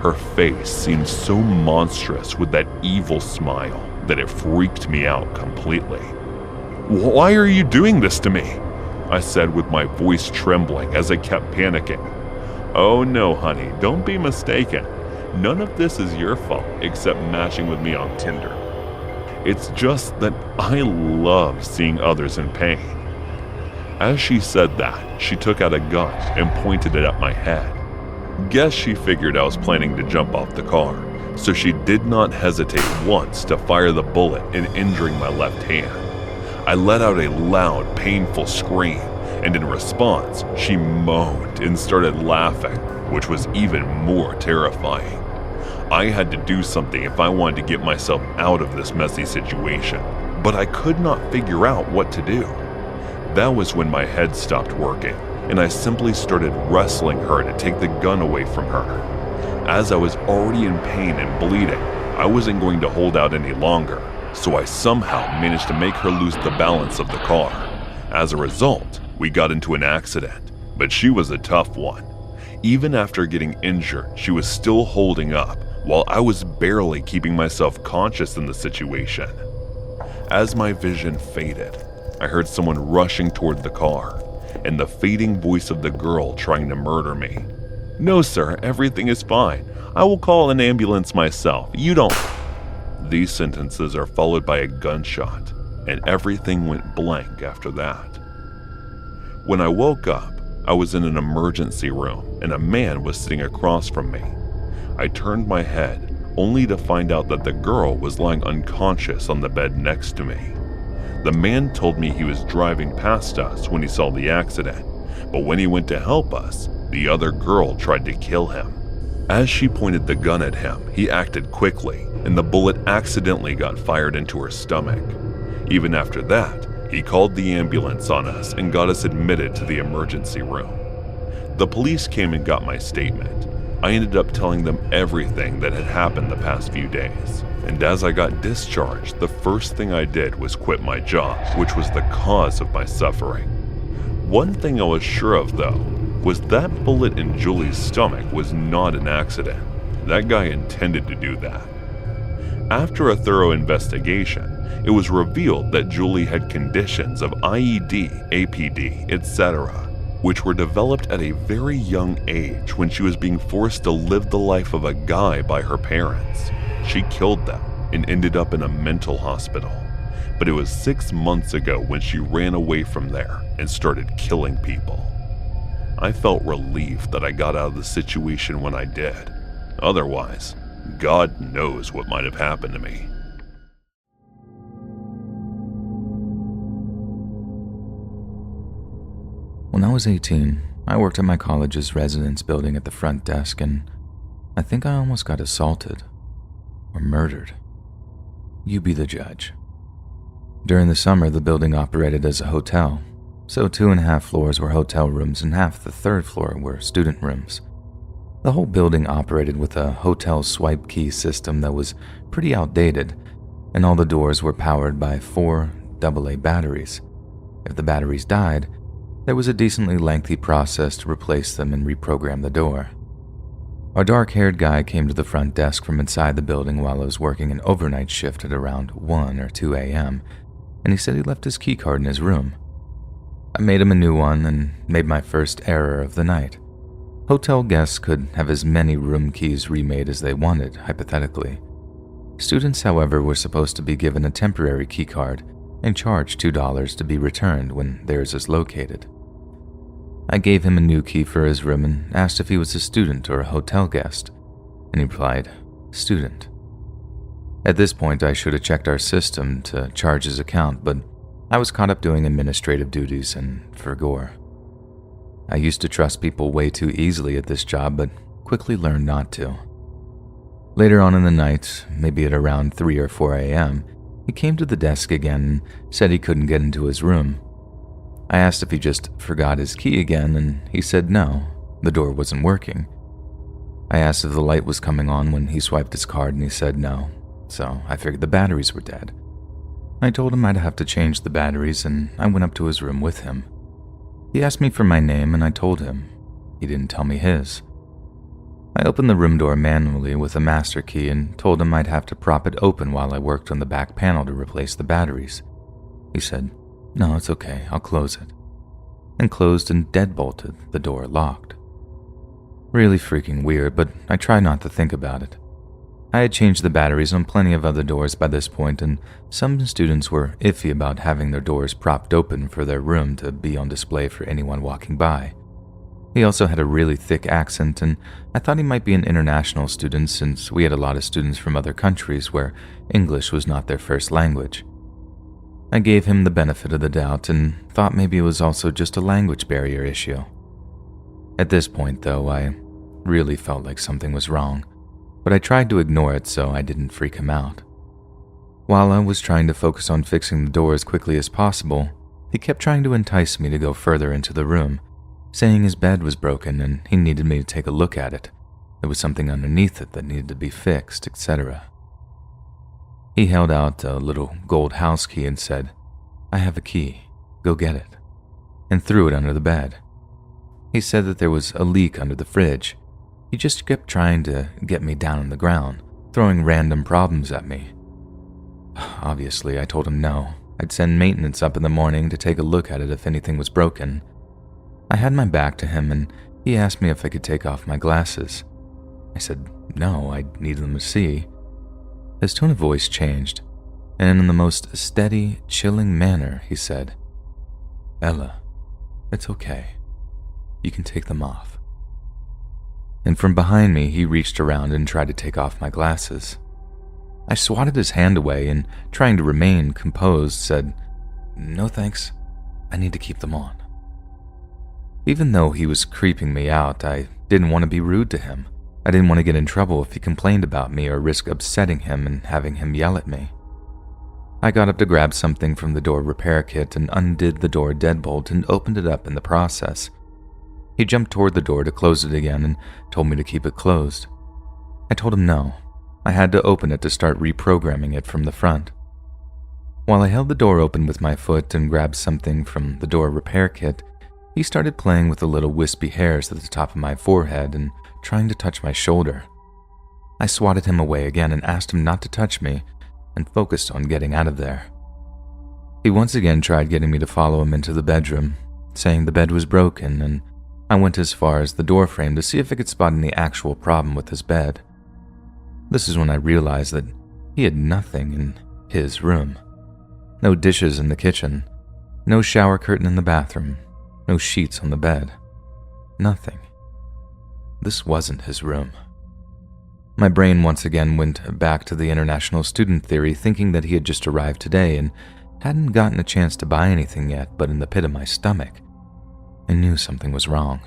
Her face seemed so monstrous with that evil smile that it freaked me out completely. "Why are you doing this to me?" I said with my voice trembling as I kept panicking. "Oh no, honey, don't be mistaken. None of this is your fault except matching with me on Tinder. It's just that I love seeing others in pain." As she said that, she took out a gun and pointed it at my head. Guess she figured I was planning to jump off the car, so she did not hesitate once to fire the bullet in injuring my left hand. I let out a loud, painful scream, and in response, she moaned and started laughing, which was even more terrifying. I had to do something if I wanted to get myself out of this messy situation, but I could not figure out what to do. That was when my head stopped working, and I simply started wrestling her to take the gun away from her. As I was already in pain and bleeding, I wasn't going to hold out any longer, so I somehow managed to make her lose the balance of the car. As a result, we got into an accident, but she was a tough one. Even after getting injured, she was still holding up, while I was barely keeping myself conscious in the situation. As my vision faded, I heard someone rushing toward the car, and the fading voice of the girl trying to murder me. "No, sir, everything is fine. I will call an ambulance myself. You don't..." These sentences are followed by a gunshot, and everything went blank after that. When I woke up, I was in an emergency room, and a man was sitting across from me. I turned my head, only to find out that the girl was lying unconscious on the bed next to me. The man told me he was driving past us when he saw the accident, but when he went to help us, the other girl tried to kill him. As she pointed the gun at him, he acted quickly, and the bullet accidentally got fired into her stomach. Even after that, he called the ambulance on us and got us admitted to the emergency room. The police came and got my statement. I ended up telling them everything that had happened the past few days. And as I got discharged, the first thing I did was quit my job, which was the cause of my suffering. One thing I was sure of, though, was that bullet in Julie's stomach was not an accident. That guy intended to do that. After a thorough investigation, It was revealed that Julie had conditions of IED, APD, etc., which were developed at a very young age when she was being forced to live the life of a guy by her parents. She killed them and ended up in a mental hospital. But it was 6 months ago when she ran away from there and started killing people. I felt relieved that I got out of the situation when I did. Otherwise, God knows what might have happened to me. When I was 18, I worked at my college's residence building at the front desk, and I think I almost got assaulted or murdered. You be the judge. During the summer, the building operated as a hotel, so 2.5 floors were hotel rooms and half the 3rd floor were student rooms. The whole building operated with a hotel swipe key system that was pretty outdated, and all the doors were powered by 4 AA batteries. If the batteries died, there was a decently lengthy process to replace them and reprogram the door. A dark-haired guy came to the front desk from inside the building while I was working an overnight shift at around 1 or 2 a.m., and he said he left his keycard in his room. I made him a new one and made my first error of the night. Hotel guests could have as many room keys remade as they wanted, hypothetically. Students, however, were supposed to be given a temporary keycard and charged $2 to be returned when theirs is located. I gave him a new key for his room and asked if he was a student or a hotel guest, and he replied, "Student." At this point, I should have checked our system to charge his account, but I was caught up doing administrative duties and forgore. I used to trust people way too easily at this job, but quickly learned not to. Later on in the night, maybe at around 3 or 4 a.m., he came to the desk again and said he couldn't get into his room. I asked if he just forgot his key again, and he said no, the door wasn't working. I asked if the light was coming on when he swiped his card, and he said no, so I figured the batteries were dead. I told him I'd have to change the batteries, and I went up to his room with him. He asked me for my name, and I told him. He didn't tell me his. I opened the room door manually with a master key and told him I'd have to prop it open while I worked on the back panel to replace the batteries. He said, "No, it's okay, I'll close it," and closed and deadbolted the door locked. Really freaking weird, but I tried not to think about it. I had changed the batteries on plenty of other doors by this point, and some students were iffy about having their doors propped open for their room to be on display for anyone walking by. He also had a really thick accent, and I thought he might be an international student since we had a lot of students from other countries where English was not their first language. I gave him the benefit of the doubt and thought maybe it was also just a language barrier issue. At this point, though, I really felt like something was wrong, but I tried to ignore it so I didn't freak him out. While I was trying to focus on fixing the door as quickly as possible, he kept trying to entice me to go further into the room, saying his bed was broken and he needed me to take a look at it. There was something underneath it that needed to be fixed, etc. He held out a little gold house key and said, "I have a key, go get it," and threw it under the bed. He said that there was a leak under the fridge. He just kept trying to get me down on the ground, throwing random problems at me. Obviously, I told him no. I'd send maintenance up in the morning to take a look at it if anything was broken. I had my back to him and he asked me if I could take off my glasses. I said no, I needed them to see. His tone of voice changed, and in the most steady, chilling manner, he said, "Ella, it's okay. You can take them off." And from behind me, he reached around and tried to take off my glasses. I swatted his hand away and, trying to remain composed, said, "No thanks, I need to keep them on." Even though he was creeping me out, I didn't want to be rude to him. I didn't want to get in trouble if he complained about me or risk upsetting him and having him yell at me. I got up to grab something from the door repair kit and undid the door deadbolt and opened it up in the process. He jumped toward the door to close it again and told me to keep it closed. I told him no. I had to open it to start reprogramming it from the front. While I held the door open with my foot and grabbed something from the door repair kit, he started playing with the little wispy hairs at the top of my forehead and trying to touch my shoulder. I swatted him away again and asked him not to touch me, and focused on getting out of there. He once again tried getting me to follow him into the bedroom, saying the bed was broken, and I went as far as the doorframe to see if I could spot any actual problem with his bed. This is when I realized that he had nothing in his room. No dishes in the kitchen, no shower curtain in the bathroom, no sheets on the bed. Nothing. This wasn't his room. My brain once again went back to the international student theory, thinking that he had just arrived today and hadn't gotten a chance to buy anything yet, but in the pit of my stomach, I knew something was wrong.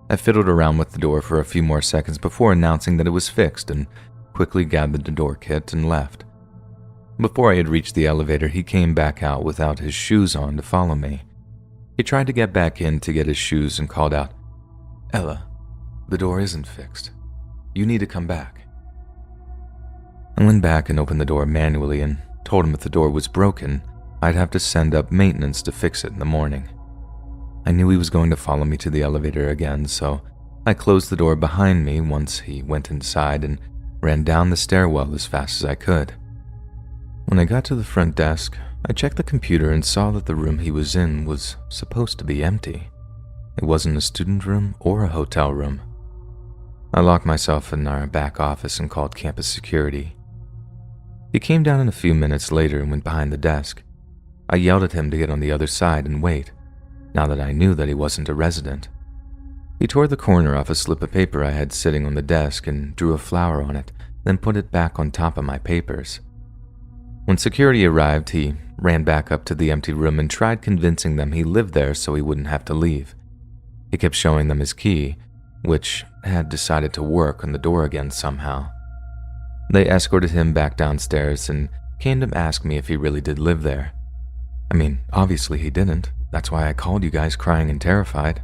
I fiddled around with the door for a few more seconds before announcing that it was fixed and quickly gathered the door kit and left. Before I had reached the elevator, he came back out without his shoes on to follow me. He tried to get back in to get his shoes and called out, "Ella, the door isn't fixed. You need to come back." I went back and opened the door manually and told him if the door was broken, I'd have to send up maintenance to fix it in the morning. I knew he was going to follow me to the elevator again, so I closed the door behind me once he went inside and ran down the stairwell as fast as I could. When I got to the front desk, I checked the computer and saw that the room he was in was supposed to be empty. It wasn't a student room or a hotel room. I locked myself in our back office and called campus security. He came down a few minutes later and went behind the desk. I yelled at him to get on the other side and wait, now that I knew that he wasn't a resident. He tore the corner off a slip of paper I had sitting on the desk and drew a flower on it, then put it back on top of my papers. When security arrived, he ran back up to the empty room and tried convincing them he lived there so he wouldn't have to leave. He kept showing them his key, which had decided to work on the door again somehow. They escorted him back downstairs and came to ask me if he really did live there. I mean, obviously he didn't. That's why I called you guys crying and terrified.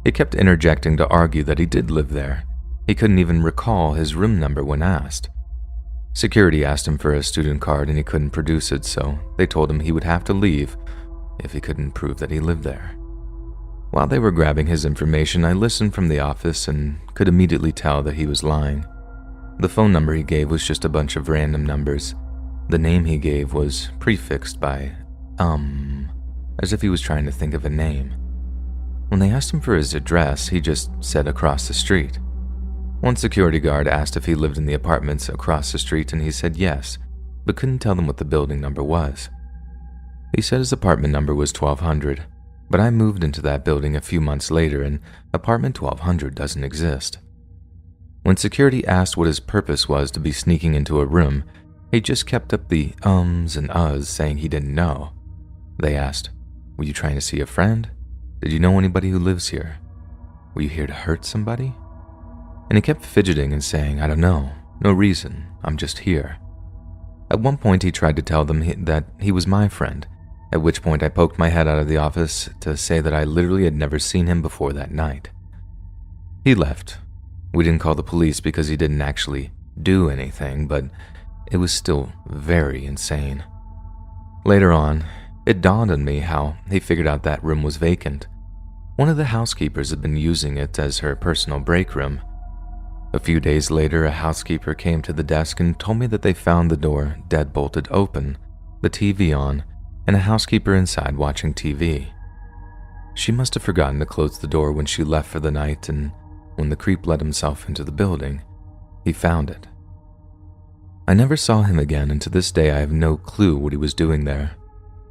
He kept interjecting to argue that he did live there. He couldn't even recall his room number when asked. Security asked him for a student card and he couldn't produce it, so they told him he would have to leave if he couldn't prove that he lived there. While they were grabbing his information, I listened from the office and could immediately tell that he was lying. The phone number he gave was just a bunch of random numbers. The name he gave was prefixed by as if he was trying to think of a name. When they asked him for his address, he just said across the street. One security guard asked if he lived in the apartments across the street and he said yes, but couldn't tell them what the building number was. He said his apartment number was 1200, but I moved into that building a few months later and apartment 1200 doesn't exist. When security asked what his purpose was to be sneaking into a room, he just kept up the ums and uhs, saying he didn't know. They asked, "Were you trying to see a friend? Did you know anybody who lives here? Were you here to hurt somebody?" And he kept fidgeting and saying, "I don't know, no reason, I'm just here." At one point he tried to tell them that he was my friend, at which point I poked my head out of the office to say that I literally had never seen him before that night. He left. We didn't call the police because he didn't actually do anything, but it was still very insane. Later on, it dawned on me how he figured out that room was vacant. One of the housekeepers had been using it as her personal break room. A few days later, a housekeeper came to the desk and told me that they found the door dead-bolted open, the TV on, and a housekeeper inside watching TV. She must have forgotten to close the door when she left for the night, and when the creep let himself into the building, he found it. I never saw him again, and to this day I have no clue what he was doing there.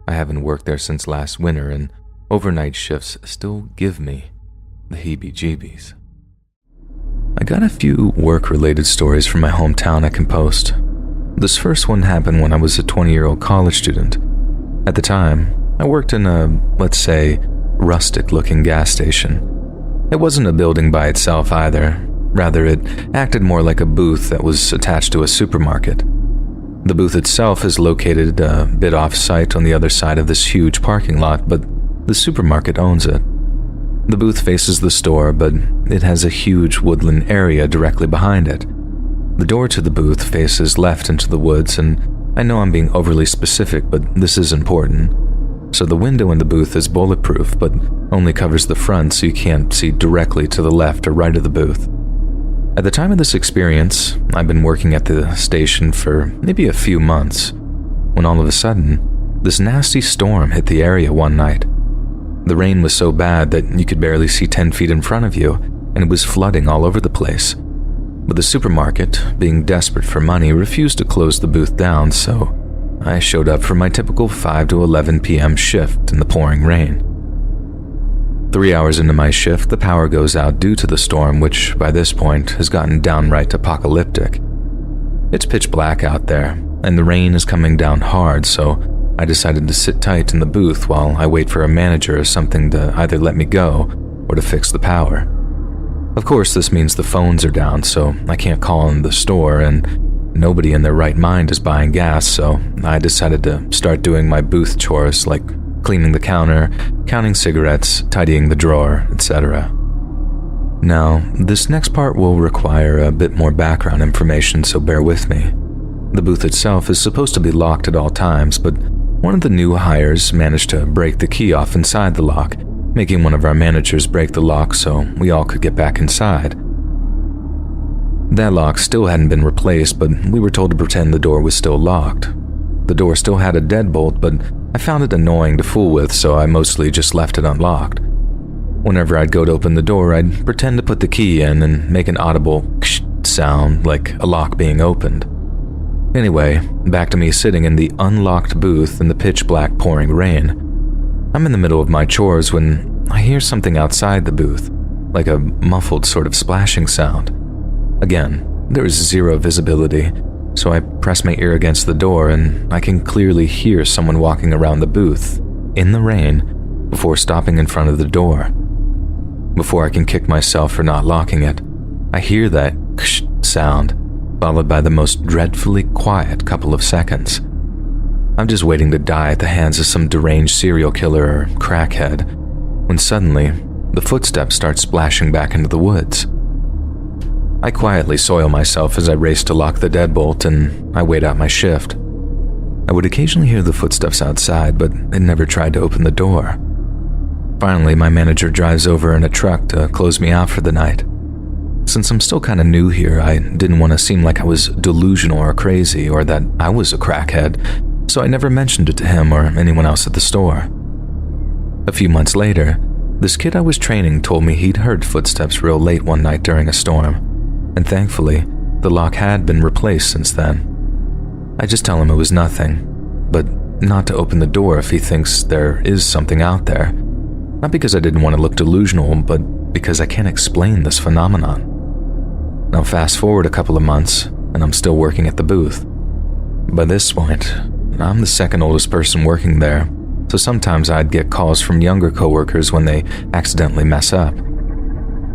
I haven't worked there since last winter, and overnight shifts still give me the heebie-jeebies. I got a few work-related stories from my hometown I can post. This first one happened when I was a 20-year-old college student. At the time, I worked in a, let's say, rustic-looking gas station. It wasn't a building by itself either. Rather, it acted more like a booth that was attached to a supermarket. The booth itself is located a bit off-site on the other side of this huge parking lot, but the supermarket owns it. The booth faces the store, but it has a huge woodland area directly behind it. The door to the booth faces left into the woods, and I know I'm being overly specific, but this is important. So the window in the booth is bulletproof, but only covers the front so you can't see directly to the left or right of the booth. At the time of this experience, I'd been working at the station for maybe a few months, when all of a sudden, this nasty storm hit the area one night. The rain was so bad that you could barely see 10 feet in front of you, and it was flooding all over the place. But the supermarket, being desperate for money, refused to close the booth down, so I showed up for my typical 5 to 11 p.m. shift in the pouring rain. 3 hours into my shift, the power goes out due to the storm, which by this point has gotten downright apocalyptic. It's pitch black out there, and the rain is coming down hard, so I decided to sit tight in the booth while I wait for a manager or something to either let me go or to fix the power. Of course, this means the phones are down, so I can't call in the store, and nobody in their right mind is buying gas, so I decided to start doing my booth chores like cleaning the counter, counting cigarettes, tidying the drawer, etc. Now, this next part will require a bit more background information, so bear with me. The booth itself is supposed to be locked at all times, but one of the new hires managed to break the key off inside the lock, making one of our managers break the lock so we all could get back inside. That lock still hadn't been replaced, but we were told to pretend the door was still locked. The door still had a deadbolt, but I found it annoying to fool with, so I mostly just left it unlocked. Whenever I'd go to open the door, I'd pretend to put the key in and make an audible ksh sound like a lock being opened. Anyway, back to me sitting in the unlocked booth in the pitch black pouring rain. I'm in the middle of my chores when I hear something outside the booth, like a muffled sort of splashing sound. Again, there is zero visibility, so I press my ear against the door and I can clearly hear someone walking around the booth, in the rain, before stopping in front of the door. Before I can kick myself for not locking it, I hear that ksh sound, followed by the most dreadfully quiet couple of seconds. I'm just waiting to die at the hands of some deranged serial killer or crackhead, when suddenly, the footsteps start splashing back into the woods. I quietly soil myself as I race to lock the deadbolt and I wait out my shift. I would occasionally hear the footsteps outside, but it never tried to open the door. Finally, my manager drives over in a truck to close me out for the night. Since I'm still kind of new here, I didn't want to seem like I was delusional or crazy or that I was a crackhead, so I never mentioned it to him or anyone else at the store. A few months later, this kid I was training told me he'd heard footsteps real late one night during a storm. And thankfully, the lock had been replaced since then. I just tell him it was nothing, but not to open the door if he thinks there is something out there. Not because I didn't want to look delusional, but because I can't explain this phenomenon. Now fast forward a couple of months, and I'm still working at the booth. By this point, I'm the second oldest person working there, so sometimes I'd get calls from younger coworkers when they accidentally mess up.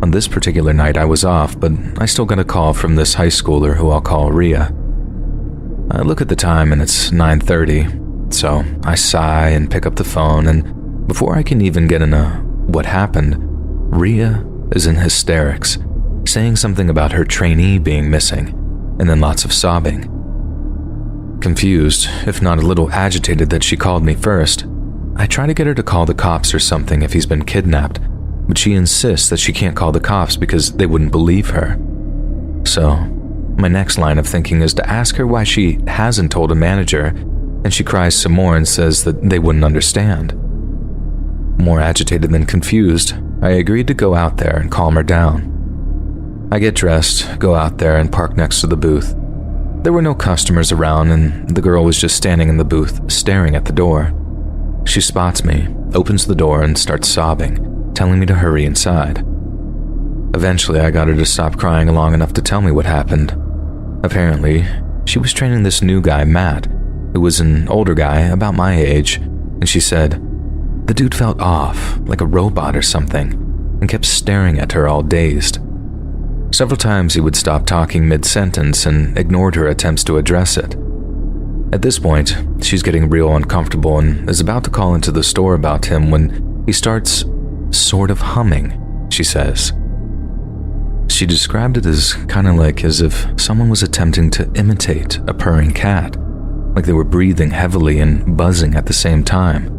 On this particular night I was off, but I still got a call from this high schooler who I'll call Rhea. I look at the time and it's 9:30, so I sigh and pick up the phone, and before I can even get in a what happened, Rhea is in hysterics, saying something about her trainee being missing, and then lots of sobbing. Confused, if not a little agitated that she called me first, I try to get her to call the cops or something if he's been kidnapped, but she insists that she can't call the cops because they wouldn't believe her. So, my next line of thinking is to ask her why she hasn't told a manager, and she cries some more and says that they wouldn't understand. More agitated than confused, I agreed to go out there and calm her down. I get dressed, go out there, and park next to the booth. There were no customers around, and the girl was just standing in the booth, staring at the door. She spots me, opens the door, and starts sobbing, telling me to hurry inside. Eventually, I got her to stop crying long enough to tell me what happened. Apparently, she was training this new guy, Matt, who was an older guy about my age, and she said, the dude felt off, like a robot or something, and kept staring at her all dazed. Several times he would stop talking mid-sentence and ignored her attempts to address it. At this point, she's getting real uncomfortable and is about to call into the store about him when he starts sort of humming, she says. She described it as kind of like as if someone was attempting to imitate a purring cat, like they were breathing heavily and buzzing at the same time.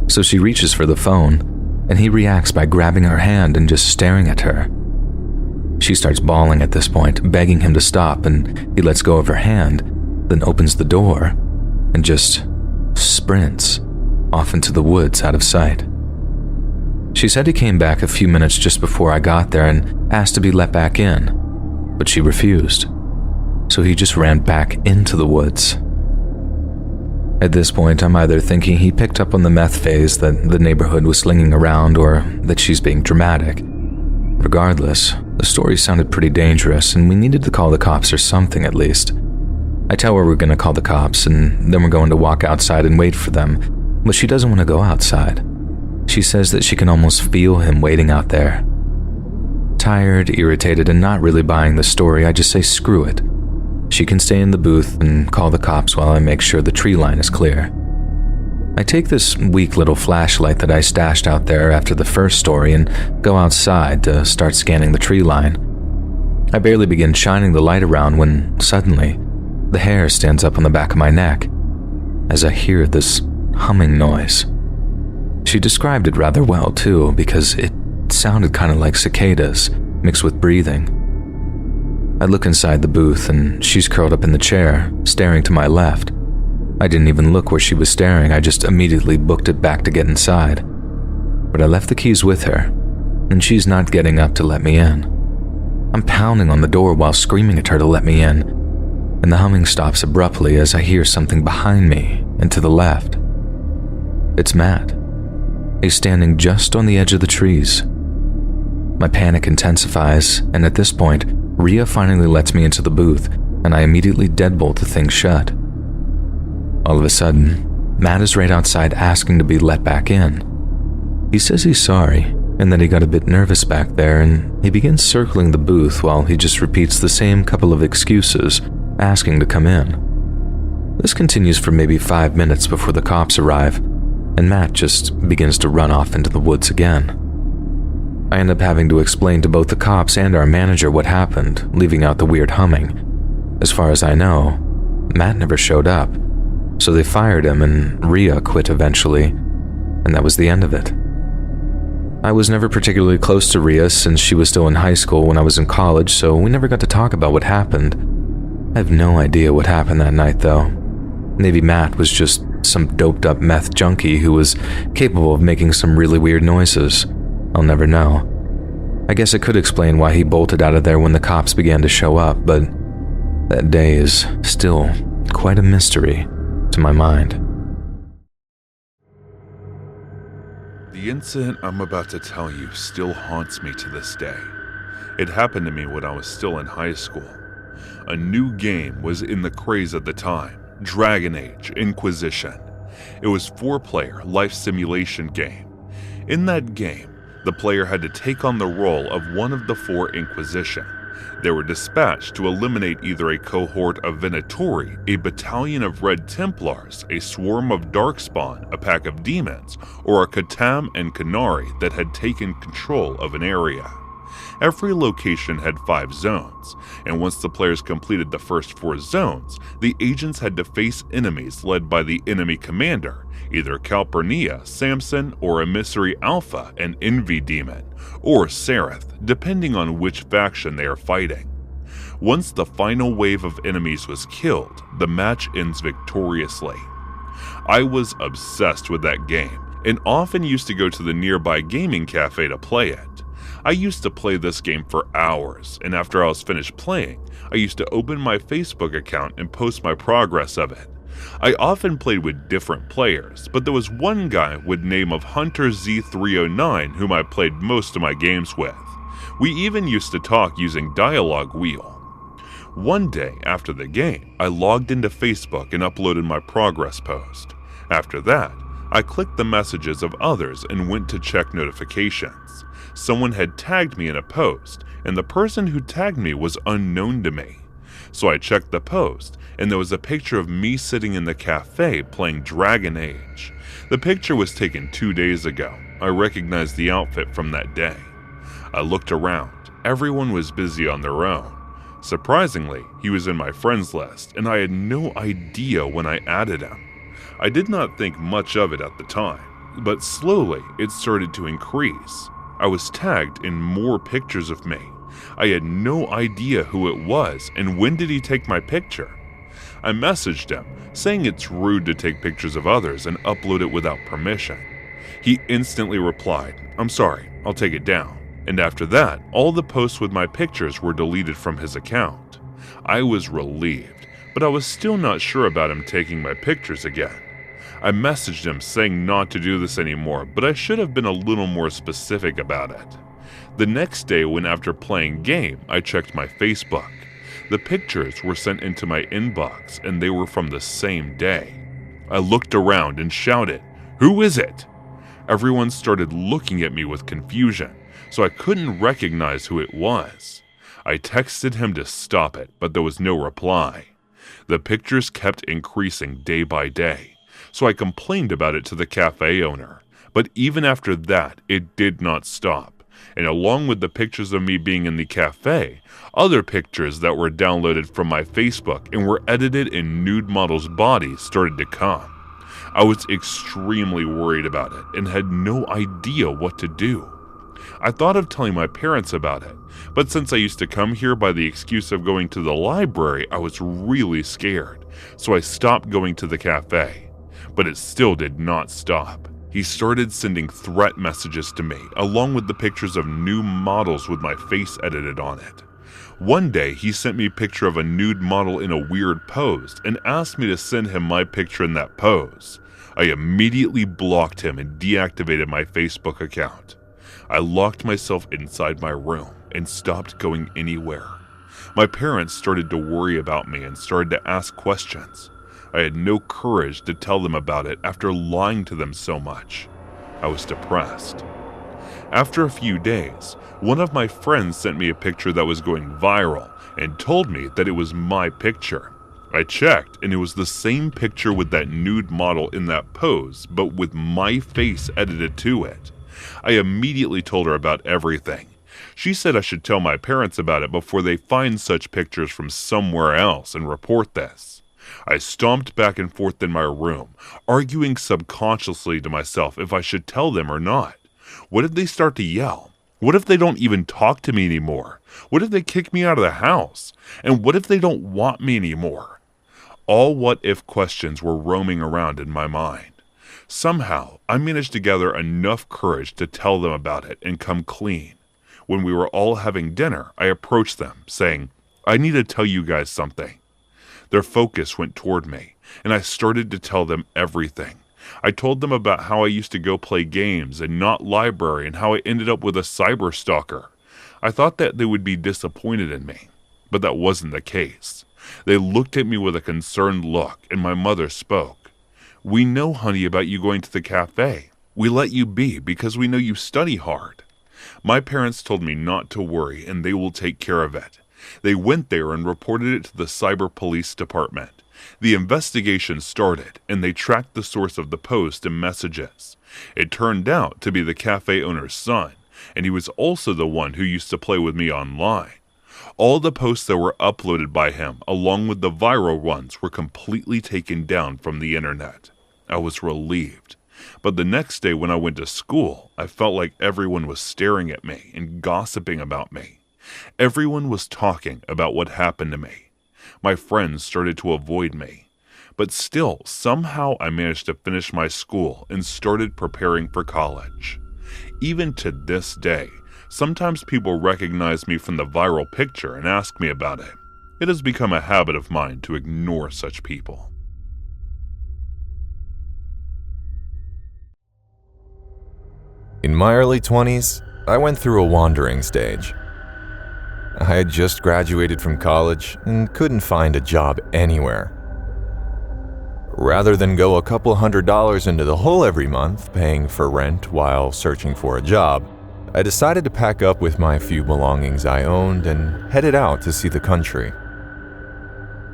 So she reaches for the phone, and he reacts by grabbing her hand and just staring at her. She starts bawling at this point, begging him to stop, and he lets go of her hand, then opens the door and just sprints off into the woods out of sight. She said he came back a few minutes just before I got there and asked to be let back in, but she refused, so he just ran back into the woods. At this point, I'm either thinking he picked up on the meth phase that the neighborhood was slinging around or that she's being dramatic. Regardless, the story sounded pretty dangerous and we needed to call the cops or something at least. I tell her we're going to call the cops and then we're going to walk outside and wait for them, but she doesn't want to go outside. She says that she can almost feel him waiting out there. Tired, irritated, and not really buying the story, I just say screw it. She can stay in the booth and call the cops while I make sure the tree line is clear. I take this weak little flashlight that I stashed out there after the first story and go outside to start scanning the tree line. I barely begin shining the light around when suddenly the hair stands up on the back of my neck as I hear this humming noise. She described it rather well too, because it sounded kind of like cicadas mixed with breathing. I look inside the booth and she's curled up in the chair, staring to my left. I didn't even look where she was staring, I just immediately booked it back to get inside. But I left the keys with her, and she's not getting up to let me in. I'm pounding on the door while screaming at her to let me in, and the humming stops abruptly as I hear something behind me and to the left. It's Matt. He's standing just on the edge of the trees. My panic intensifies, and at this point, Rhea finally lets me into the booth, and I immediately deadbolt the thing shut. All of a sudden, Matt is right outside asking to be let back in. He says he's sorry, and that he got a bit nervous back there, and he begins circling the booth while he just repeats the same couple of excuses, asking to come in. This continues for maybe 5 minutes before the cops arrive, and Matt just begins to run off into the woods again. I end up having to explain to both the cops and our manager what happened, leaving out the weird humming. As far as I know, Matt never showed up, so they fired him and Rhea quit eventually, and that was the end of it. I was never particularly close to Rhea since she was still in high school when I was in college, so we never got to talk about what happened. I have no idea what happened that night though. Maybe Matt was just some doped up meth junkie who was capable of making some really weird noises. I'll never know. I guess it could explain why he bolted out of there when the cops began to show up, but that day is still quite a mystery to my mind. The incident I'm about to tell you still haunts me to this day. It happened to me when I was still in high school. A new game was in the craze at the time, Dragon Age Inquisition. It was a 4-player life simulation game. In that game, the player had to take on the role of one of the 4 Inquisition. They were dispatched to eliminate either a cohort of Venatori, a battalion of Red Templars, a swarm of Darkspawn, a pack of demons, or a Katam and Kanari that had taken control of an area. Every location had 5 zones, and once the players completed the first 4 zones, the agents had to face enemies led by the enemy commander, either Calpurnia, Samson, or Emissary Alpha, an Envy Demon, or Sereth, depending on which faction they are fighting. Once the final wave of enemies was killed, the match ends victoriously. I was obsessed with that game, and often used to go to the nearby gaming cafe to play it. I used to play this game for hours, and after I was finished playing, I used to open my Facebook account and post my progress of it. I often played with different players, but there was one guy with name of Hunter Z309 whom I played most of my games with. We even used to talk using Dialogue Wheel. One day after the game, I logged into Facebook and uploaded my progress post. After that, I clicked the messages of others and went to check notifications. Someone had tagged me in a post, and the person who tagged me was unknown to me. So I checked the post, and there was a picture of me sitting in the cafe playing Dragon Age. The picture was taken 2 days ago. I recognized the outfit from that day. I looked around. Everyone was busy on their own. Surprisingly, he was in my friends list, and I had no idea when I added him. I did not think much of it at the time, but slowly it started to increase. I was tagged in more pictures of me, I had no idea who it was and when did he take my picture. I messaged him, saying it's rude to take pictures of others and upload it without permission. He instantly replied, "I'm sorry, I'll take it down." And after that, all the posts with my pictures were deleted from his account. I was relieved, but I was still not sure about him taking my pictures again. I messaged him saying not to do this anymore, but I should have been a little more specific about it. The next day, when after playing game, I checked my Facebook. The pictures were sent into my inbox and they were from the same day. I looked around and shouted, "Who is it?" Everyone started looking at me with confusion, so I couldn't recognize who it was. I texted him to stop it, but there was no reply. The pictures kept increasing day by day, so I complained about it to the cafe owner. But even after that, it did not stop. And along with the pictures of me being in the cafe, other pictures that were downloaded from my Facebook and were edited in nude models' bodies started to come. I was extremely worried about it and had no idea what to do. I thought of telling my parents about it, but since I used to come here by the excuse of going to the library, I was really scared, so I stopped going to the cafe. But it still did not stop. He started sending threat messages to me, along with the pictures of new models with my face edited on it. One day, he sent me a picture of a nude model in a weird pose and asked me to send him my picture in that pose. I immediately blocked him and deactivated my Facebook account. I locked myself inside my room and stopped going anywhere. My parents started to worry about me and started to ask questions. I had no courage to tell them about it after lying to them so much. I was depressed. After a few days, one of my friends sent me a picture that was going viral and told me that it was my picture. I checked and it was the same picture with that nude model in that pose, but with my face edited to it. I immediately told her about everything. She said I should tell my parents about it before they find such pictures from somewhere else and report this. I stomped back and forth in my room, arguing subconsciously to myself if I should tell them or not. What if they start to yell? What if they don't even talk to me anymore? What if they kick me out of the house? And what if they don't want me anymore? All what-if questions were roaming around in my mind. Somehow, I managed to gather enough courage to tell them about it and come clean. When we were all having dinner, I approached them, saying, "I need to tell you guys something." Their focus went toward me, and I started to tell them everything. I told them about how I used to go play games and not library and how I ended up with a cyber stalker. I thought that they would be disappointed in me, but that wasn't the case. They looked at me with a concerned look, and my mother spoke. "We know, honey, about you going to the cafe. We let you be because we know you study hard." My parents told me not to worry and they will take care of it. They went there and reported it to the cyber police department. The investigation started and they tracked the source of the post and messages. It turned out to be the cafe owner's son, and he was also the one who used to play with me online. All the posts that were uploaded by him, along with the viral ones, were completely taken down from the internet. I was relieved. But the next day when I went to school, I felt like everyone was staring at me and gossiping about me. Everyone was talking about what happened to me. My friends started to avoid me. But still, somehow I managed to finish my school and started preparing for college. Even to this day, sometimes people recognize me from the viral picture and ask me about it. It has become a habit of mine to ignore such people. In my early 20s, I went through a wandering stage. I had just graduated from college and couldn't find a job anywhere. Rather than go a couple $100 into the hole every month paying for rent while searching for a job, I decided to pack up with my few belongings I owned and headed out to see the country.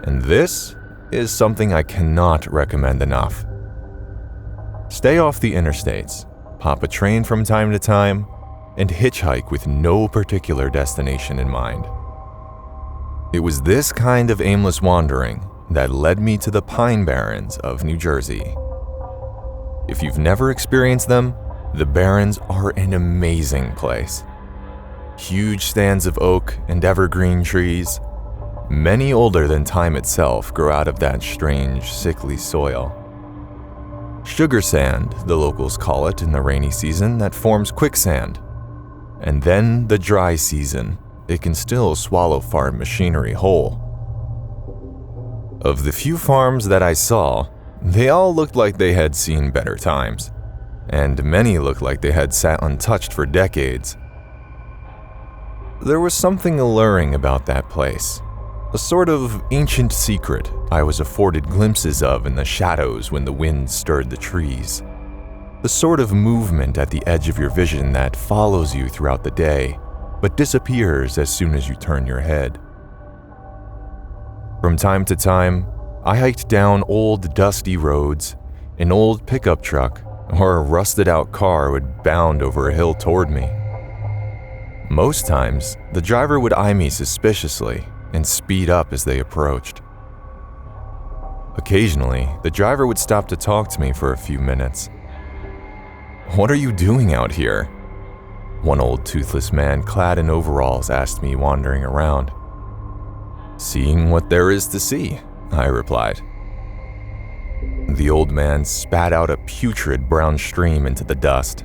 And this is something I cannot recommend enough. Stay off the interstates, pop a train from time to time, and hitchhike with no particular destination in mind. It was this kind of aimless wandering that led me to the Pine Barrens of New Jersey. If you've never experienced them, the Barrens are an amazing place. Huge stands of oak and evergreen trees, many older than time itself, grow out of that strange, sickly soil. Sugar sand, the locals call it in the rainy season, that forms quicksand. And then the dry season, it can still swallow farm machinery whole. Of the few farms that I saw, they all looked like they had seen better times, and many looked like they had sat untouched for decades. There was something alluring about that place, a sort of ancient secret I was afforded glimpses of in the shadows when the wind stirred the trees. The sort of movement at the edge of your vision that follows you throughout the day, but disappears as soon as you turn your head. From time to time, I hiked down old dusty roads. An old pickup truck or a rusted-out car would bound over a hill toward me. Most times, the driver would eye me suspiciously and speed up as they approached. Occasionally, the driver would stop to talk to me for a few minutes. "What are you doing out here?" one old toothless man clad in overalls asked me wandering around. "Seeing what there is to see," I replied. The old man spat out a putrid brown stream into the dust.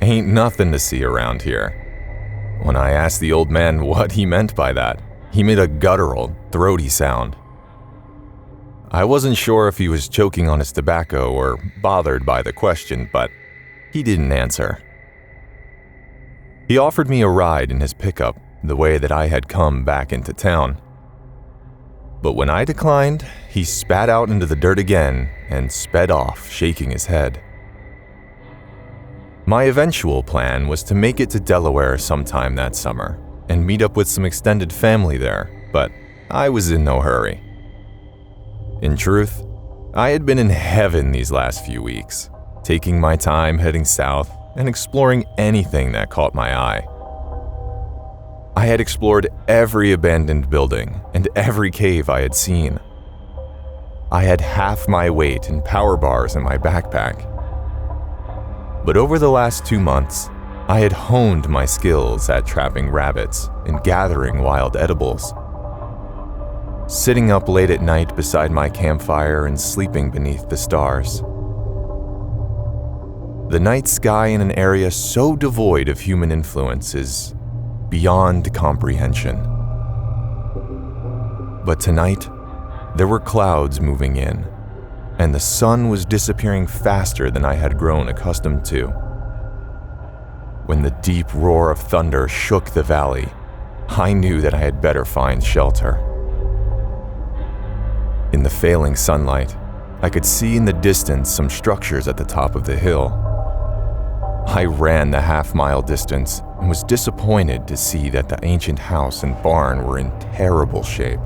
"Ain't nothing to see around here." When I asked the old man what he meant by that, he made a guttural, throaty sound. I wasn't sure if he was choking on his tobacco or bothered by the question, but he didn't answer. He offered me a ride in his pickup the way that I had come back into town. But when I declined, he spat out into the dirt again and sped off, shaking his head. My eventual plan was to make it to Delaware sometime that summer and meet up with some extended family there, but I was in no hurry. In truth, I had been in heaven these last few weeks, taking my time heading south and exploring anything that caught my eye. I had explored every abandoned building and every cave I had seen. I had half my weight in power bars in my backpack. But over the last 2 months, I had honed my skills at trapping rabbits and gathering wild edibles. Sitting up late at night beside my campfire and sleeping beneath the stars. The night sky in an area so devoid of human influence is beyond comprehension. But tonight, there were clouds moving in, and the sun was disappearing faster than I had grown accustomed to. When the deep roar of thunder shook the valley, I knew that I had better find shelter. In the failing sunlight, I could see in the distance some structures at the top of the hill. I ran the half-mile distance and was disappointed to see that the ancient house and barn were in terrible shape.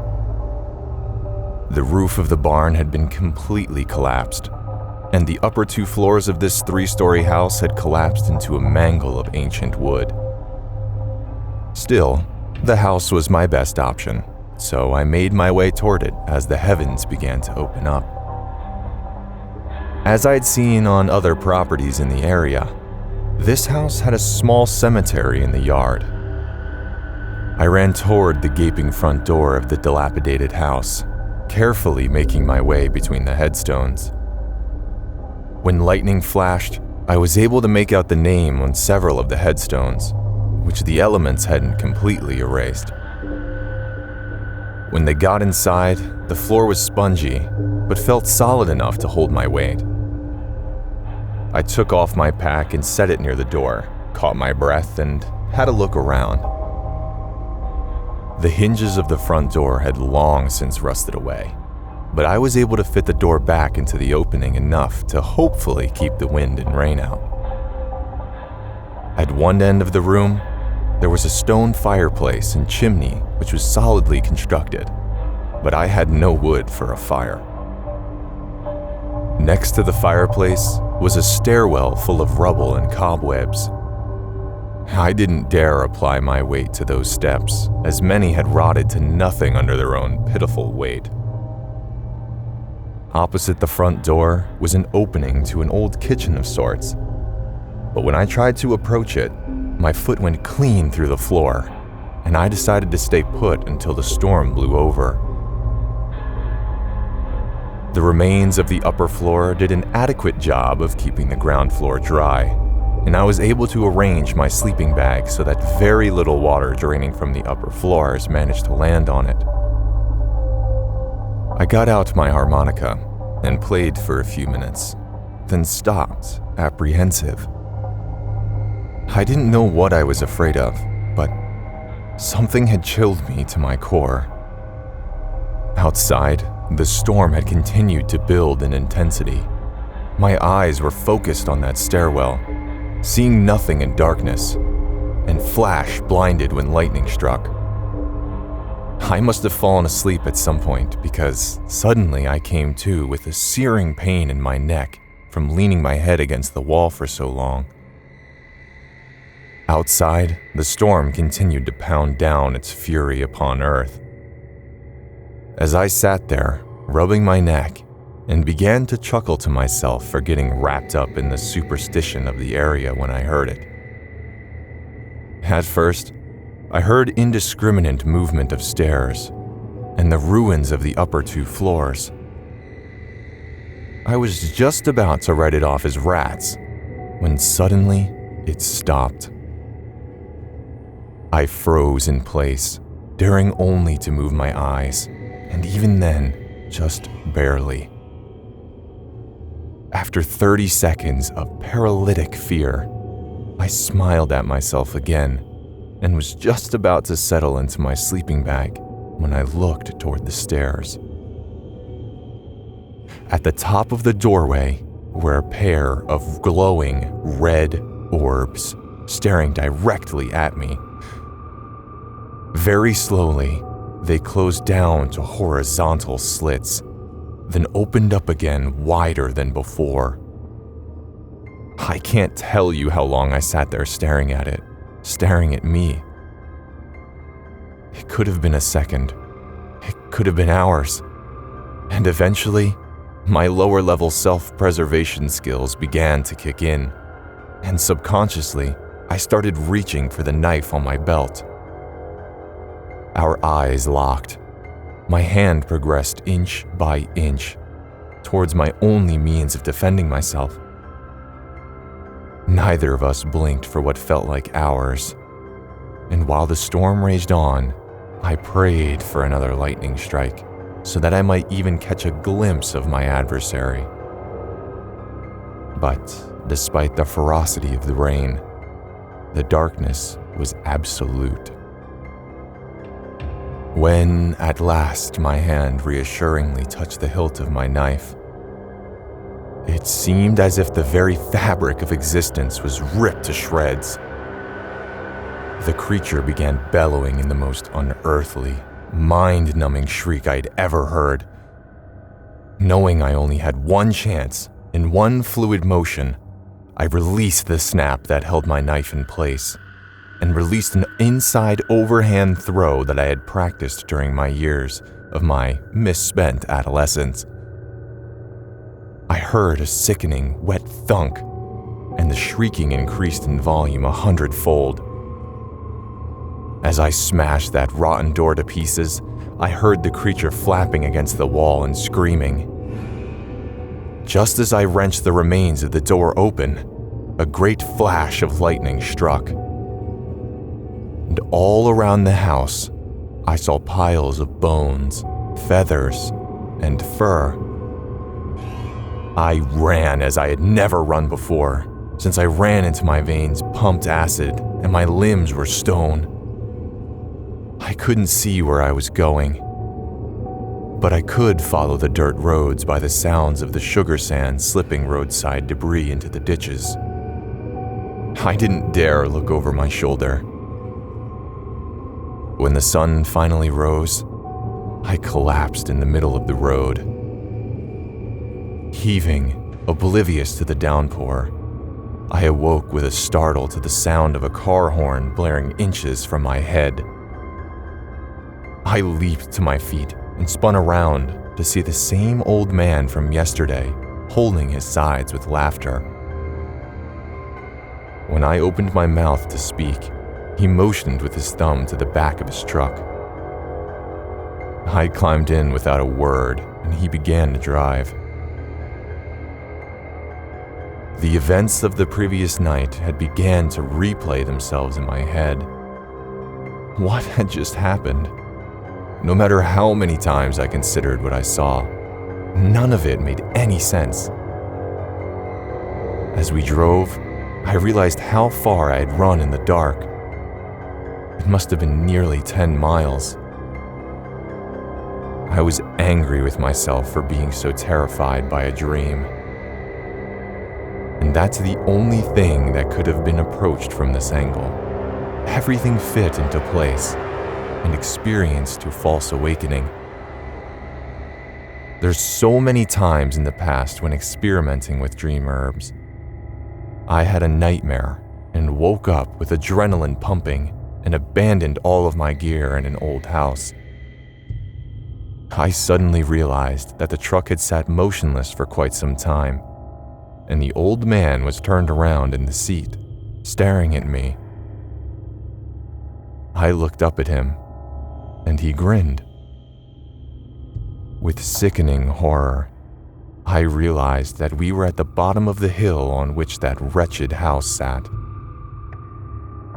The roof of the barn had been completely collapsed, and the upper 2 floors of this 3-story house had collapsed into a mangle of ancient wood. Still, the house was my best option, so I made my way toward it as the heavens began to open up. As I'd seen on other properties in the area, this house had a small cemetery in the yard. I ran toward the gaping front door of the dilapidated house, carefully making my way between the headstones. When lightning flashed, I was able to make out the name on several of the headstones, which the elements hadn't completely erased. When they got inside, the floor was spongy, but felt solid enough to hold my weight. I took off my pack and set it near the door, caught my breath, and had a look around. The hinges of the front door had long since rusted away, but I was able to fit the door back into the opening enough to hopefully keep the wind and rain out. At one end of the room, there was a stone fireplace and chimney which was solidly constructed, but I had no wood for a fire. Next to the fireplace was a stairwell full of rubble and cobwebs. I didn't dare apply my weight to those steps, as many had rotted to nothing under their own pitiful weight. Opposite the front door was an opening to an old kitchen of sorts, but when I tried to approach it, my foot went clean through the floor, and I decided to stay put until the storm blew over. The remains of the upper floor did an adequate job of keeping the ground floor dry, and I was able to arrange my sleeping bag so that very little water draining from the upper floors managed to land on it. I got out my harmonica and played for a few minutes, then stopped, apprehensive. I didn't know what I was afraid of, but something had chilled me to my core. Outside, the storm had continued to build in intensity. My eyes were focused on that stairwell, seeing nothing in darkness, and flash blinded when lightning struck. I must have fallen asleep at some point because suddenly I came to with a searing pain in my neck from leaning my head against the wall for so long. Outside, the storm continued to pound down its fury upon Earth. As I sat there, rubbing my neck, and began to chuckle to myself for getting wrapped up in the superstition of the area when I heard it. At first, I heard indiscriminate movement of stairs and the ruins of the upper 2 floors. I was just about to write it off as rats when suddenly it stopped. I froze in place, daring only to move my eyes, and even then, just barely. After 30 seconds of paralytic fear, I smiled at myself again and was just about to settle into my sleeping bag when I looked toward the stairs. At the top of the doorway were a pair of glowing red orbs staring directly at me. Very slowly, they closed down to horizontal slits, then opened up again wider than before. I can't tell you how long I sat there staring at it, staring at me. It could have been a second. It could have been hours. And eventually, my lower-level self-preservation skills began to kick in, and subconsciously, I started reaching for the knife on my belt. Our eyes locked. My hand progressed inch by inch towards my only means of defending myself. Neither of us blinked for what felt like hours, and while the storm raged on, I prayed for another lightning strike so that I might even catch a glimpse of my adversary. But despite the ferocity of the rain, the darkness was absolute. When, at last, my hand reassuringly touched the hilt of my knife, it seemed as if the very fabric of existence was ripped to shreds. The creature began bellowing in the most unearthly, mind-numbing shriek I'd ever heard. Knowing I only had one chance, in one fluid motion, I released the snap that held my knife in place, and released an inside overhand throw that I had practiced during my years of my misspent adolescence. I heard a sickening, wet thunk, and the shrieking increased in volume 100-fold. As I smashed that rotten door to pieces, I heard the creature flapping against the wall and screaming. Just as I wrenched the remains of the door open, a great flash of lightning struck. And all around the house, I saw piles of bones, feathers, and fur. I ran as I had never run before, since I ran into my veins pumped acid and my limbs were stone. I couldn't see where I was going, but I could follow the dirt roads by the sounds of the sugar sand slipping roadside debris into the ditches. I didn't dare look over my shoulder. When the sun finally rose, I collapsed in the middle of the road. Heaving, oblivious to the downpour, I awoke with a startle to the sound of a car horn blaring inches from my head. I leaped to my feet and spun around to see the same old man from yesterday holding his sides with laughter. When I opened my mouth to speak, he motioned with his thumb to the back of his truck. I climbed in without a word, and he began to drive. The events of the previous night had began to replay themselves in my head. What had just happened? No matter how many times I considered what I saw, none of it made any sense. As we drove, I realized how far I had run in the dark. It must have been nearly 10 miles. I was angry with myself for being so terrified by a dream. And that's the only thing that could have been approached from this angle. Everything fit into place and experienced a false awakening. There's so many times in the past when experimenting with dream herbs, I had a nightmare and woke up with adrenaline pumping and abandoned all of my gear in an old house. I suddenly realized that the truck had sat motionless for quite some time, and the old man was turned around in the seat, staring at me. I looked up at him, and he grinned. With sickening horror, I realized that we were at the bottom of the hill on which that wretched house sat.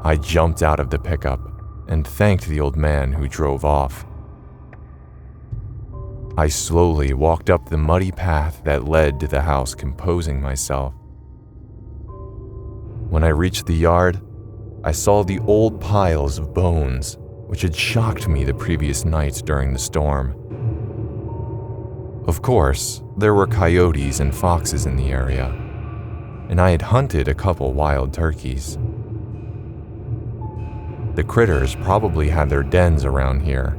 I jumped out of the pickup and thanked the old man who drove off. I slowly walked up the muddy path that led to the house, composing myself. When I reached the yard, I saw the old piles of bones, which had shocked me the previous night during the storm. Of course, there were coyotes and foxes in the area, and I had hunted a couple wild turkeys. The critters probably had their dens around here,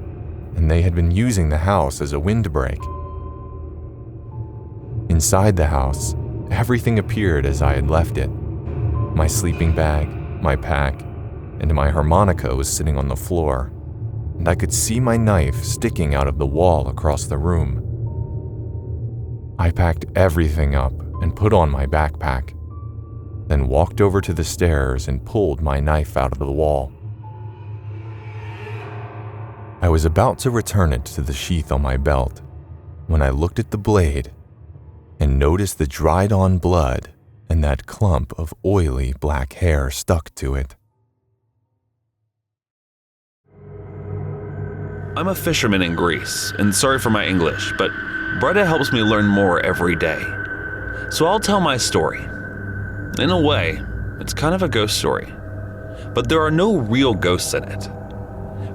and they had been using the house as a windbreak. Inside the house, everything appeared as I had left it. My sleeping bag, my pack, and my harmonica was sitting on the floor, and I could see my knife sticking out of the wall across the room. I packed everything up and put on my backpack, then walked over to the stairs and pulled my knife out of the wall. I was about to return it to the sheath on my belt when I looked at the blade and noticed the dried-on blood and that clump of oily black hair stuck to it. I'm a fisherman in Greece, and sorry for my English, but Bretta helps me learn more every day. So I'll tell my story. In a way, it's kind of a ghost story, but there are no real ghosts in it.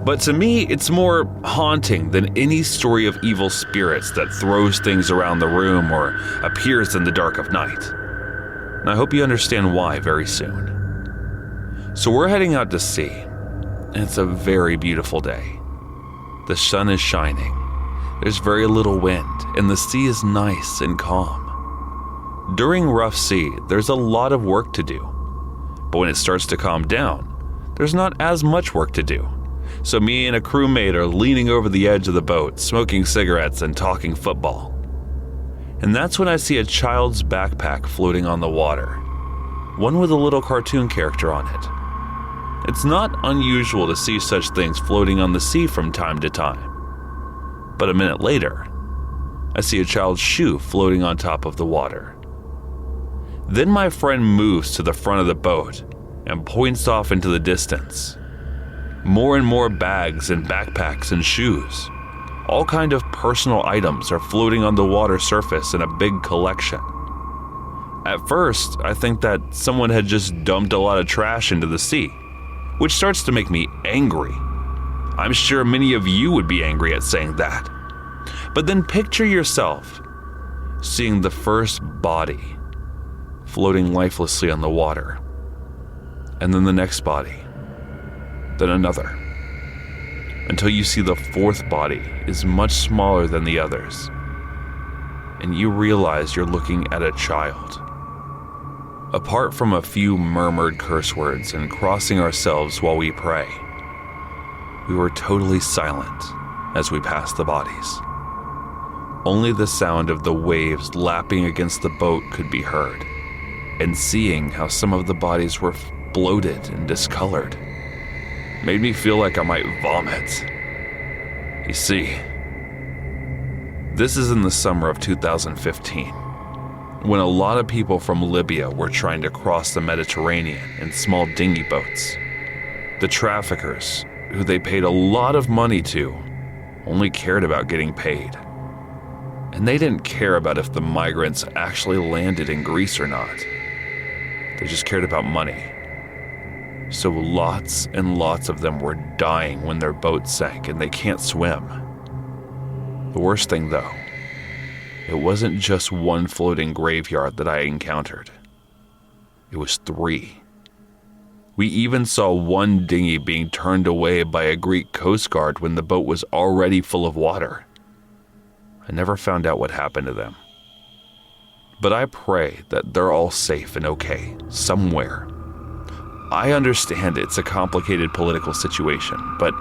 But to me, it's more haunting than any story of evil spirits that throws things around the room or appears in the dark of night. And I hope you understand why very soon. So we're heading out to sea, and it's a very beautiful day. The sun is shining, there's very little wind, and the sea is nice and calm. During rough sea, there's a lot of work to do, but when it starts to calm down, there's not as much work to do. So me and a crewmate are leaning over the edge of the boat, smoking cigarettes and talking football. And that's when I see a child's backpack floating on the water, one with a little cartoon character on it. It's not unusual to see such things floating on the sea from time to time. But a minute later, I see a child's shoe floating on top of the water. Then my friend moves to the front of the boat and points off into the distance. More and more bags and backpacks and shoes. All kind of personal items are floating on the water surface in a big collection. At first, I think that someone had just dumped a lot of trash into the sea, which starts to make me angry. I'm sure many of you would be angry at saying that. But then picture yourself seeing the first body floating lifelessly on the water, and then the next body, then another, until you see the fourth body is much smaller than the others, and you realize you're looking at a child. Apart from a few murmured curse words and crossing ourselves while we pray, we were totally silent as we passed the bodies. Only the sound of the waves lapping against the boat could be heard, and seeing how some of the bodies were bloated and discolored made me feel like I might vomit. You see, this is in the summer of 2015, when a lot of people from Libya were trying to cross the Mediterranean in small dinghy boats. The traffickers, who they paid a lot of money to, only cared about getting paid. And they didn't care about if the migrants actually landed in Greece or not. They just cared about money. So lots and lots of them were dying when their boat sank and they can't swim. The worst thing though, it wasn't just one floating graveyard that I encountered. It was 3. We even saw one dinghy being turned away by a Greek Coast Guard when the boat was already full of water. I never found out what happened to them. But I pray that they're all safe and okay, somewhere. I understand it's a complicated political situation, but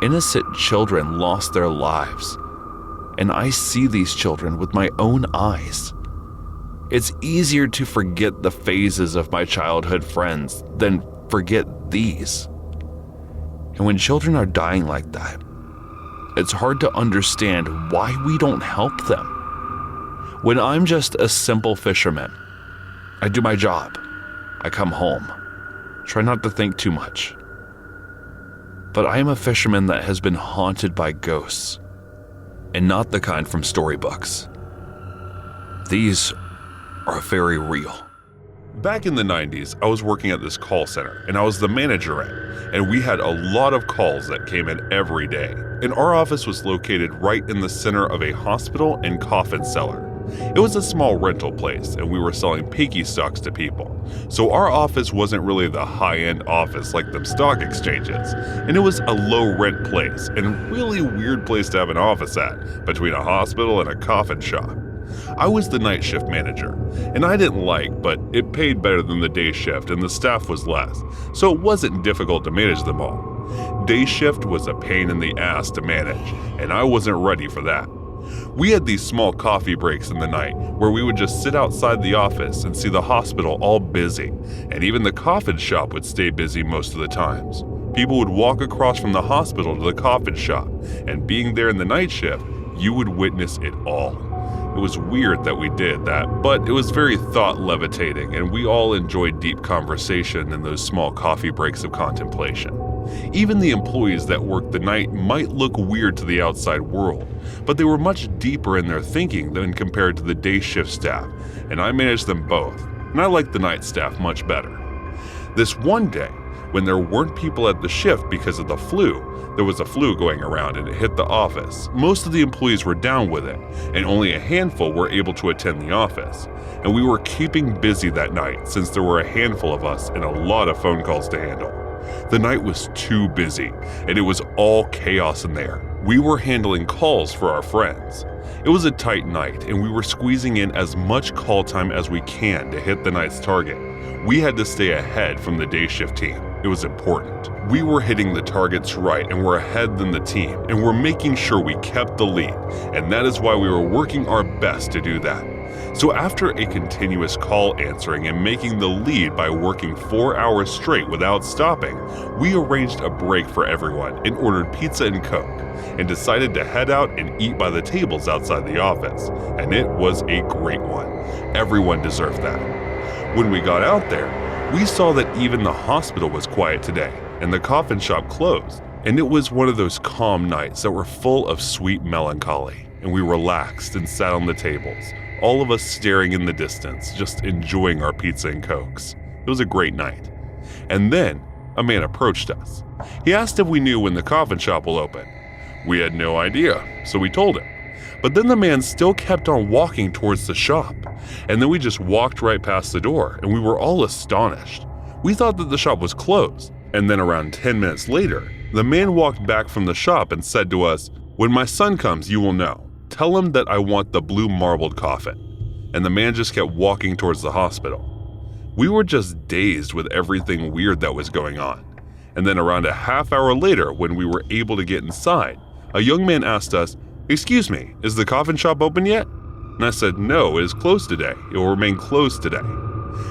innocent children lost their lives. And I see these children with my own eyes. It's easier to forget the phases of my childhood friends than forget these. And when children are dying like that, it's hard to understand why we don't help them. When I'm just a simple fisherman, I do my job, I come home, try not to think too much. But I am a fisherman that has been haunted by ghosts, and not the kind from storybooks. These are very real. Back in the 90s, I was working at this call center, and I was the manager at, and we had a lot of calls that came in every day. And our office was located right in the center of a hospital and coffin cellar. It was a small rental place, and we were selling pinky stocks to people. So our office wasn't really the high-end office like them stock exchanges, and it was a low-rent place, and really weird place to have an office at, between a hospital and a coffin shop. I was the night shift manager, and I didn't but it paid better than the day shift and the staff was less, so it wasn't difficult to manage them all. Day shift was a pain in the ass to manage, and I wasn't ready for that. We had these small coffee breaks in the night where we would just sit outside the office and see the hospital all busy, and even the coffin shop would stay busy most of the times. People would walk across from the hospital to the coffin shop, and being there in the night shift, you would witness it all. It was weird that we did that, but it was very thought-levitating, and we all enjoyed deep conversation in those small coffee breaks of contemplation. Even the employees that worked the night might look weird to the outside world, but they were much deeper in their thinking than compared to the day shift staff, and I managed them both, and I liked the night staff much better. This one day, when there weren't people at the shift because of the flu, there was a flu going around and it hit the office. Most of the employees were down with it, and only a handful were able to attend the office. And we were keeping busy that night since there were a handful of us and a lot of phone calls to handle. The night was too busy, and it was all chaos in there. We were handling calls for our friends. It was a tight night, and we were squeezing in as much call time as we can to hit the night's target. We had to stay ahead from the day shift team. It was important. We were hitting the targets right and were ahead than the team, and we're making sure we kept the lead, and that is why we were working our best to do that. So after a continuous call answering and making the lead by working 4 hours straight without stopping, we arranged a break for everyone and ordered pizza and Coke, and decided to head out and eat by the tables outside the office, and it was a great one. Everyone deserved that. When we got out there, we saw that even the hospital was quiet today, and the coffin shop closed, and it was one of those calm nights that were full of sweet melancholy, and we relaxed and sat on the tables, all of us staring in the distance, just enjoying our pizza and Cokes. It was a great night. And then, a man approached us. He asked if we knew when the coffin shop will open. We had no idea, so we told him. But then the man still kept on walking towards the shop, and then we just walked right past the door, and we were all astonished. We thought that the shop was closed, and then around 10 minutes later, the man walked back from the shop and said to us, "When my son comes, you will know. Tell him that I want the blue marbled coffin." And the man just kept walking towards the hospital. We were just dazed with everything weird that was going on. And then around a half hour later, when we were able to get inside, a young man asked us, "Excuse me, is the coffin shop open yet?" And I said, "No, it is closed today. It will remain closed today."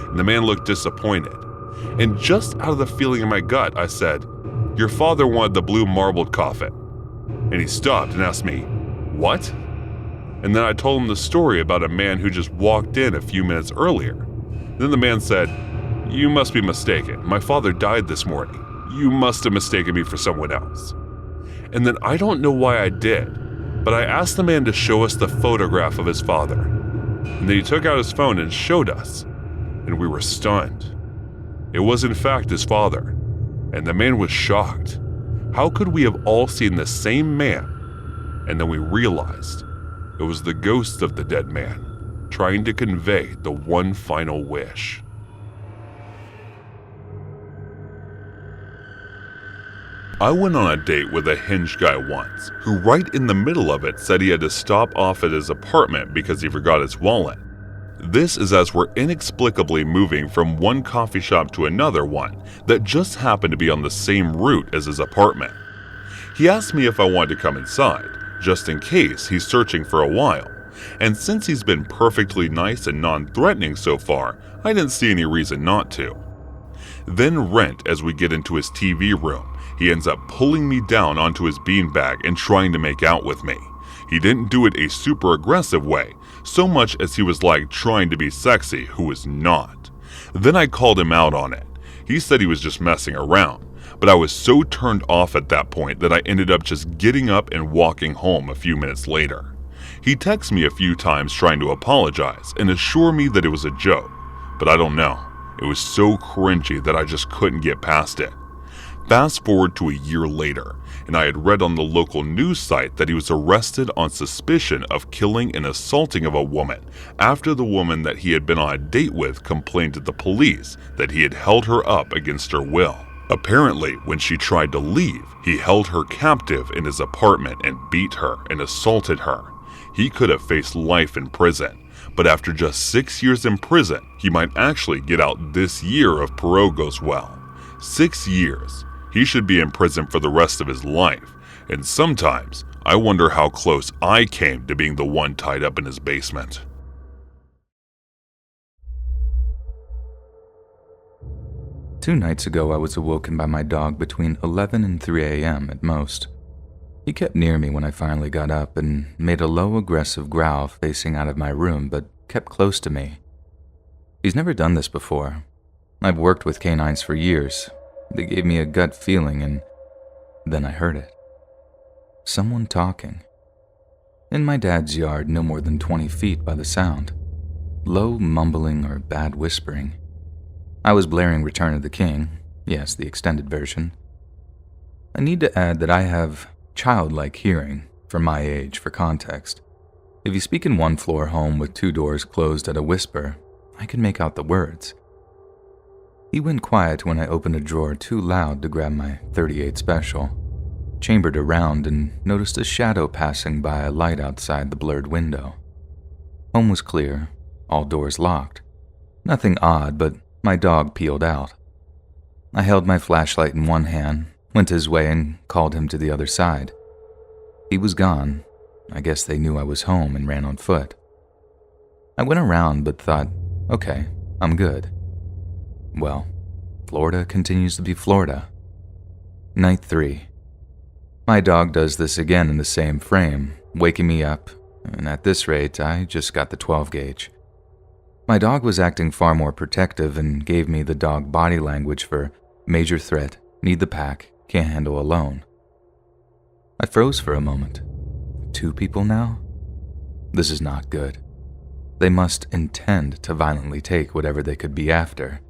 And the man looked disappointed. And just out of the feeling in my gut, I said, "Your father wanted the blue marbled coffin." And he stopped and asked me, "What?" And then I told him the story about a man who just walked in a few minutes earlier. Then the man said, "You must be mistaken. My father died this morning. You must have mistaken me for someone else." And then I don't know why I did, but I asked the man to show us the photograph of his father. And then he took out his phone and showed us, and we were stunned. It was in fact his father, and the man was shocked. How could we have all seen the same man? And then we realized it was the ghost of the dead man, trying to convey the one final wish. I went on a date with a Hinge guy once, who right in the middle of it said he had to stop off at his apartment because he forgot his wallet. This is as we're inexplicably moving from one coffee shop to another one that just happened to be on the same route as his apartment. He asked me if I wanted to come inside, just in case he's searching for a while, and since he's been perfectly nice and non-threatening so far, I didn't see any reason not to. Then as we get into his TV room, he ends up pulling me down onto his beanbag and trying to make out with me. He didn't do it a super aggressive way, so much as he was like trying to be sexy, who was not. Then I called him out on it. He said he was just messing around, but I was so turned off at that point that I ended up just getting up and walking home a few minutes later. He texted me a few times trying to apologize and assure me that it was a joke, but I don't know. It was so cringy that I just couldn't get past it. Fast forward to a year later, and I had read on the local news site that he was arrested on suspicion of killing and assaulting of a woman after the woman that he had been on a date with complained to the police that he had held her up against her will. Apparently, when she tried to leave, he held her captive in his apartment and beat her and assaulted her. He could have faced life in prison, but after just 6 years in prison, he might actually get out this year if parole goes well. 6 years. He should be in prison for the rest of his life, and sometimes I wonder how close I came to being the one tied up in his basement. Two nights ago, I was awoken by my dog between 11 and 3 a.m. at most. He kept near me when I finally got up and made a low, aggressive growl facing out of my room, but kept close to me. He's never done this before. I've worked with canines for years. They gave me a gut feeling, and then I heard it. Someone talking. In my dad's yard, no more than 20 feet by the sound. Low mumbling or bad whispering. I was blaring Return of the King, yes, the extended version. I need to add that I have childlike hearing, for my age, for context. If you speak in one floor home with 2 doors closed at a whisper, I can make out the words. He went quiet when I opened a drawer too loud to grab my .38 Special, chambered around and noticed a shadow passing by a light outside the blurred window. Home was clear, all doors locked. Nothing odd, but my dog peeled out. I held my flashlight in one hand, went his way and called him to the other side. He was gone. I guess they knew I was home and ran on foot. I went around but thought, okay, I'm good. Well, Florida continues to be Florida. Night 3. My dog does this again in the same frame, waking me up, and at this rate, I just got the 12 gauge. My dog was acting far more protective and gave me the dog body language for major threat, need the pack, can't handle alone. I froze for a moment. 2 people now? This is not good. They must intend to violently take whatever they could be after.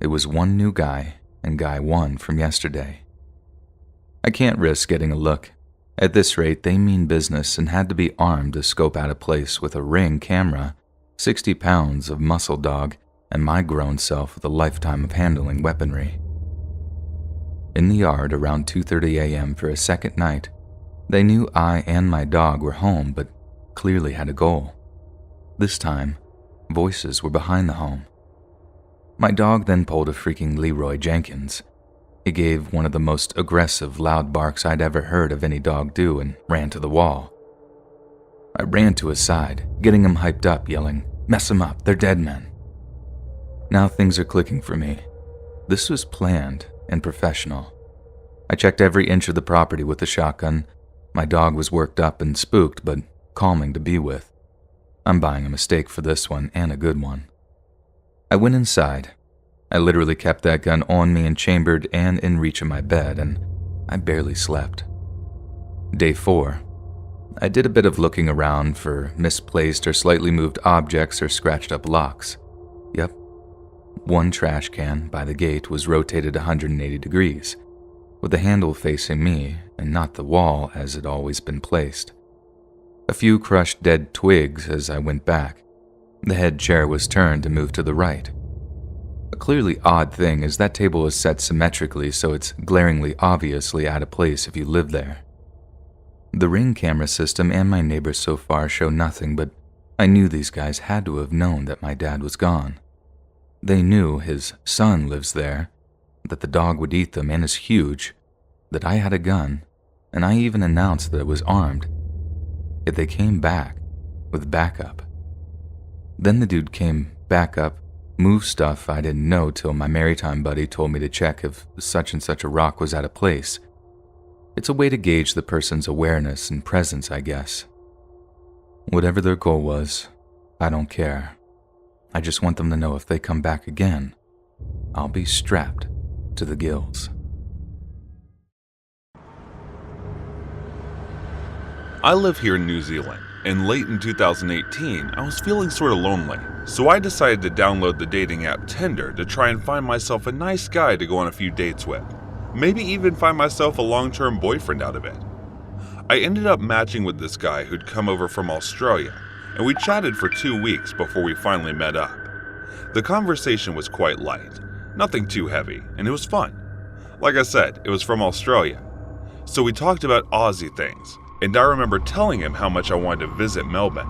It was one new guy and guy 1 from yesterday. I can't risk getting a look. At this rate, they mean business and had to be armed to scope out a place with a Ring camera, 60 pounds of muscle dog, and my grown self with a lifetime of handling weaponry. In the yard around 2:30 a.m. for a second night, they knew I and my dog were home but clearly had a goal. This time, voices were behind the home. My dog then pulled a freaking Leroy Jenkins. He gave one of the most aggressive, loud barks I'd ever heard of any dog do and ran to the wall. I ran to his side, getting him hyped up, yelling, "Mess them up, they're dead men." Now things are clicking for me. This was planned and professional. I checked every inch of the property with the shotgun. My dog was worked up and spooked, but calming to be with. I'm buying a mistake for this one, and a good one. I went inside. I literally kept that gun on me and chambered and in reach of my bed, and I barely slept. Day 4. I did a bit of looking around for misplaced or slightly moved objects or scratched up locks. Yep. One trash can by the gate was rotated 180 degrees, with the handle facing me and not the wall as it always been placed. A few crushed dead twigs as I went back. The head chair was turned to move to the right. A clearly odd thing is that table is set symmetrically, so it's glaringly obviously out of place if you live there. The Ring camera system and my neighbors so far show nothing, but I knew these guys had to have known that my dad was gone. They knew his son lives there, that the dog would eat them and is huge, that I had a gun, and I even announced that it was armed. Yet they came back with backup. Then the dude came back up, moved stuff I didn't know till my maritime buddy told me to check if such and such a rock was out of place. It's a way to gauge the person's awareness and presence, I guess. Whatever their goal was, I don't care. I just want them to know if they come back again, I'll be strapped to the gills. I live here in New Zealand, and late in 2018, I was feeling sort of lonely, so I decided to download the dating app Tinder to try and find myself a nice guy to go on a few dates with. Maybe even find myself a long-term boyfriend out of it. I ended up matching with this guy who'd come over from Australia, and we chatted for 2 weeks before we finally met up. The conversation was quite light, nothing too heavy, and it was fun. Like I said, it was from Australia. So we talked about Aussie things, and I remember telling him how much I wanted to visit Melbourne.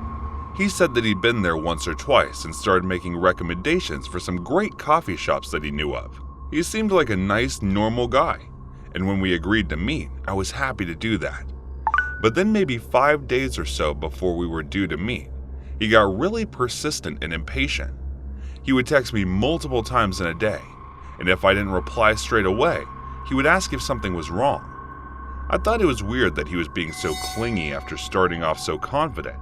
He said that he'd been there once or twice and started making recommendations for some great coffee shops that he knew of. He seemed like a nice, normal guy, and when we agreed to meet, I was happy to do that. But then maybe 5 days or so before we were due to meet, he got really persistent and impatient. He would text me multiple times in a day, and if I didn't reply straight away, he would ask if something was wrong. I thought it was weird that he was being so clingy after starting off so confident.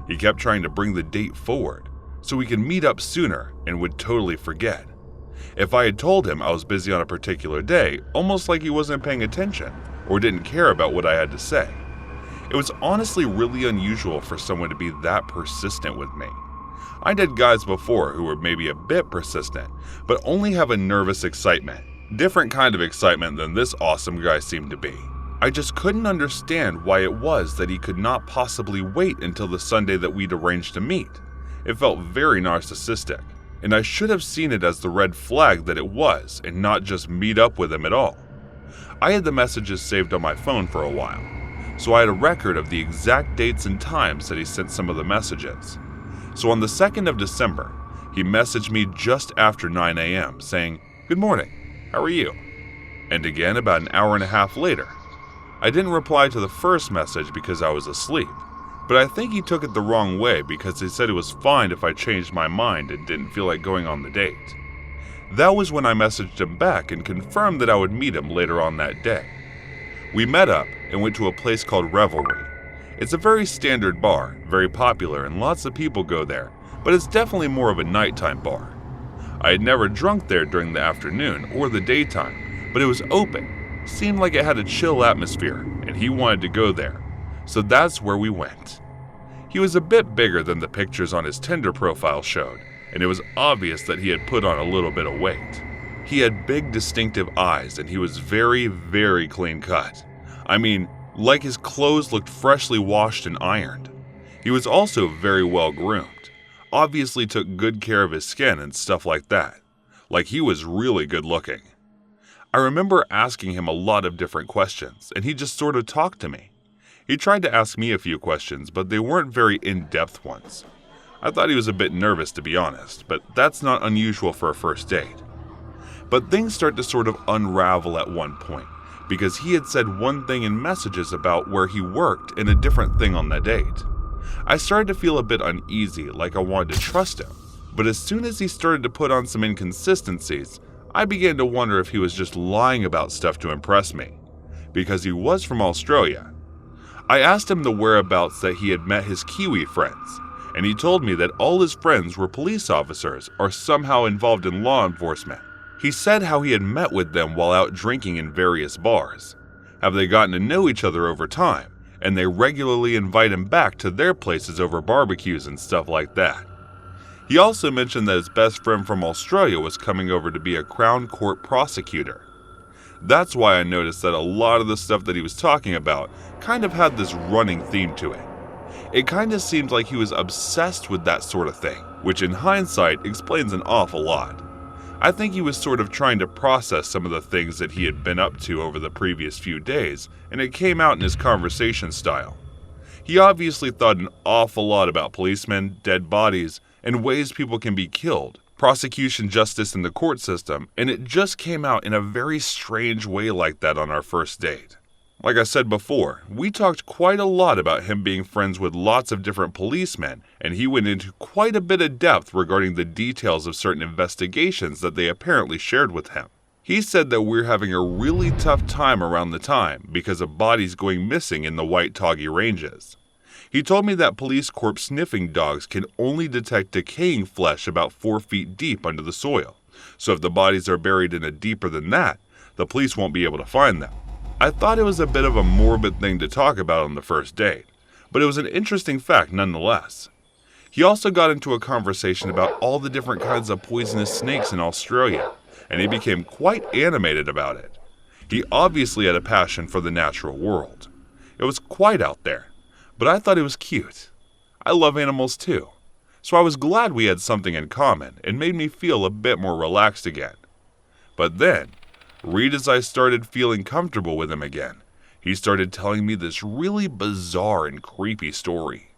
He kept trying to bring the date forward, so we could meet up sooner and would totally forget. If I had told him I was busy on a particular day, almost like he wasn't paying attention or didn't care about what I had to say. It was honestly really unusual for someone to be that persistent with me. I dated guys before who were maybe a bit persistent, but only have a nervous excitement. Different kind of excitement than this awesome guy seemed to be. I just couldn't understand why it was that he could not possibly wait until the Sunday that we'd arranged to meet. It felt very narcissistic, and I should have seen it as the red flag that it was and not just meet up with him at all. I had the messages saved on my phone for a while, so I had a record of the exact dates and times that he sent some of the messages. So on the 2nd of December, he messaged me just after 9 a.m. saying, "Good morning, how are you?" And again about an hour and a half later. I didn't reply to the first message because I was asleep, but I think he took it the wrong way because he said it was fine if I changed my mind and didn't feel like going on the date. That was when I messaged him back and confirmed that I would meet him later on that day. We met up and went to a place called Revelry. It's a very standard bar, very popular, and lots of people go there, but it's definitely more of a nighttime bar. I had never drunk there during the afternoon or the daytime, but it was open. Seemed like it had a chill atmosphere, and he wanted to go there, so that's where we went. He was a bit bigger than the pictures on his Tinder profile showed, and it was obvious that he had put on a little bit of weight. He had big distinctive eyes, and he was very, very clean cut. I mean, like his clothes looked freshly washed and ironed. He was also very well groomed, obviously took good care of his skin and stuff like that. Like he was really good looking. I remember asking him a lot of different questions, and he just sort of talked to me. He tried to ask me a few questions, but they weren't very in-depth ones. I thought he was a bit nervous, to be honest, but that's not unusual for a first date. But things start to sort of unravel at one point, because he had said one thing in messages about where he worked and a different thing on the date. I started to feel a bit uneasy, like I wanted to trust him, But as soon as he started to put on some inconsistencies, I began to wonder if he was just lying about stuff to impress me, because he was from Australia. I asked him the whereabouts that he had met his Kiwi friends, and he told me that all his friends were police officers or somehow involved in law enforcement. He said how he had met with them while out drinking in various bars. Have they gotten to know each other over time, and they regularly invite him back to their places over barbecues and stuff like that. He also mentioned that his best friend from Australia was coming over to be a Crown Court prosecutor. That's why I noticed that a lot of the stuff that he was talking about kind of had this running theme to it. It kind of seemed like he was obsessed with that sort of thing, which in hindsight explains an awful lot. I think he was sort of trying to process some of the things that he had been up to over the previous few days, and it came out in his conversation style. He obviously thought an awful lot about policemen, dead bodies, and ways people can be killed, prosecution justice in the court system, and it just came out in a very strange way like that on our first date. Like I said before, we talked quite a lot about him being friends with lots of different policemen, and he went into quite a bit of depth regarding the details of certain investigations that they apparently shared with him. He said that we're having a really tough time around the time because of bodies going missing in the White Toggy Ranges. He told me that police corpse sniffing dogs can only detect decaying flesh about 4 feet deep under the soil, so if the bodies are buried in a deeper than that, the police won't be able to find them. I thought it was a bit of a morbid thing to talk about on the first date, but it was an interesting fact nonetheless. He also got into a conversation about all the different kinds of poisonous snakes in Australia, and he became quite animated about it. He obviously had a passion for the natural world. It was quite out there, but I thought it was cute. I love animals too, so I was glad we had something in common and made me feel a bit more relaxed again. But then, right as I started feeling comfortable with him again, he started telling me this really bizarre and creepy story.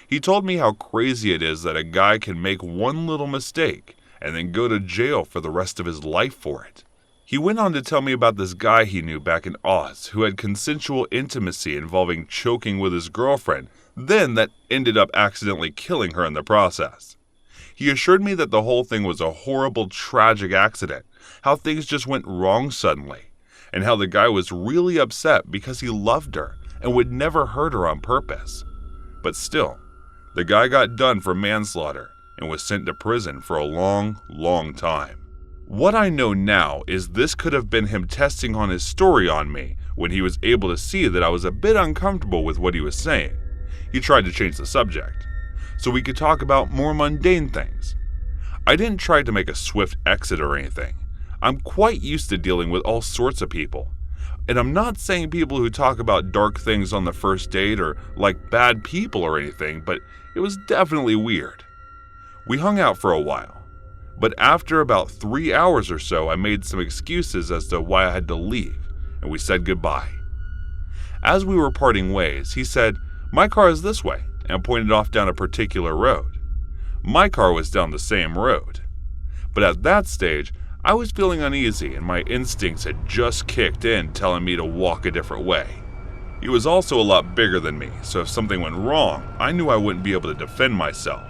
He told me how crazy it is that a guy can make one little mistake and then go to jail for the rest of his life for it. He went on to tell me about this guy he knew back in Oz who had consensual intimacy involving choking with his girlfriend, then that ended up accidentally killing her in the process. He assured me that the whole thing was a horrible, tragic accident, how things just went wrong suddenly, and how the guy was really upset because he loved her and would never hurt her on purpose. But still, the guy got done for manslaughter and was sent to prison for a long, long time. What I know now is this could have been him testing on his story on me when he was able to see that I was a bit uncomfortable with what he was saying. He tried to change the subject, so we could talk about more mundane things. I didn't try to make a swift exit or anything. I'm quite used to dealing with all sorts of people. And I'm not saying people who talk about dark things on the first date are like bad people or anything, but it was definitely weird. We hung out for a while, but after about 3 hours or so, I made some excuses as to why I had to leave, and we said goodbye. As we were parting ways, he said, "My car is this way," and pointed off down a particular road. My car was down the same road. But at that stage, I was feeling uneasy and my instincts had just kicked in telling me to walk a different way. He was also a lot bigger than me, so if something went wrong, I knew I wouldn't be able to defend myself.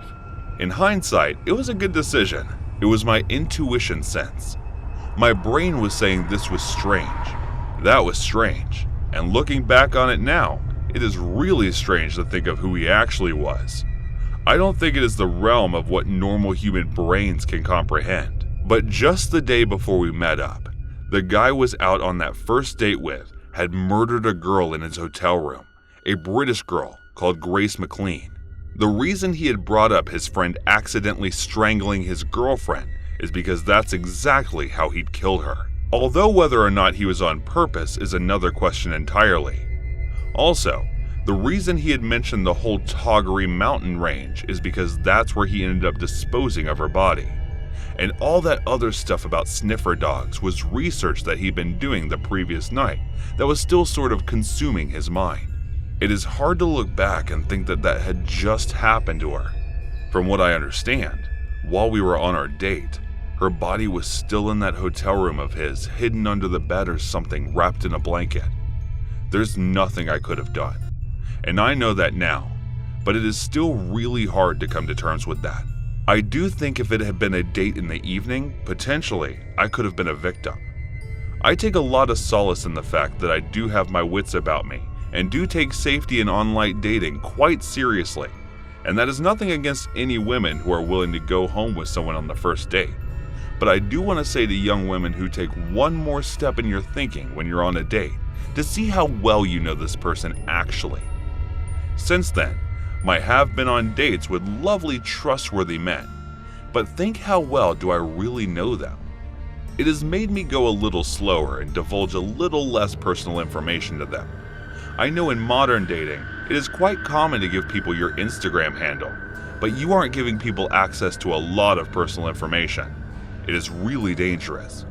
In hindsight, it was a good decision. It was my intuition sense. My brain was saying this was strange. That was strange. And looking back on it now, it is really strange to think of who he actually was. I don't think it is the realm of what normal human brains can comprehend. But just the day before we met up, the guy was out on that first date with had murdered a girl in his hotel room, a British girl called Grace MacLeod. The reason he had brought up his friend accidentally strangling his girlfriend is because that's exactly how he'd killed her. Although whether or not he was on purpose is another question entirely. Also, the reason he had mentioned the whole Toggery mountain range is because that's where he ended up disposing of her body. And all that other stuff about sniffer dogs was research that he'd been doing the previous night that was still sort of consuming his mind. It is hard to look back and think that that had just happened to her. From what I understand, while we were on our date, her body was still in that hotel room of his, hidden under the bed or something, wrapped in a blanket. There's nothing I could have done. And I know that now, but it is still really hard to come to terms with that. I do think if it had been a date in the evening, potentially, I could have been a victim. I take a lot of solace in the fact that I do have my wits about me and do take safety in online dating quite seriously, and that is nothing against any women who are willing to go home with someone on the first date. But I do want to say to young women who take one more step in your thinking when you're on a date to see how well you know this person actually. Since then, I have been on dates with lovely, trustworthy men, but think how well do I really know them? It has made me go a little slower and divulge a little less personal information to them. I know in modern dating, it is quite common to give people your Instagram handle, but you aren't giving people access to a lot of personal information. It is really dangerous.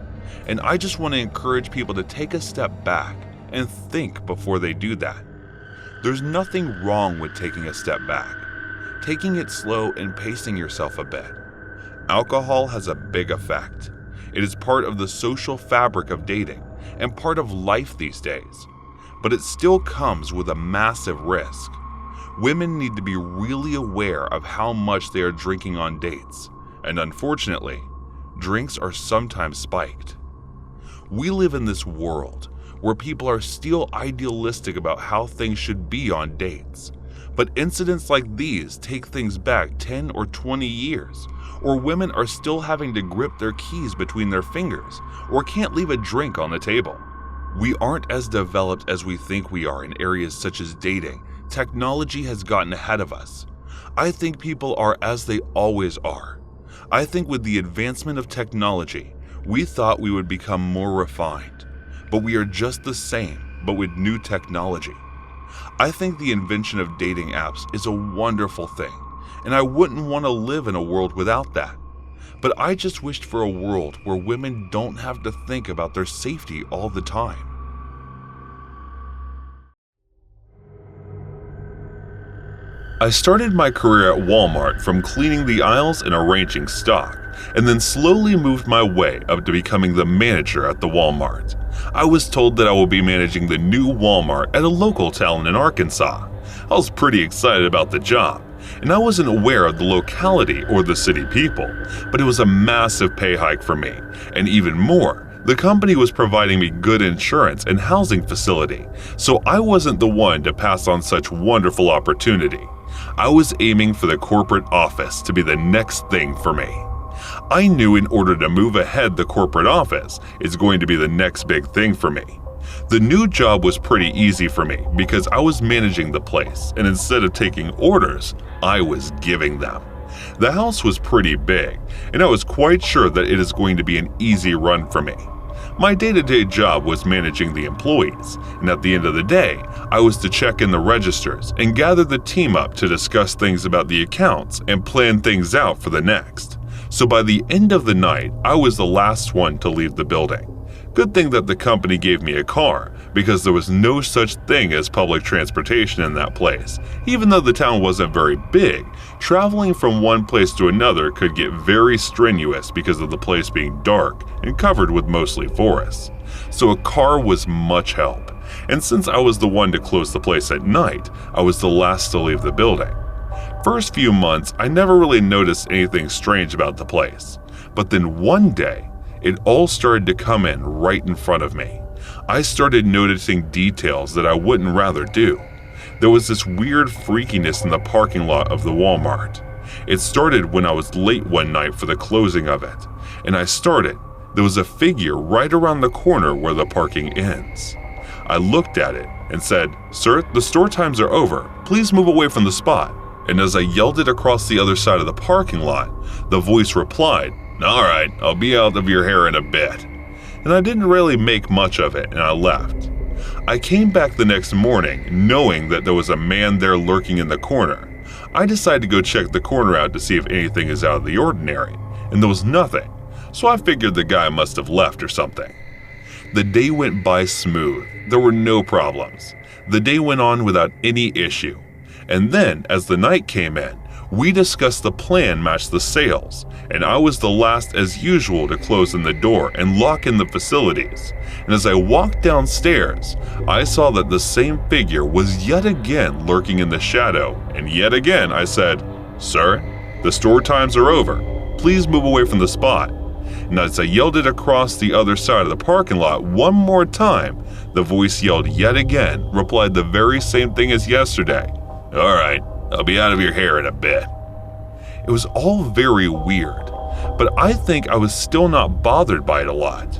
And I just want to encourage people to take a step back and think before they do that. There's nothing wrong with taking a step back, taking it slow and pacing yourself a bit. Alcohol has a big effect. It is part of the social fabric of dating and part of life these days, but it still comes with a massive risk. Women need to be really aware of how much they are drinking on dates, and unfortunately, drinks are sometimes spiked. We live in this world where people are still idealistic about how things should be on dates. But incidents like these take things back 10 or 20 years, or women are still having to grip their keys between their fingers, or can't leave a drink on the table. We aren't as developed as we think we are in areas such as dating. Technology has gotten ahead of us. I think people are as they always are. I think with the advancement of technology, we thought we would become more refined. But we are just the same, but with new technology. I think the invention of dating apps is a wonderful thing, and I wouldn't want to live in a world without that. But I just wished for a world where women don't have to think about their safety all the time. I started my career at Walmart from cleaning the aisles and arranging stock, and then slowly moved my way up to becoming the manager at the Walmart. I was told that I will be managing the new Walmart at a local town in Arkansas. I was pretty excited about the job, and I wasn't aware of the locality or the city people, but it was a massive pay hike for me, and even more, the company was providing me good insurance and housing facility, so I wasn't the one to pass on such wonderful opportunity. I was aiming for the corporate office to be the next thing for me. I knew in order to move ahead, the corporate office is going to be the next big thing for me. The new job was pretty easy for me because I was managing the place, and instead of taking orders, I was giving them. The house was pretty big, and I was quite sure that it is going to be an easy run for me. My day-to-day job was managing the employees, and at the end of the day, I was to check in the registers and gather the team up to discuss things about the accounts and plan things out for the next. So by the end of the night, I was the last one to leave the building. Good thing that the company gave me a car, because there was no such thing as public transportation in that place. Even though the town wasn't very big, traveling from one place to another could get very strenuous because of the place being dark and covered with mostly forests. So a car was much help. And since I was the one to close the place at night, I was the last to leave the building. First few months, I never really noticed anything strange about the place. But then one day, it all started to come in right in front of me. I started noticing details that I wouldn't rather do. There was this weird freakiness in the parking lot of the Walmart. It started when I was late one night for the closing of it, and there was a figure right around the corner where the parking ends. I looked at it and said, "Sir, the store times are over. Please move away from the spot." And as I yelled it across the other side of the parking lot, the voice replied, "All right, I'll be out of your hair in a bit." And I didn't really make much of it, and I left. I came back the next morning knowing that there was a man there lurking in the corner. I decided to go check the corner out to see if anything is out of the ordinary, and there was nothing, so I figured the guy must have left or something. The day went by smooth. There were no problems. The day went on without any issue. And then, as the night came in, we discussed the plan matched the sales, and I was the last as usual to close in the door and lock in the facilities. And as I walked downstairs, I saw that the same figure was yet again lurking in the shadow, and yet again I said, "Sir?" The store times are over. Please move away from the spot." And as I yelled it across the other side of the parking lot one more time, the voice yelled yet again, replied the very same thing as yesterday. "All right, I'll be out of your hair in a bit." It was all very weird, but I think I was still not bothered by it a lot.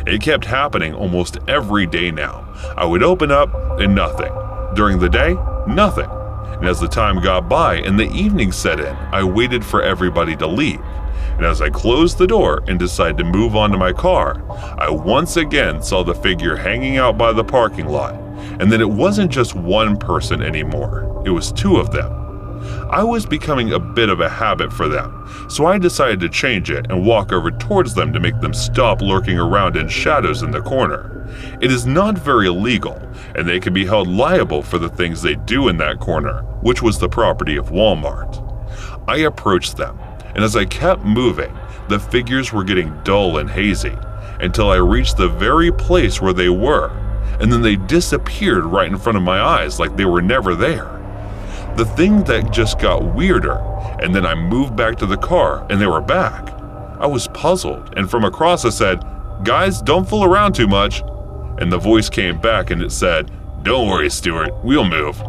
It kept happening almost every day now. I would open up and nothing. During the day, nothing. And as the time got by and the evening set in, I waited for everybody to leave. And as I closed the door and decided to move on to my car, I once again saw the figure hanging out by the parking lot. And then it wasn't just one person anymore, it was two of them. I was becoming a bit of a habit for them, so I decided to change it and walk over towards them to make them stop lurking around in shadows in the corner. It is not very legal, and they can be held liable for the things they do in that corner, which was the property of Walmart. I approached them, and as I kept moving, the figures were getting dull and hazy, until I reached the very place where they were, and then they disappeared right in front of my eyes like they were never there. The thing that just got weirder, and then I moved back to the car and they were back. I was puzzled, and from across I said, "Guys, don't fool around too much." And the voice came back and it said, "Don't worry, Stuart, we'll move."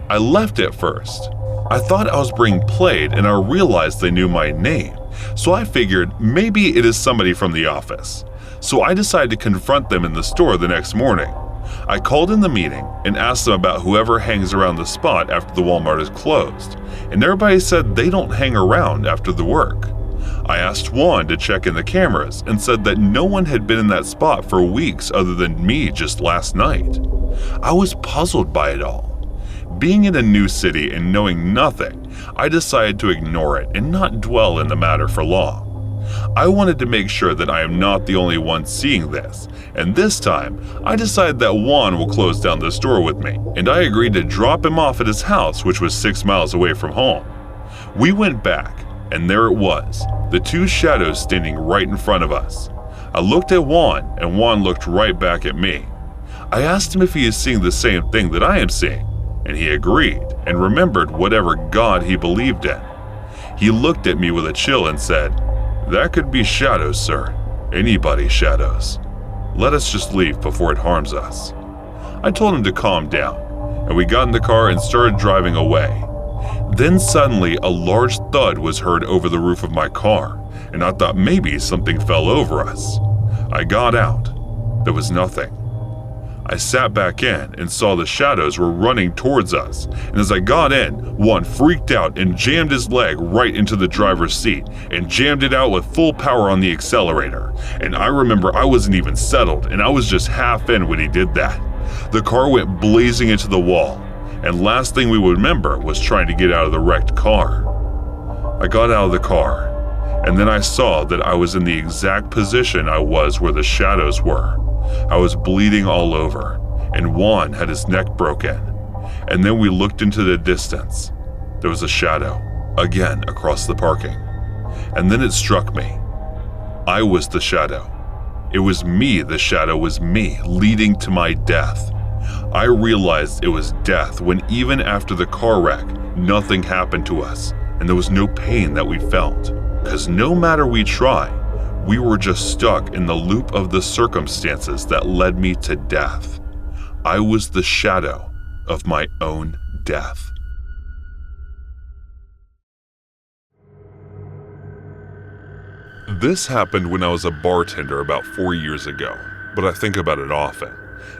I left at first. I thought I was being played and I realized they knew my name, so I figured maybe it is somebody from the office. So I decided to confront them in the store the next morning. I called in the meeting and asked them about whoever hangs around the spot after the Walmart is closed, and everybody said they don't hang around after the work. I asked Juan to check in the cameras and said that no one had been in that spot for weeks other than me just last night. I was puzzled by it all. Being in a new city and knowing nothing, I decided to ignore it and not dwell in the matter for long. I wanted to make sure that I am not the only one seeing this, and this time, I decided that Juan will close down the store with me, and I agreed to drop him off at his house, which was 6 miles away from home. We went back, and there it was, the two shadows standing right in front of us. I looked at Juan, and Juan looked right back at me. I asked him if he is seeing the same thing that I am seeing, and he agreed and remembered whatever God he believed in. He looked at me with a chill and said, "That could be shadows, sir. Anybody's shadows. Let us just leave before it harms us." I told him to calm down, and we got in the car and started driving away. Then suddenly a large thud was heard over the roof of my car, and I thought maybe something fell over us. I got out. There was nothing. I sat back in and saw the shadows were running towards us, and as I got in, one freaked out and jammed his leg right into the driver's seat and jammed it out with full power on the accelerator. And I remember I wasn't even settled and I was just half in when he did that. The car went blazing into the wall, and last thing we would remember was trying to get out of the wrecked car. I got out of the car, and then I saw that I was in the exact position I was where the shadows were. I was bleeding all over, and Juan had his neck broken. And then we looked into the distance. There was a shadow, again across the parking. And then it struck me. I was the shadow. It was me, the shadow was me, leading to my death. I realized it was death when even after the car wreck, nothing happened to us, and there was no pain that we felt. Because no matter we try, we were just stuck in the loop of the circumstances that led me to death. I was the shadow of my own death. This happened when I was a bartender about 4 years ago, but I think about it often,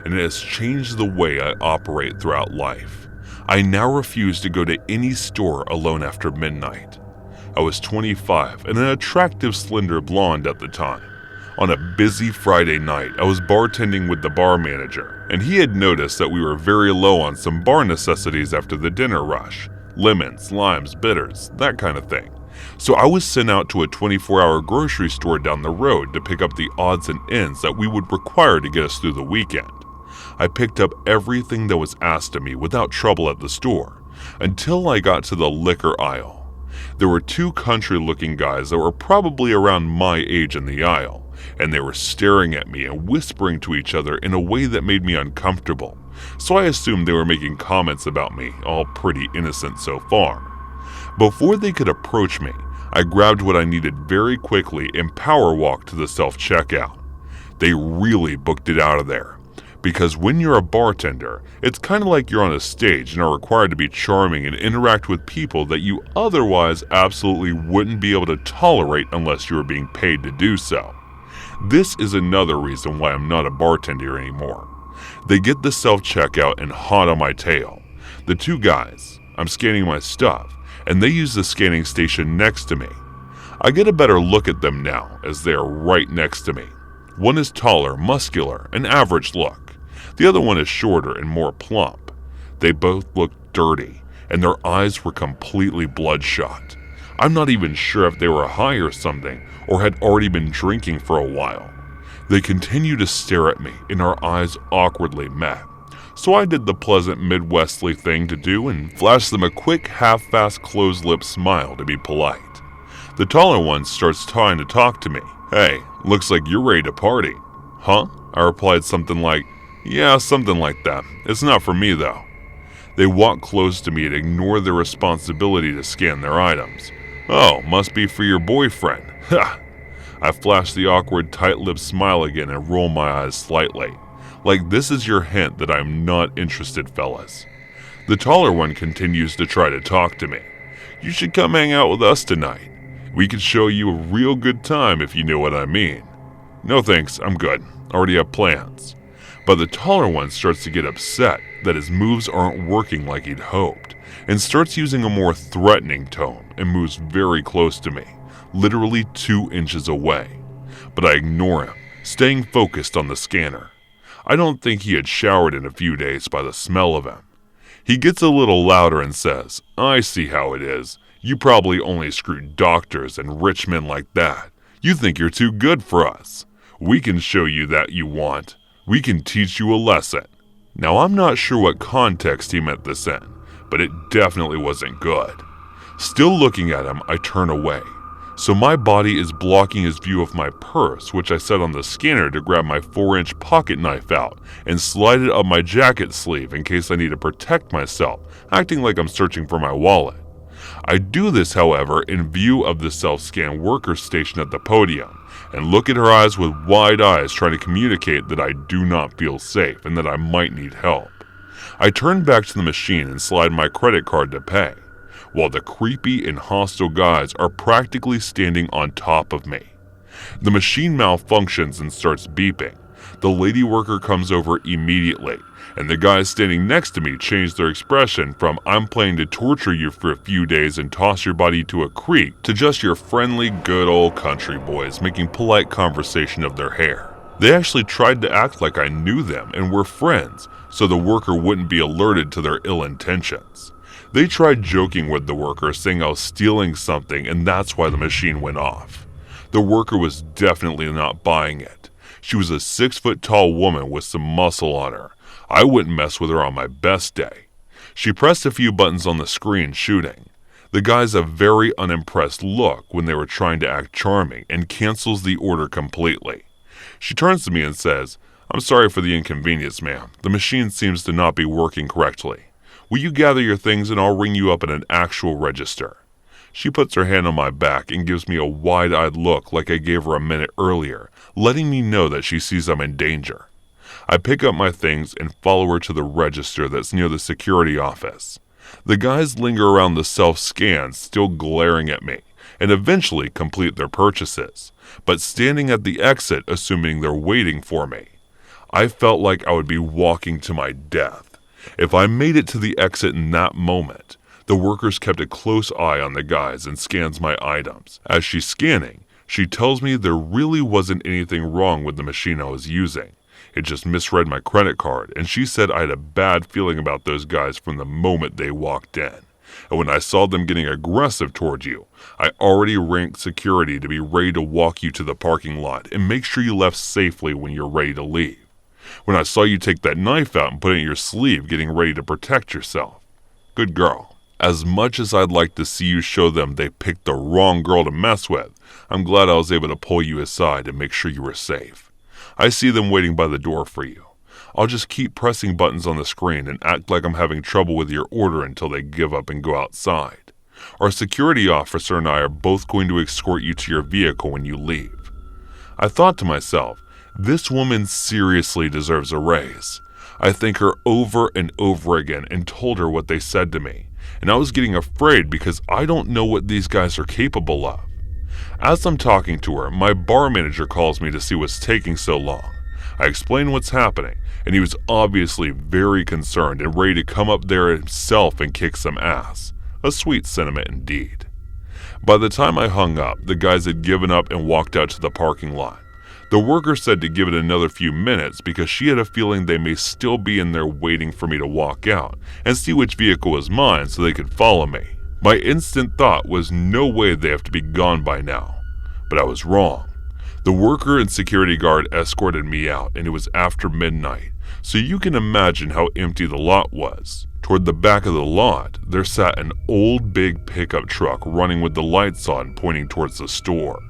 and it has changed the way I operate throughout life. I now refuse to go to any store alone after midnight. I was 25 and an attractive slender blonde at the time. On a busy Friday night, I was bartending with the bar manager, and he had noticed that we were very low on some bar necessities after the dinner rush. Lemons, limes, bitters, that kind of thing. So I was sent out to a 24-hour grocery store down the road to pick up the odds and ends that we would require to get us through the weekend. I picked up everything that was asked of me without trouble at the store, until I got to the liquor aisle. There were two country-looking guys that were probably around my age in the aisle, and they were staring at me and whispering to each other in a way that made me uncomfortable, so I assumed they were making comments about me, all pretty innocent so far. Before they could approach me, I grabbed what I needed very quickly and power walked to the self-checkout. They really booked it out of there. Because when you're a bartender, it's kind of like you're on a stage and are required to be charming and interact with people that you otherwise absolutely wouldn't be able to tolerate unless you were being paid to do so. This is another reason why I'm not a bartender anymore. They get the self-checkout and hot on my tail. The two guys, I'm scanning my stuff, and they use the scanning station next to me. I get a better look at them now as they are right next to me. One is taller, muscular, an average look. The other one is shorter and more plump. They both looked dirty, and their eyes were completely bloodshot. I'm not even sure if they were high or something, or had already been drinking for a while. They continued to stare at me, and our eyes awkwardly met. So I did the pleasant Midwestly thing to do and flashed them a quick, half-fast closed-lip smile to be polite. The taller one starts trying to talk to me. "Hey, looks like you're ready to party." "Huh?" I replied something like, "Yeah, something like that. It's not for me, though." They walk close to me and ignore their responsibility to scan their items. "Oh, must be for your boyfriend." Ha! I flash the awkward, tight-lipped smile again and roll my eyes slightly. Like this is your hint that I'm not interested, fellas. The taller one continues to try to talk to me. "You should come hang out with us tonight. We could show you a real good time if you know what I mean." "No thanks, I'm good. Already have plans." But the taller one starts to get upset that his moves aren't working like he'd hoped, and starts using a more threatening tone and moves very close to me, literally 2 inches away. But I ignore him, staying focused on the scanner. I don't think he had showered in a few days by the smell of him. He gets a little louder and says, "I see how it is. You probably only screw doctors and rich men like that. You think you're too good for us. We can show you that you want. We can teach you a lesson." Now I'm not sure what context he meant this in, but it definitely wasn't good. Still looking at him, I turn away. So my body is blocking his view of my purse, which I set on the scanner to grab my 4-inch pocket knife out and slide it up my jacket sleeve in case I need to protect myself, acting like I'm searching for my wallet. I do this, however, in view of the self-scan worker station at the podium, and look at her eyes with wide eyes trying to communicate that I do not feel safe and that I might need help. I turn back to the machine and slide my credit card to pay, while the creepy and hostile guys are practically standing on top of me. The machine malfunctions and starts beeping. The lady worker comes over immediately, and the guys standing next to me change their expression from "I'm planning to torture you for a few days and toss your body to a creek" to just your friendly, good old country boys making polite conversation of their hair. They actually tried to act like I knew them and were friends, so the worker wouldn't be alerted to their ill intentions. They tried joking with the worker, saying I was stealing something and that's why the machine went off. The worker was definitely not buying it. She was a 6-foot-tall woman with some muscle on her. I wouldn't mess with her on my best day. She pressed a few buttons on the screen, shooting. The guys have a very unimpressed look when they were trying to act charming and cancels the order completely. She turns to me and says, "I'm sorry for the inconvenience, ma'am. The machine seems to not be working correctly. Will you gather your things and I'll ring you up in an actual register?" She puts her hand on my back and gives me a wide-eyed look like I gave her a minute earlier, letting me know that she sees I'm in danger. I pick up my things and follow her to the register that's near the security office. The guys linger around the self-scan, still glaring at me, and eventually complete their purchases, but standing at the exit assuming they're waiting for me. I felt like I would be walking to my death. If I made it to the exit in that moment, the workers kept a close eye on the guys and scans my items. As she's scanning, she tells me there really wasn't anything wrong with the machine I was using. It just misread my credit card, and she said I had a bad feeling about those guys from the moment they walked in. And when I saw them getting aggressive towards you, I already ranked security to be ready to walk you to the parking lot and make sure you left safely when you're ready to leave. When I saw you take that knife out and put it in your sleeve, getting ready to protect yourself. Good girl. As much as I'd like to see you show them they picked the wrong girl to mess with, I'm glad I was able to pull you aside and make sure you were safe. I see them waiting by the door for you. I'll just keep pressing buttons on the screen and act like I'm having trouble with your order until they give up and go outside. Our security officer and I are both going to escort you to your vehicle when you leave." I thought to myself, this woman seriously deserves a raise. I thanked her over and over again and told her what they said to me, and I was getting afraid because I don't know what these guys are capable of. As I'm talking to her, my bar manager calls me to see what's taking so long. I explain what's happening, and he was obviously very concerned and ready to come up there himself and kick some ass. A sweet sentiment indeed. By the time I hung up, the guys had given up and walked out to the parking lot. The worker said to give it another few minutes because she had a feeling they may still be in there waiting for me to walk out and see which vehicle was mine so they could follow me. My instant thought was no way they have to be gone by now. But I was wrong. The worker and security guard escorted me out, and it was after midnight, so you can imagine how empty the lot was. Toward the back of the lot, there sat an old big pickup truck running with the lights on pointing towards the store.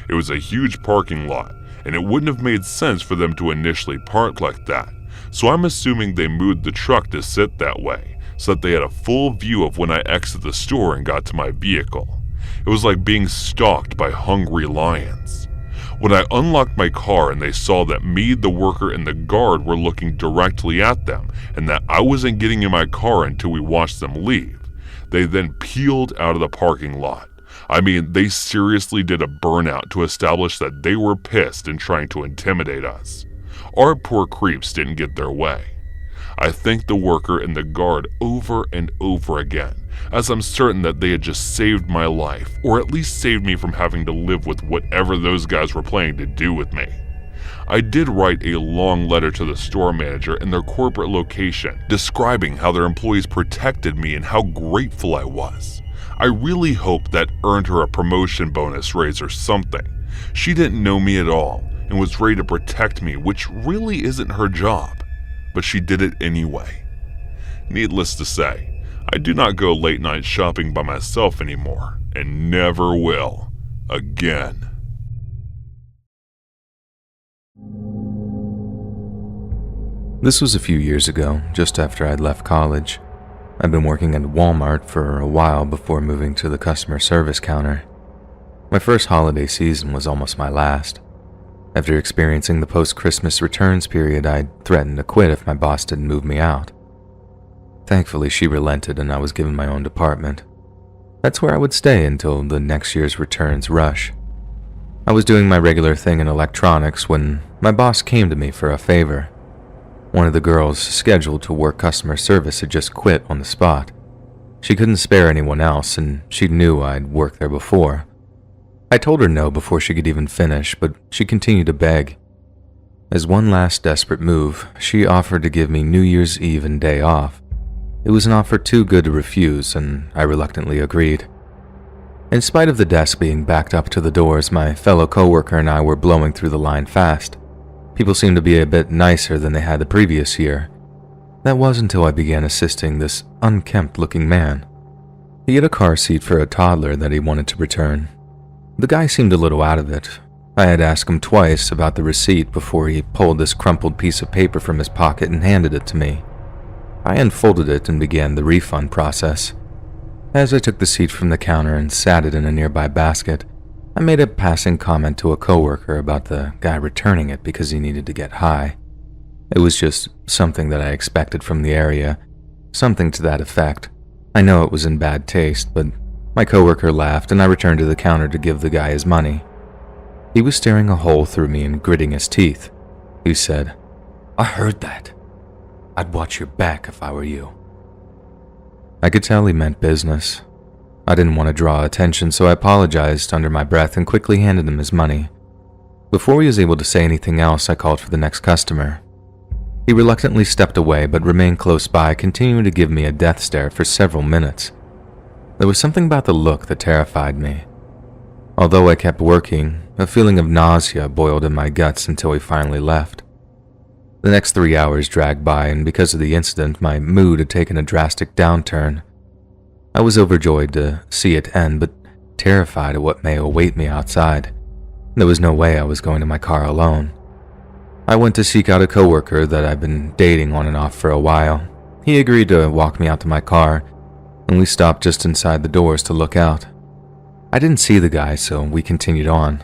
It was a huge parking lot, and it wouldn't have made sense for them to initially park like that, so I'm assuming they moved the truck to sit that way, so that they had a full view of when I exited the store and got to my vehicle. It was like being stalked by hungry lions. When I unlocked my car and they saw that me, the worker, and the guard were looking directly at them and that I wasn't getting in my car until we watched them leave, they then peeled out of the parking lot. I mean, they seriously did a burnout to establish that they were pissed and trying to intimidate us. Our poor creeps didn't get their way. I thanked the worker and the guard over and over again, as I'm certain that they had just saved my life, or at least saved me from having to live with whatever those guys were planning to do with me. I did write a long letter to the store manager and their corporate location, describing how their employees protected me and how grateful I was. I really hoped that earned her a promotion bonus raise or something. She didn't know me at all and was ready to protect me, which really isn't her job, but she did it anyway. Needless to say, I do not go late night shopping by myself anymore, and never will again. This was a few years ago, just after I'd left college. I'd been working at Walmart for a while before moving to the customer service counter. My first holiday season was almost my last. After experiencing the post-Christmas returns period, I'd threatened to quit if my boss didn't move me out. Thankfully, she relented and I was given my own department. That's where I would stay until the next year's returns rush. I was doing my regular thing in electronics when my boss came to me for a favor. One of the girls scheduled to work customer service had just quit on the spot. She couldn't spare anyone else, and she knew I'd worked there before. I told her no before she could even finish, but she continued to beg. As one last desperate move, she offered to give me New Year's Eve and day off. It was an offer too good to refuse, and I reluctantly agreed. In spite of the desk being backed up to the doors, my fellow coworker and I were blowing through the line fast. People seemed to be a bit nicer than they had the previous year. That was until I began assisting this unkempt-looking man. He had a car seat for a toddler that he wanted to return. The guy seemed a little out of it. I had asked him twice about the receipt before he pulled this crumpled piece of paper from his pocket and handed it to me. I unfolded it and began the refund process. As I took the seat from the counter and sat it in a nearby basket, I made a passing comment to a coworker about the guy returning it because he needed to get high. It was just something that I expected from the area, something to that effect. I know it was in bad taste, but my coworker laughed and I returned to the counter to give the guy his money. He was staring a hole through me and gritting his teeth. He said, "I heard that. I'd watch your back if I were you." I could tell he meant business. I didn't want to draw attention, so I apologized under my breath and quickly handed him his money. Before he was able to say anything else, I called for the next customer. He reluctantly stepped away but remained close by, continuing to give me a death stare for several minutes. There was something about the look that terrified me. Although I kept working, a feeling of nausea boiled in my guts until he finally left. The next 3 hours dragged by, and because of the incident, my mood had taken a drastic downturn. I was overjoyed to see it end, but terrified of what may await me outside. There was no way I was going to my car alone. I went to seek out a coworker that I'd been dating on and off for a while. He agreed to walk me out to my car, and we stopped just inside the doors to look out. I didn't see the guy, so we continued on.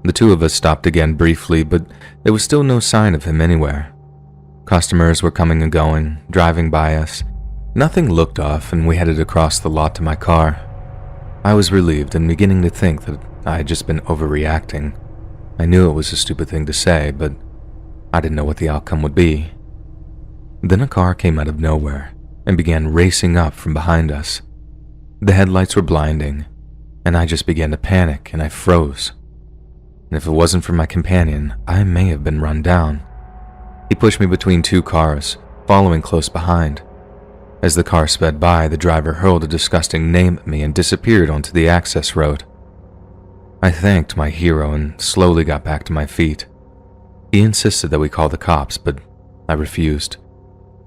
The two of us stopped again briefly, but there was still no sign of him anywhere. Customers were coming and going, driving by us. Nothing looked off, and we headed across the lot to my car. I was relieved and beginning to think that I had just been overreacting. I knew it was a stupid thing to say, but I didn't know what the outcome would be. Then a car came out of nowhere and began racing up from behind us. The headlights were blinding, and I just began to panic and I froze. And if it wasn't for my companion, I may have been run down. He pushed me between two cars, following close behind. As the car sped by, the driver hurled a disgusting name at me and disappeared onto the access road. I thanked my hero and slowly got back to my feet. He insisted that we call the cops, but I refused.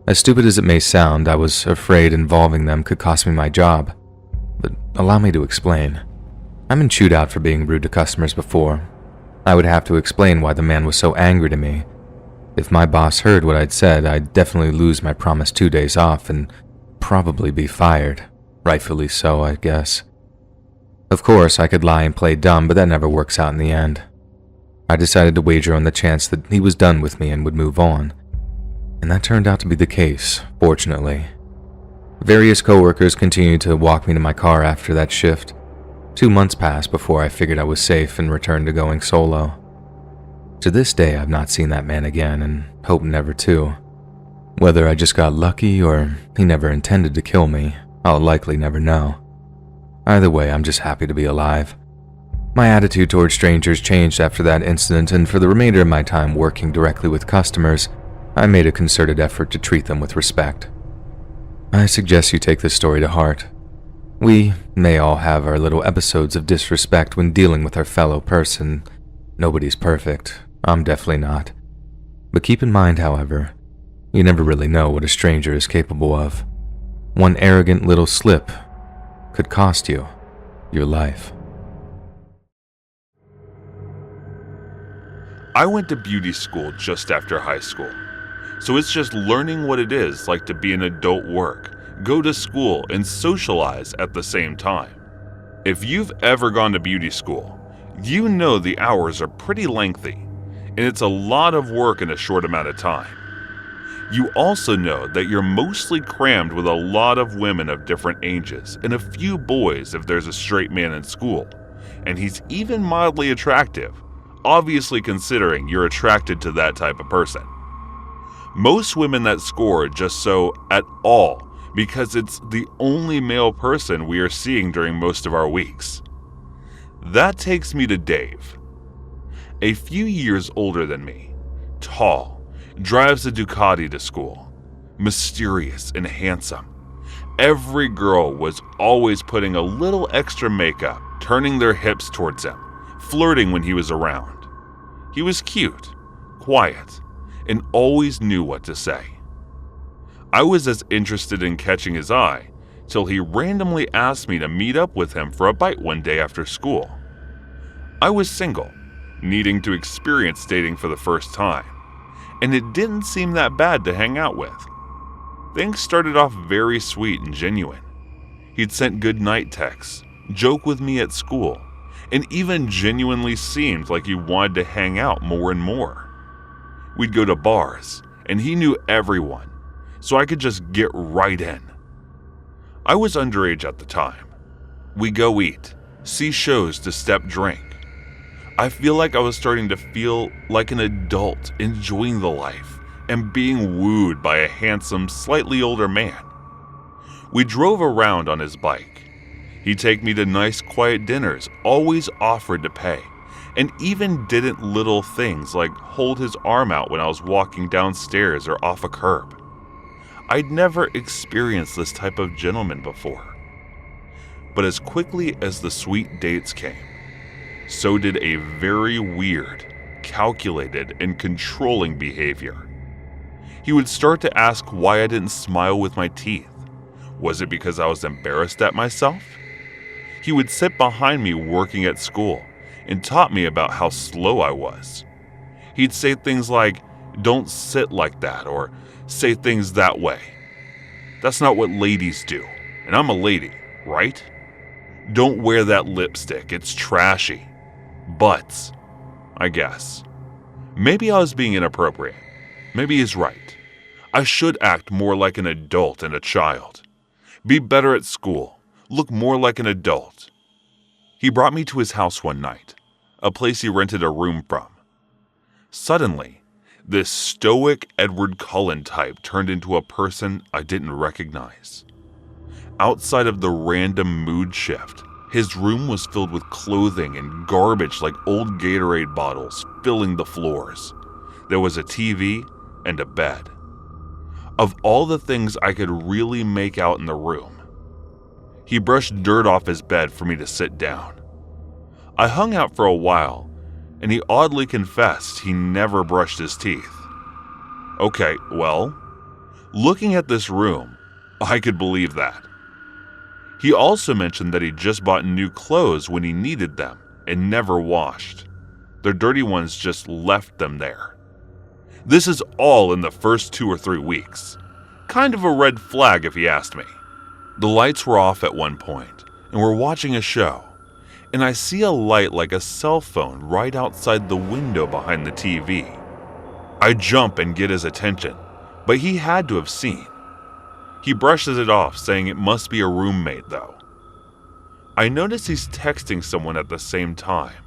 As stupid as it may sound, I was afraid involving them could cost me my job. But allow me to explain. I've been chewed out for being rude to customers before. I would have to explain why the man was so angry to me. If my boss heard what I'd said, I'd definitely lose my promised 2 days off and probably be fired. Rightfully so, I guess. Of course, I could lie and play dumb, but that never works out in the end. I decided to wager on the chance that he was done with me and would move on. And that turned out to be the case, fortunately. Various coworkers continued to walk me to my car after that shift. 2 months passed before I figured I was safe and returned to going solo. To this day, I've not seen that man again and hope never to. Whether I just got lucky or he never intended to kill me, I'll likely never know. Either way, I'm just happy to be alive. My attitude towards strangers changed after that incident, and for the remainder of my time working directly with customers, I made a concerted effort to treat them with respect. I suggest you take this story to heart. We may all have our little episodes of disrespect when dealing with our fellow person. Nobody's perfect. I'm definitely not. But keep in mind, however, you never really know what a stranger is capable of. One arrogant little slip could cost you your life. I went to beauty school just after high school, so it's just learning what it is like to be an adult work, go to school, and socialize at the same time. If you've ever gone to beauty school, you know the hours are pretty lengthy, and it's a lot of work in a short amount of time. You also know that you're mostly crammed with a lot of women of different ages and a few boys if there's a straight man in school, and he's even mildly attractive, obviously considering you're attracted to that type of person. Most women that score just so at all because it's the only male person we are seeing during most of our weeks. That takes me to Dave. A few years older than me, tall, drives a Ducati to school, mysterious and handsome. Every girl was always putting a little extra makeup, turning their hips towards him, flirting when he was around. He was cute, quiet, and always knew what to say. I was as interested in catching his eye till he randomly asked me to meet up with him for a bite one day after school. I was single, needing to experience dating for the first time, and it didn't seem that bad to hang out with. Things started off very sweet and genuine. He'd sent good night texts, joke with me at school, and even genuinely seemed like he wanted to hang out more and more. We'd go to bars, and he knew everyone, so I could just get right in. I was underage at the time. We go eat, see shows to step drink. I feel like I was starting to feel like an adult enjoying the life and being wooed by a handsome, slightly older man. We drove around on his bike. He'd take me to nice, quiet dinners, always offered to pay, and even didn't little things like hold his arm out when I was walking downstairs or off a curb. I'd never experienced this type of gentleman before. But as quickly as the sweet dates came, so did a very weird, calculated, and controlling behavior. He would start to ask why I didn't smile with my teeth. Was it because I was embarrassed at myself? He would sit behind me working at school and taught me about how slow I was. He'd say things like, "Don't sit like that," or "Say things that way. That's not what ladies do," And I'm a lady, right? Don't wear that lipstick, it's trashy. Butts, I guess. Maybe I was being inappropriate. Maybe he's right. I should act more like an adult and a child. Be better at school. Look more like an adult. He brought me to his house one night, a place he rented a room from. Suddenly, this stoic Edward Cullen type turned into a person I didn't recognize. Outside of the random mood shift, his room was filled with clothing and garbage like old Gatorade bottles filling the floors. There was a TV and a bed. Of all the things I could really make out in the room, he brushed dirt off his bed for me to sit down. I hung out for a while, and he oddly confessed he never brushed his teeth. Okay, well, looking at this room, I could believe that. He also mentioned that he just bought new clothes when he needed them and never washed. The dirty ones just left them there. This is all in the first 2 or 3 weeks. Kind of a red flag if you asked me. The lights were off at one point, and we're watching a show, and I see a light like a cell phone right outside the window behind the TV. I jump and get his attention, but he had to have seen. He brushes it off, saying it must be a roommate, though. I notice he's texting someone at the same time.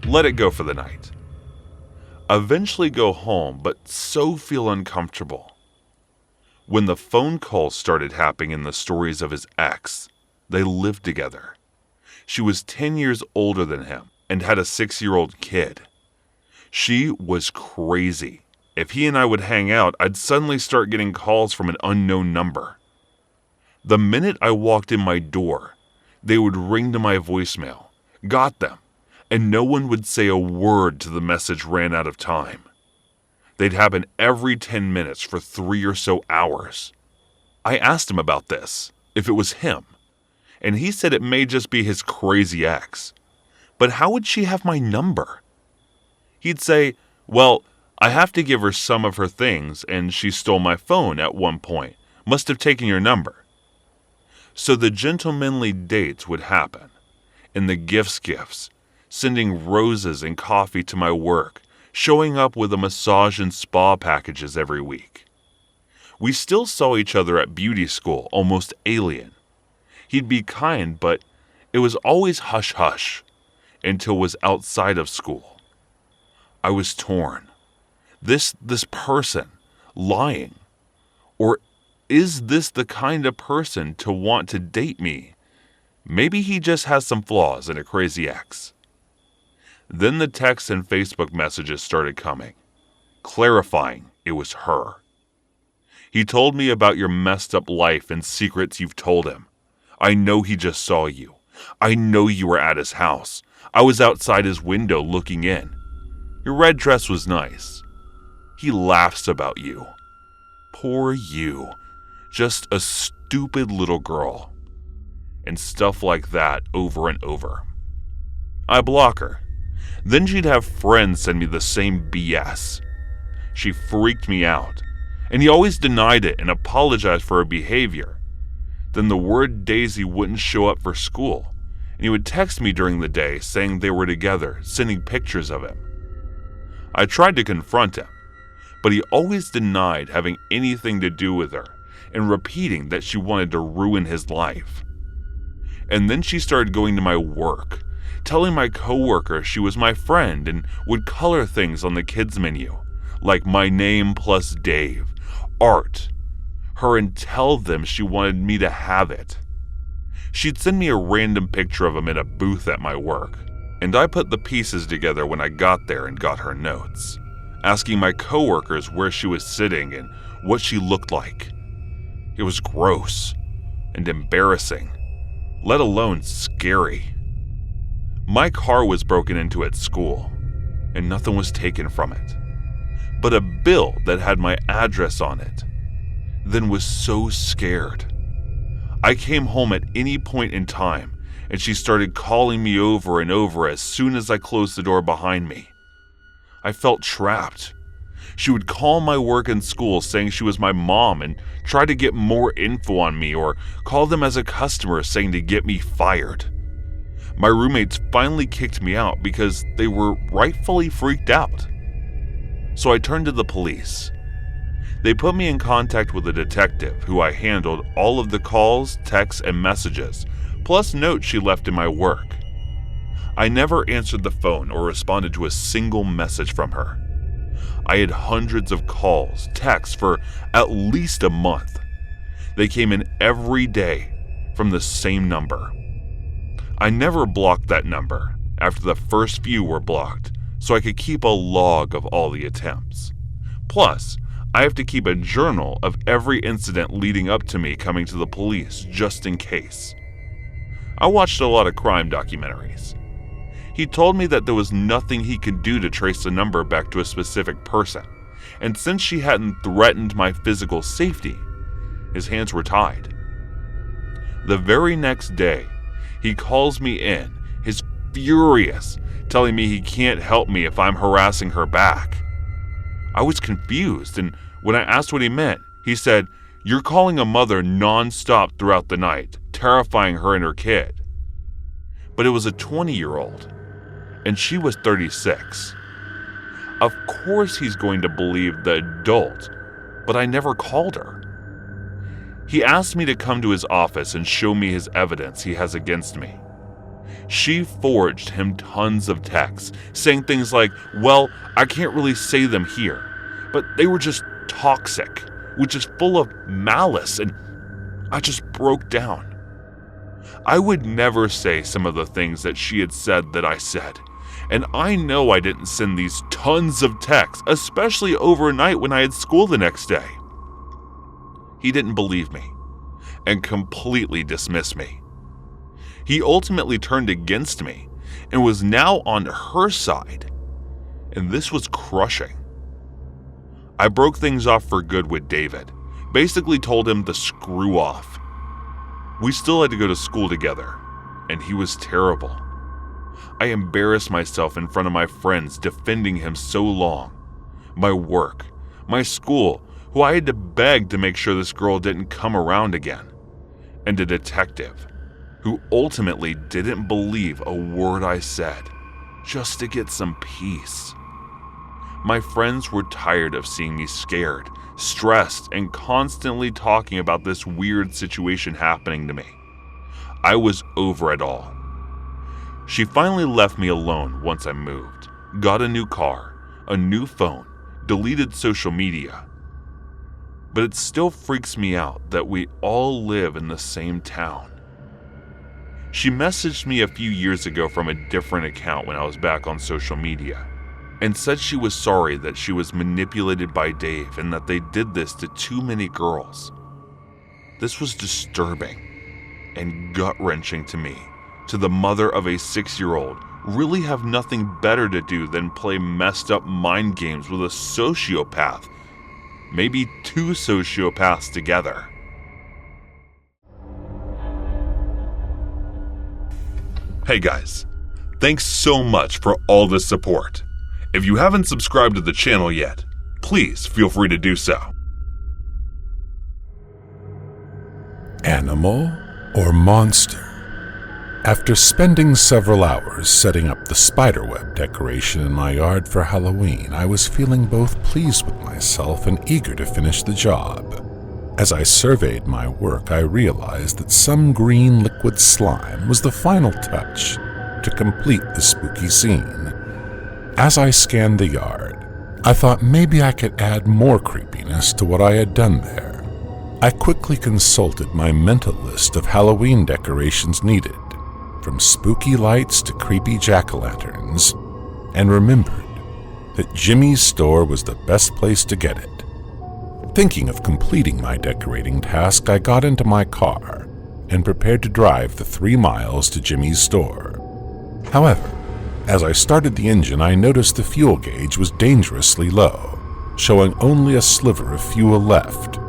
Let it go for the night. Eventually go home, but so feel uncomfortable. When the phone calls started happening in the stories of his ex, they lived together. She was 10 years older than him and had a 6-year-old kid. She was crazy. If he and I would hang out, I'd suddenly start getting calls from an unknown number. The minute I walked in my door, they would ring to my voicemail. Got them. And no one would say a word till the message ran out of time. They'd happen every 10 minutes for 3 or so hours. I asked him about this, if it was him, and he said it may just be his crazy ex. But how would she have my number? He'd say, well, I have to give her some of her things, and she stole my phone at one point. Must have taken your number. So the gentlemanly dates would happen, and the gifts, sending roses and coffee to my work, showing up with a massage and spa packages every week. We still saw each other at beauty school, almost alien. He'd be kind, but it was always hush-hush, until it was outside of school. I was torn. This person lying? Or is this the kind of person to want to date me? Maybe he just has some flaws and a crazy ex. Then the texts and Facebook messages started coming, clarifying it was her. He told me about your messed up life and secrets you've told him. I know he just saw you. I know you were at his house. I was outside his window looking in. Your red dress was nice. He laughs about you. Poor you. Just a stupid little girl. And stuff like that over and over. I block her. Then she'd have friends send me the same BS. She freaked me out. And he always denied it and apologized for her behavior. Then the word Daisy wouldn't show up for school. And he would text me during the day saying they were together, sending pictures of him. I tried to confront him, but he always denied having anything to do with her and repeating that she wanted to ruin his life. And then she started going to my work, telling my coworker she was my friend and would color things on the kids menu, like my name plus Dave, art, her, and tell them she wanted me to have it. She'd send me a random picture of him in a booth at my work, and I put the pieces together when I got there and got her notes, asking my coworkers where she was sitting and what she looked like. It was gross and embarrassing, let alone scary. My car was broken into at school, and nothing was taken from it, but a bill that had my address on it. Then was so scared. I came home at any point in time, and she started calling me over and over as soon as I closed the door behind me. I felt trapped. She would call my work and school saying she was my mom and try to get more info on me, or call them as a customer saying to get me fired. My roommates finally kicked me out because they were rightfully freaked out. So I turned to the police. They put me in contact with a detective who I handled all of the calls, texts, and messages, plus notes she left in my work. I never answered the phone or responded to a single message from her. I had hundreds of calls, texts for at least a month. They came in every day from the same number. I never blocked that number after the first few were blocked, so I could keep a log of all the attempts. Plus, I have to keep a journal of every incident leading up to me coming to the police just in case. I watched a lot of crime documentaries. He told me that there was nothing he could do to trace the number back to a specific person, and since she hadn't threatened my physical safety, his hands were tied. The very next day, he calls me in, he's furious, telling me he can't help me if I'm harassing her back. I was confused, and when I asked what he meant, he said, "You're calling a mother non-stop throughout the night, terrifying her and her kid." But it was a 20-year-old, and she was 36. Of course he's going to believe the adult, but I never called her. He asked me to come to his office and show me his evidence he has against me. She forged him tons of texts, saying things like, "Well, I can't really say them here, but they were just toxic," which is full of malice, and I just broke down. I would never say some of the things that she had said that I said, and I know I didn't send these tons of texts, especially overnight when I had school the next day. He didn't believe me and completely dismissed me. He ultimately turned against me and was now on her side, and this was crushing. I broke things off for good with David, basically told him to screw off. We still had to go to school together, and he was terrible. I embarrassed myself in front of my friends defending him so long. My work, my school, who I had to beg to make sure this girl didn't come around again, and a detective who ultimately didn't believe a word I said just to get some peace. My friends were tired of seeing me scared, stressed, and constantly talking about this weird situation happening to me. I was over it all. She finally left me alone once I moved, got a new car, a new phone, deleted social media. But it still freaks me out that we all live in the same town. She messaged me a few years ago from a different account when I was back on social media, and said she was sorry that she was manipulated by Dave and that they did this to too many girls. This was disturbing and gut-wrenching to me, to the mother of a 6-year-old, really have nothing better to do than play messed up mind games with a sociopath, maybe two sociopaths together. Hey guys, thanks so much for all the support. If you haven't subscribed to the channel yet, please feel free to do so. Animal or monster? After spending several hours setting up the spiderweb decoration in my yard for Halloween, I was feeling both pleased with myself and eager to finish the job. As I surveyed my work, I realized that some green liquid slime was the final touch to complete the spooky scene. As I scanned the yard, I thought maybe I could add more creepiness to what I had done there. I quickly consulted my mental list of Halloween decorations needed, from spooky lights to creepy jack-o'-lanterns, and remembered that Jimmy's store was the best place to get it. Thinking of completing my decorating task, I got into my car and prepared to drive the 3 miles to Jimmy's store. However, as I started the engine, I noticed the fuel gauge was dangerously low, showing only a sliver of fuel left.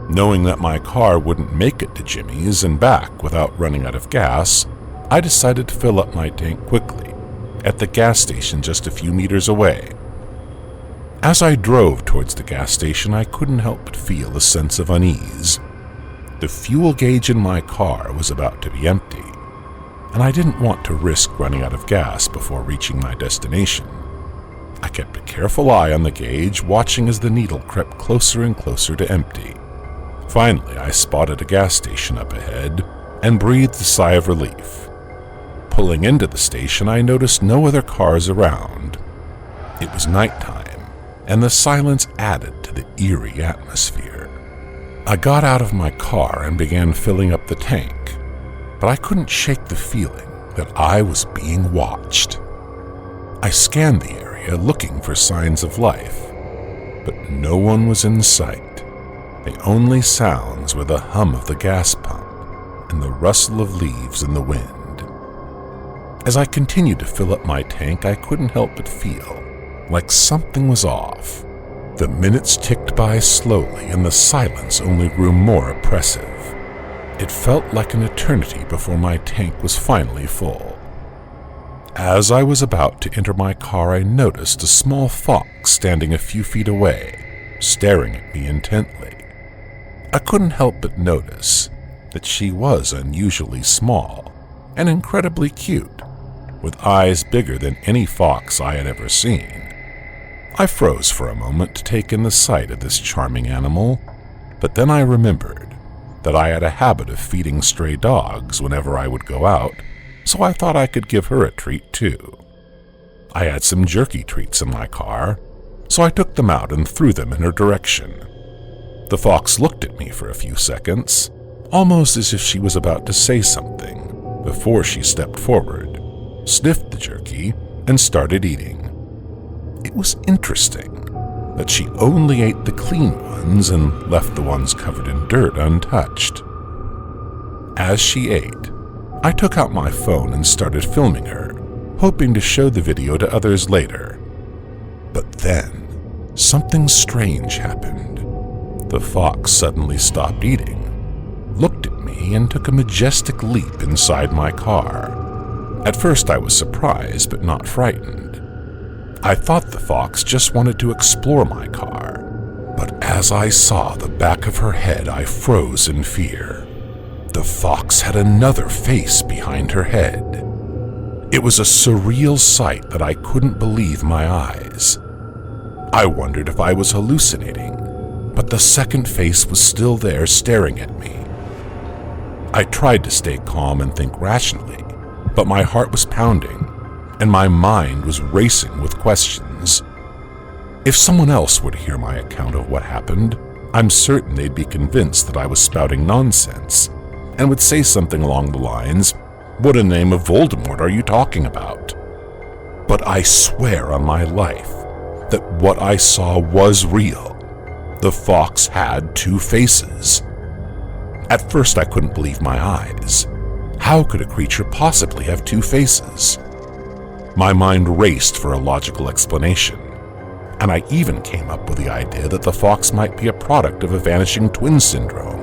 Knowing that my car wouldn't make it to Jimmy's and back without running out of gas, I decided to fill up my tank quickly at the gas station just a few meters away. As I drove towards the gas station, I couldn't help but feel a sense of unease. The fuel gauge in my car was about to be empty, and I didn't want to risk running out of gas before reaching my destination. I kept a careful eye on the gauge, watching as the needle crept closer and closer to empty. Finally, I spotted a gas station up ahead and breathed a sigh of relief. Pulling into the station, I noticed no other cars around. It was nighttime, and the silence added to the eerie atmosphere. I got out of my car and began filling up the tank, but I couldn't shake the feeling that I was being watched. I scanned the area looking for signs of life, but no one was in sight. The only sounds were the hum of the gas pump and the rustle of leaves in the wind. As I continued to fill up my tank, I couldn't help but feel like something was off. The minutes ticked by slowly, and the silence only grew more oppressive. It felt like an eternity before my tank was finally full. As I was about to enter my car, I noticed a small fox standing a few feet away, staring at me intently. I couldn't help but notice that she was unusually small and incredibly cute, with eyes bigger than any fox I had ever seen. I froze for a moment to take in the sight of this charming animal, but then I remembered that I had a habit of feeding stray dogs whenever I would go out, so I thought I could give her a treat too. I had some jerky treats in my car, so I took them out and threw them in her direction. The fox looked at me for a few seconds, almost as if she was about to say something, before she stepped forward, sniffed the jerky, and started eating. It was interesting that she only ate the clean ones and left the ones covered in dirt untouched. As she ate, I took out my phone and started filming her, hoping to show the video to others later. But then, something strange happened. The fox suddenly stopped eating, looked at me, and took a majestic leap inside my car. At first I was surprised, but not frightened. I thought the fox just wanted to explore my car, but as I saw the back of her head, I froze in fear. The fox had another face behind her head. It was a surreal sight that I couldn't believe my eyes. I wondered if I was hallucinating, but the second face was still there staring at me. I tried to stay calm and think rationally, but my heart was pounding, and my mind was racing with questions. If someone else were to hear my account of what happened, I'm certain they'd be convinced that I was spouting nonsense, and would say something along the lines, "What in the name of Voldemort are you talking about?" But I swear on my life that what I saw was real. The fox had two faces. At first I couldn't believe my eyes. How could a creature possibly have two faces? My mind raced for a logical explanation, and I even came up with the idea that the fox might be a product of a vanishing twin syndrome,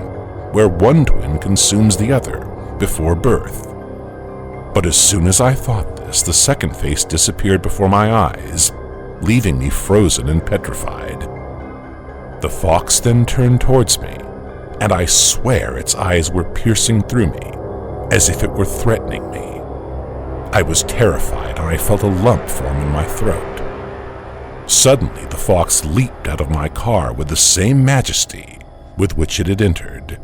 where one twin consumes the other before birth. But as soon as I thought this, the second face disappeared before my eyes, leaving me frozen and petrified. The fox then turned towards me, and I swear its eyes were piercing through me, as if it were threatening me. I was terrified, and I felt a lump form in my throat. Suddenly, the fox leaped out of my car with the same majesty with which it had entered.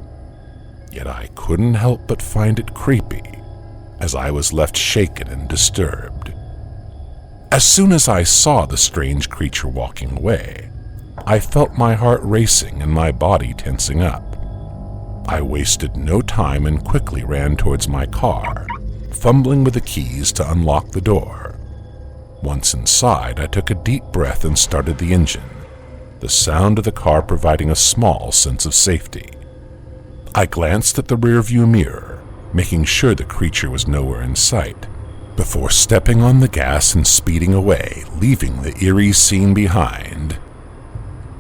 Yet I couldn't help but find it creepy, as I was left shaken and disturbed. As soon as I saw the strange creature walking away, I felt my heart racing and my body tensing up. I wasted no time and quickly ran towards my car, fumbling with the keys to unlock the door. Once inside, I took a deep breath and started the engine, the sound of the car providing a small sense of safety. I glanced at the rearview mirror, making sure the creature was nowhere in sight, before stepping on the gas and speeding away, leaving the eerie scene behind.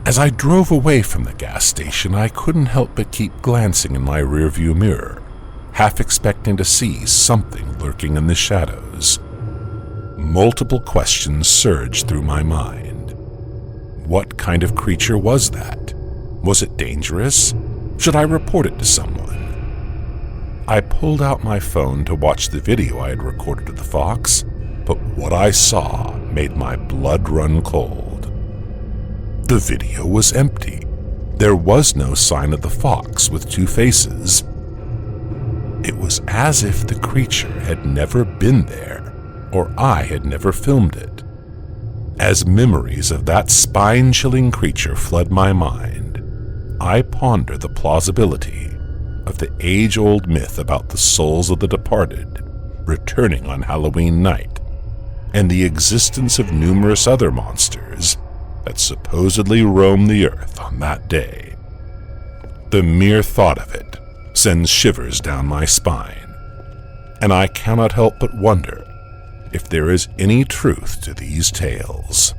As I drove away from the gas station, I couldn't help but keep glancing in my rearview mirror, half expecting to see something lurking in the shadows. Multiple questions surged through my mind. What kind of creature was that? Was it dangerous? Should I report it to someone? I pulled out my phone to watch the video I had recorded of the fox, but what I saw made my blood run cold. The video was empty. There was no sign of the fox with two faces. It was as if the creature had never been there, or I had never filmed it. As memories of that spine-chilling creature flood my mind, I ponder the plausibility of the age-old myth about the souls of the departed returning on Halloween night, and the existence of numerous other monsters that supposedly roam the earth on that day. The mere thought of it sends shivers down my spine, and I cannot help but wonder if there is any truth to these tales.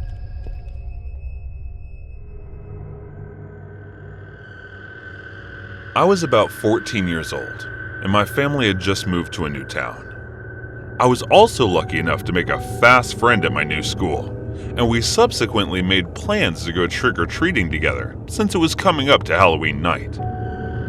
I was about 14 years old, and my family had just moved to a new town. I was also lucky enough to make a fast friend at my new school, and we subsequently made plans to go trick-or-treating together since it was coming up to Halloween night.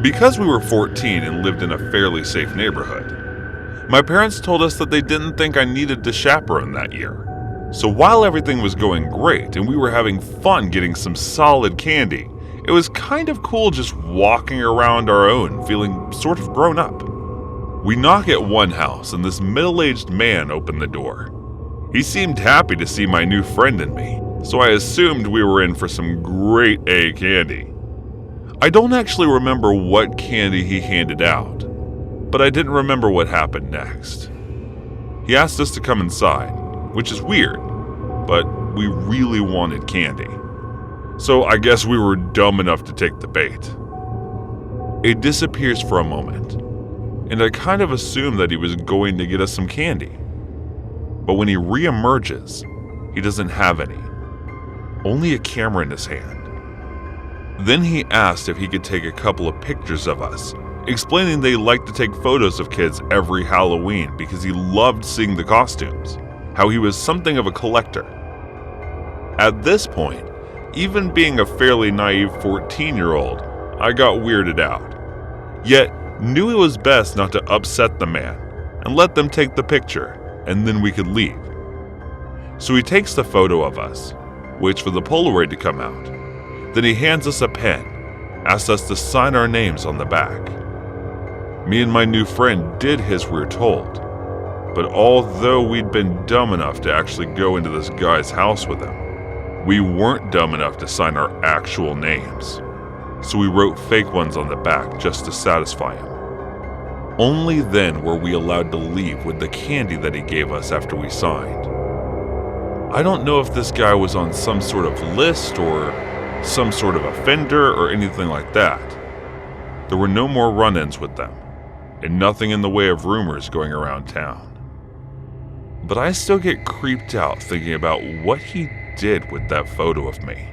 Because we were 14 and lived in a fairly safe neighborhood, my parents told us that they didn't think I needed to chaperone that year. So while everything was going great and we were having fun getting some solid candy, it was kind of cool just walking around our own, feeling sort of grown up. We knock at one house and this middle-aged man opened the door. He seemed happy to see my new friend and me, so I assumed we were in for some great A candy. I don't actually remember what candy he handed out, but I didn't remember what happened next. He asked us to come inside, which is weird, but we really wanted candy. So I guess we were dumb enough to take the bait. It disappears for a moment, and I kind of assumed that he was going to get us some candy. But when he re-emerges, he doesn't have any, only a camera in his hand. Then he asked if he could take a couple of pictures of us, explaining they liked to take photos of kids every Halloween because he loved seeing the costumes, how he was something of a collector. At this point, even being a fairly naive 14-year-old, I got weirded out, yet knew it was best not to upset the man and let them take the picture, and then we could leave. So he takes the photo of us, waits for the Polaroid to come out, then he hands us a pen, asks us to sign our names on the back. Me and my new friend did as we were told, but although we'd been dumb enough to actually go into this guy's house with him, we weren't dumb enough to sign our actual names, so we wrote fake ones on the back just to satisfy him. Only then were we allowed to leave with the candy that he gave us after we signed. I don't know if this guy was on some sort of list or some sort of offender or anything like that. There were no more run-ins with them, and nothing in the way of rumors going around town. But I still get creeped out thinking about what he did with that photo of me.